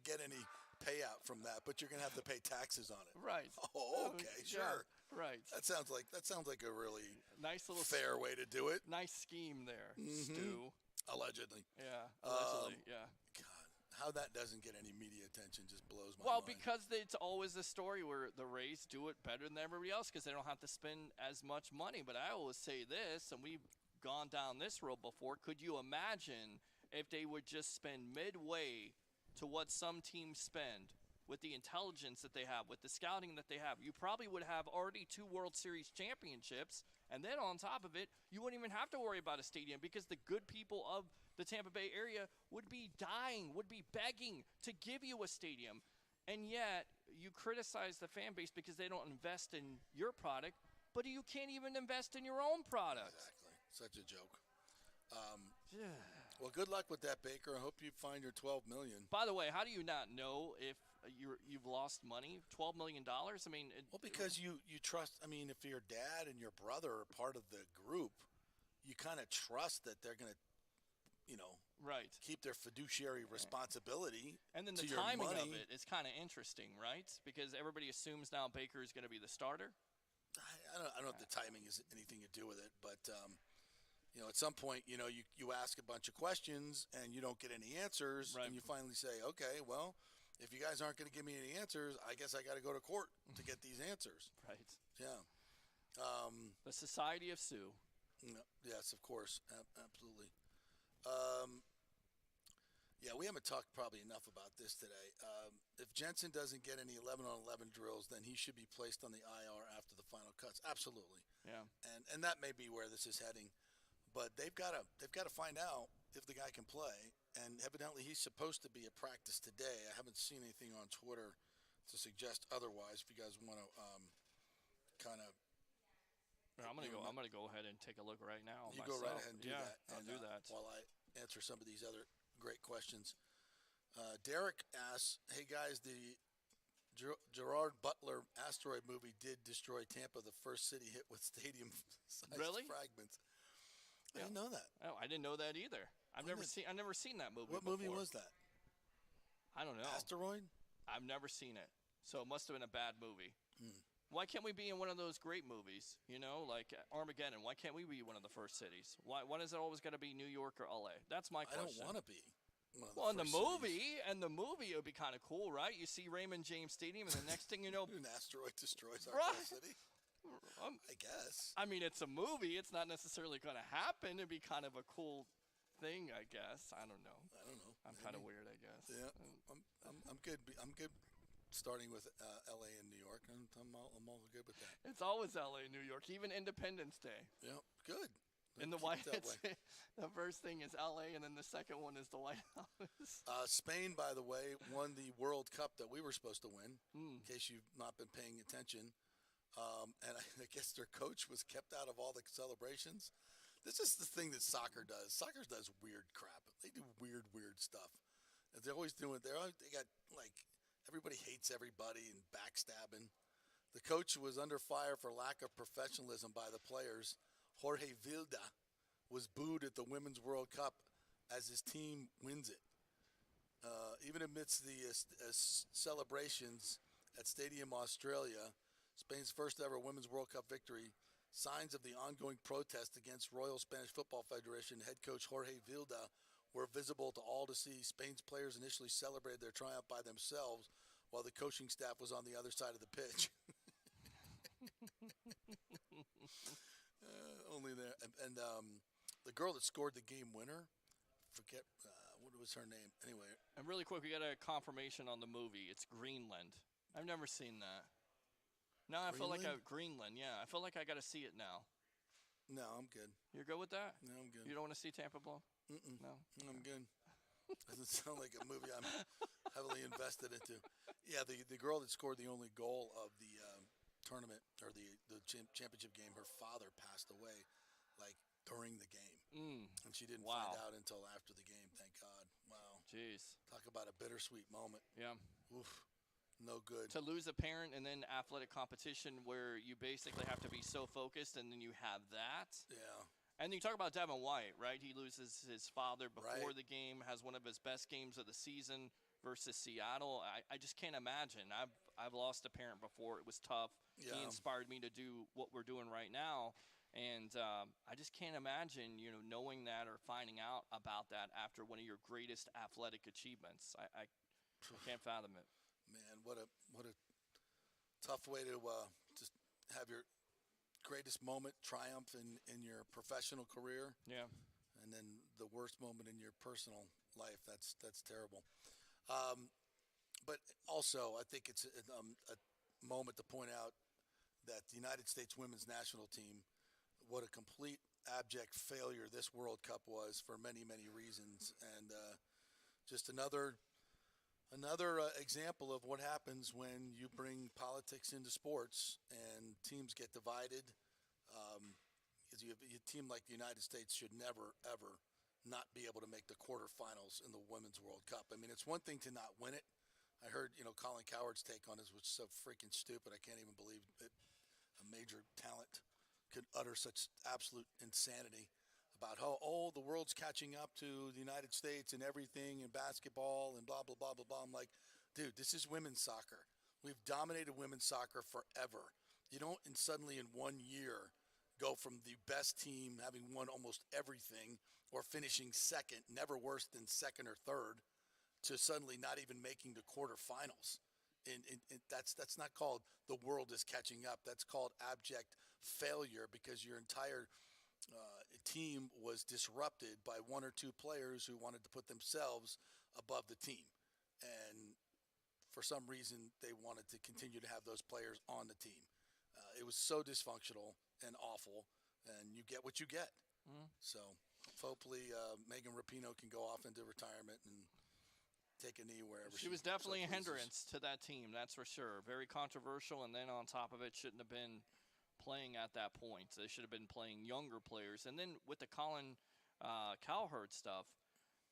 get any payout from that, but you're gonna have to pay taxes on it. Right. Oh, okay, sure. Yeah, right. That sounds like a really nice little fair way to do it. Nice scheme there, Mm-hmm. Stu. Allegedly. Yeah. Allegedly. Yeah. God, how that doesn't get any media attention just blows my mind. Well, because it's always a story where the Rays do it better than everybody else because they don't have to spend as much money. But I always say this, and we've gone down this road before. Could you imagine if they would just spend midway to what some teams spend with the intelligence that they have, with the scouting that they have? You probably would have already 2 World Series championships, and then on top of it, you wouldn't even have to worry about a stadium because the good people of the Tampa Bay area would be dying, would be begging to give you a stadium. And yet, you criticize the fan base because they don't invest in your product, but you can't even invest in your own product. Exactly. Such a joke. Well, good luck with that, Baker. I hope you find your $12 million. By the way, how do you not know if you've lost money? $12 million? I mean, because you trust. I mean, if your dad and your brother are part of the group, you kind of trust that they're going to, right, keep their fiduciary responsibility. And then to the your timing money. of it is kind of interesting, right? Because everybody assumes now Baker is going to be the starter. I don't know if the timing has anything to do with it, but at some point, you ask a bunch of questions and you don't get any answers, right. And you finally say, okay, well, if you guys aren't going to give me any answers, I guess I got to go to court to get these answers. Right. Yeah. The Society of Sue. Yes, of course, absolutely. Yeah, we haven't talked probably enough about this today. If Jensen doesnn't get any 11-on-11 drills, then he should be placed on the IR after the final cuts. Absolutely. Yeah. And that may be where this is heading. But they've got to find out if the guy can play, and evidently he's supposed to be at practice today. I haven't seen anything on Twitter to suggest otherwise. If you guys want to kind of, I'm gonna go ahead and take a look right now. You myself. go right ahead and do that. I'll do that while I answer some of these other great questions. Derek asks, "Hey guys, the Gerard Butler asteroid movie did destroy Tampa, the first city hit with stadium-sized fragments." I didn't know that. Oh, I didn't know that either. I've never seen that movie. What before. movie was that? I don't know. Asteroid? I've never seen it, so it must have been a bad movie. Why can't we be in one of those great movies? Like Armageddon. Why can't we be one of the first cities? Why is it always got to be New York or LA? That's my question. I don't want to be. Well, in the movie, it would be kind of cool, right? You see Raymond James Stadium, and the next thing you know, an asteroid destroys our whole city. I guess. I mean, it's a movie. It's not necessarily going to happen. It'd be kind of a cool thing, I guess. I don't know. I'm kind of weird, I guess. Yeah, I'm good. I'm good. Starting with L.A. and New York, and I'm all good with that. It's always L.A. and New York, even Independence Day. Yeah, good. In the White House, the first thing is L.A. and then the second one is the White House. Spain, by the way, won the World Cup that we were supposed to win. In case you've not been paying attention. And I guess their coach was kept out of all the celebrations. This is the thing that soccer does. Soccer does weird crap. They do weird stuff. And they're always doing. They got everybody hates everybody and backstabbing. The coach was under fire for lack of professionalism by the players. Jorge Vilda was booed at the Women's World Cup as his team wins it. Even amidst the celebrations at Stadium Australia, Spain's first ever Women's World Cup victory, signs of the ongoing protest against Royal Spanish Football Federation head coach Jorge Vilda were visible to all to see. Spain's players initially celebrated their triumph by themselves while the coaching staff was on the other side of the pitch. Only there. And the girl that scored the game winner, forget what was her name. Anyway. And really quick, we got a confirmation on the movie. It's Greenland. I've never seen that. No, I feel like Greenland. Yeah, I feel like I got to see it now. No, I'm good. You're good with that? No, I'm good. You don't want to see Tampa blow? No, I'm good. Doesn't sound like a movie I'm heavily invested into. Yeah, the girl that scored the only goal of the tournament or the championship game, her father passed away. like during the game. And she didn't Wow. find out until after the game, thank God. Wow. Jeez. Talk about a bittersweet moment. Yeah. Oof. No good. To lose a parent and then athletic competition where you basically have to be so focused and then you have that. Yeah. And you talk about Devin White, right? He loses his father before Right. the game, has one of his best games of the season versus Seattle. I just can't imagine. I've lost a parent before. It was tough. Yeah. He inspired me to do what we're doing right now. And I just can't imagine, knowing that or finding out about that after one of your greatest athletic achievements. I can't fathom it. Man, what a tough way to just have your greatest moment triumph in your professional career. Yeah. And then the worst moment in your personal life. That's terrible. But also, I think it's a moment to point out that the United States women's national team, what a complete abject failure this World Cup was for many, many reasons. And just another example of what happens when you bring politics into sports and teams get divided. A team like the United States should never, ever not be able to make the quarterfinals in the Women's World Cup. I mean, it's one thing to not win it. I heard, Colin Cowherd's take on it, which is so freaking stupid. I can't even believe that a major talent could utter such absolute insanity about how, the world's catching up to the United States and everything and basketball and blah, blah, blah, blah, blah. I'm like, dude, this is women's soccer. We've dominated women's soccer forever. You don't suddenly in 1 year go from the best team having won almost everything or finishing second, never worse than second or third, to suddenly not even making the quarterfinals. And that's not called the world is catching up. That's called abject failure because your entire team was disrupted by one or two players who wanted to put themselves above the team. And for some reason, they wanted to continue to have those players on the team. It was so dysfunctional and awful, and you get what you get. So hopefully Megan Rapinoe can go off into retirement and take a knee wherever she was definitely so a hindrance to that team, that's for sure. Very controversial, and then on top of it, shouldn't have been playing at that point. They should have been playing younger players. And then with the Colin Cowherd stuff,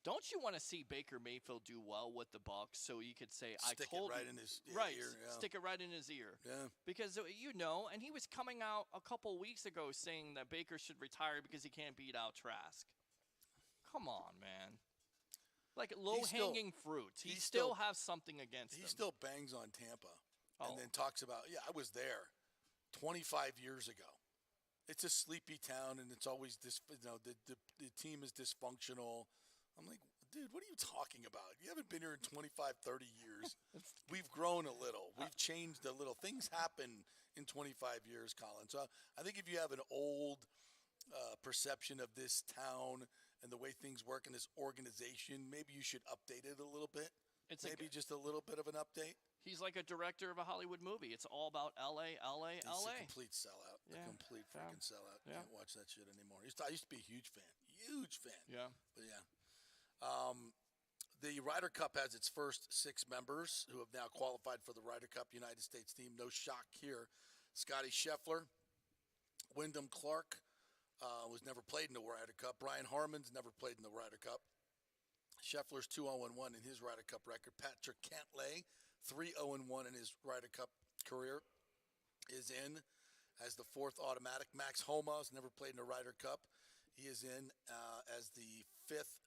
don't you want to see Baker Mayfield do well with the Bucs so you could say, stick I told it right you. in his Right, ear. Yeah. stick it right in his ear. Yeah. Because, and he was coming out a couple weeks ago saying that Baker should retire because he can't beat out Trask. Come on, man. Like low-hanging fruit. He still has something against him. He still bangs on Tampa Oh. and then talks about, I was there 25 years ago. It's a sleepy town, and it's always this. The team is dysfunctional. I'm like, dude, what are you talking about? You haven't been here in 25, 30 years. We've grown a little. We've changed a little. Things happen in 25 years, Colin. So I think if you have an old perception of this town and the way things work in this organization, maybe you should update it a little bit. Maybe just a little bit of an update. He's like a director of a Hollywood movie. It's all about L.A., L.A., It's L.A. a complete sellout. Yeah. A complete freaking sellout. Yeah. Can't watch that shit anymore. I used to be a huge fan. Huge fan. Yeah. But yeah. The Ryder Cup has its first 6 members who have now qualified for the Ryder Cup United States team. No shock here. Scotty Scheffler, Wyndham Clark was never played in the Ryder Cup. Brian Harmon's never played in the Ryder Cup. Scheffler's 2-0-1 in his Ryder Cup record. Patrick Cantlay, 3-0-1 in his Ryder Cup career, is in as the 4th automatic. Max Homa has never played in a Ryder Cup. He is in as the 5th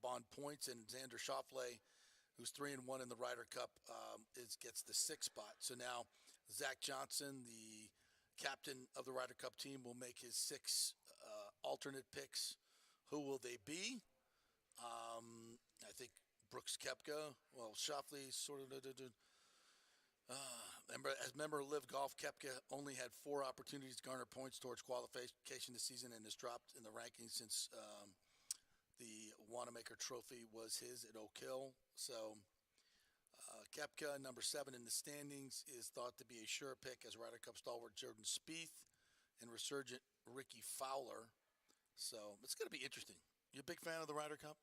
on points, and Xander Schauffele, who's 3-1 in the Ryder Cup, gets the 6th spot. So now Zach Johnson, the captain of the Ryder Cup team, will make his 6 alternate picks. Who will they be? I think Brooks Koepka. Well, Schauffele sort of. As member of Live Golf, Koepka only had 4 opportunities to garner points towards qualification this season and has dropped in the rankings since the Wanamaker Trophy was his at Oak Hill. So Koepka, number 7 in the standings, is thought to be a sure pick as Ryder Cup stalwart Jordan Spieth and resurgent Ricky Fowler. So it's going to be interesting. You a big fan of the Ryder Cup?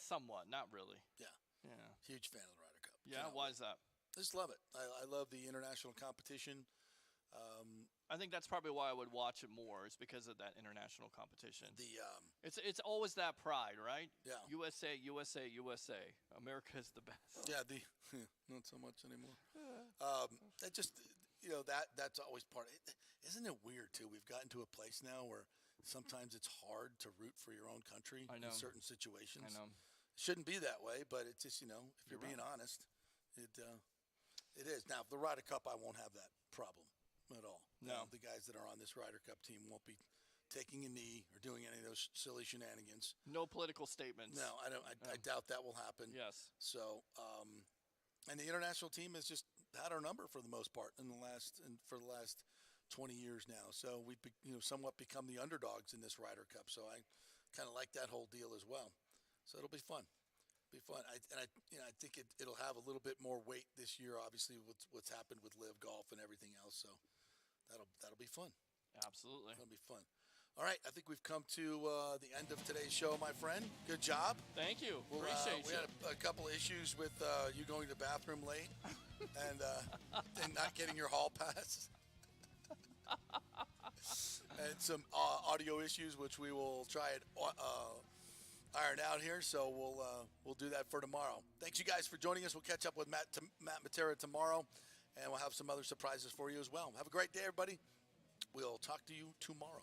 Somewhat, not really. Yeah. Huge fan of the Ryder Cup. Yeah, why is that? I just love it. I love the international competition. I think that's probably why I would watch it more, is because of that international competition. It's always that pride, right? Yeah. USA, USA, USA. America's the best. Yeah, not so much anymore. That just, that's always part of it. Isn't it weird, too? We've gotten to a place now where sometimes it's hard to root for your own country in certain situations. I know. It shouldn't be that way, but it's just, if you're being honest, it is. Now, the Ryder Cup, I won't have that problem at all. No. The guys that are on this Ryder Cup team won't be taking a knee or doing any of those silly shenanigans. No political statements. No, I don't. I doubt that will happen. Yes. So, and the international team has just had our number for the most part for the last 20 years now. So we've somewhat become the underdogs in this Ryder Cup. So I kind of like that whole deal as well. So it'll be fun. I think it'll have a little bit more weight this year. Obviously, with what's happened with Live Golf and everything else. So that'll be fun. Absolutely. It'll be fun. All right, I think we've come to the end of today's show, my friend. Good job. Thank you. Appreciate we had a couple of issues with you going to the bathroom late and not getting your hall pass. And some audio issues, which we will try and iron out here. So we'll do that for tomorrow. Thanks, you guys, for joining us. We'll catch up with Matt Matera tomorrow, and we'll have some other surprises for you as well. Have a great day, everybody. We'll talk to you tomorrow.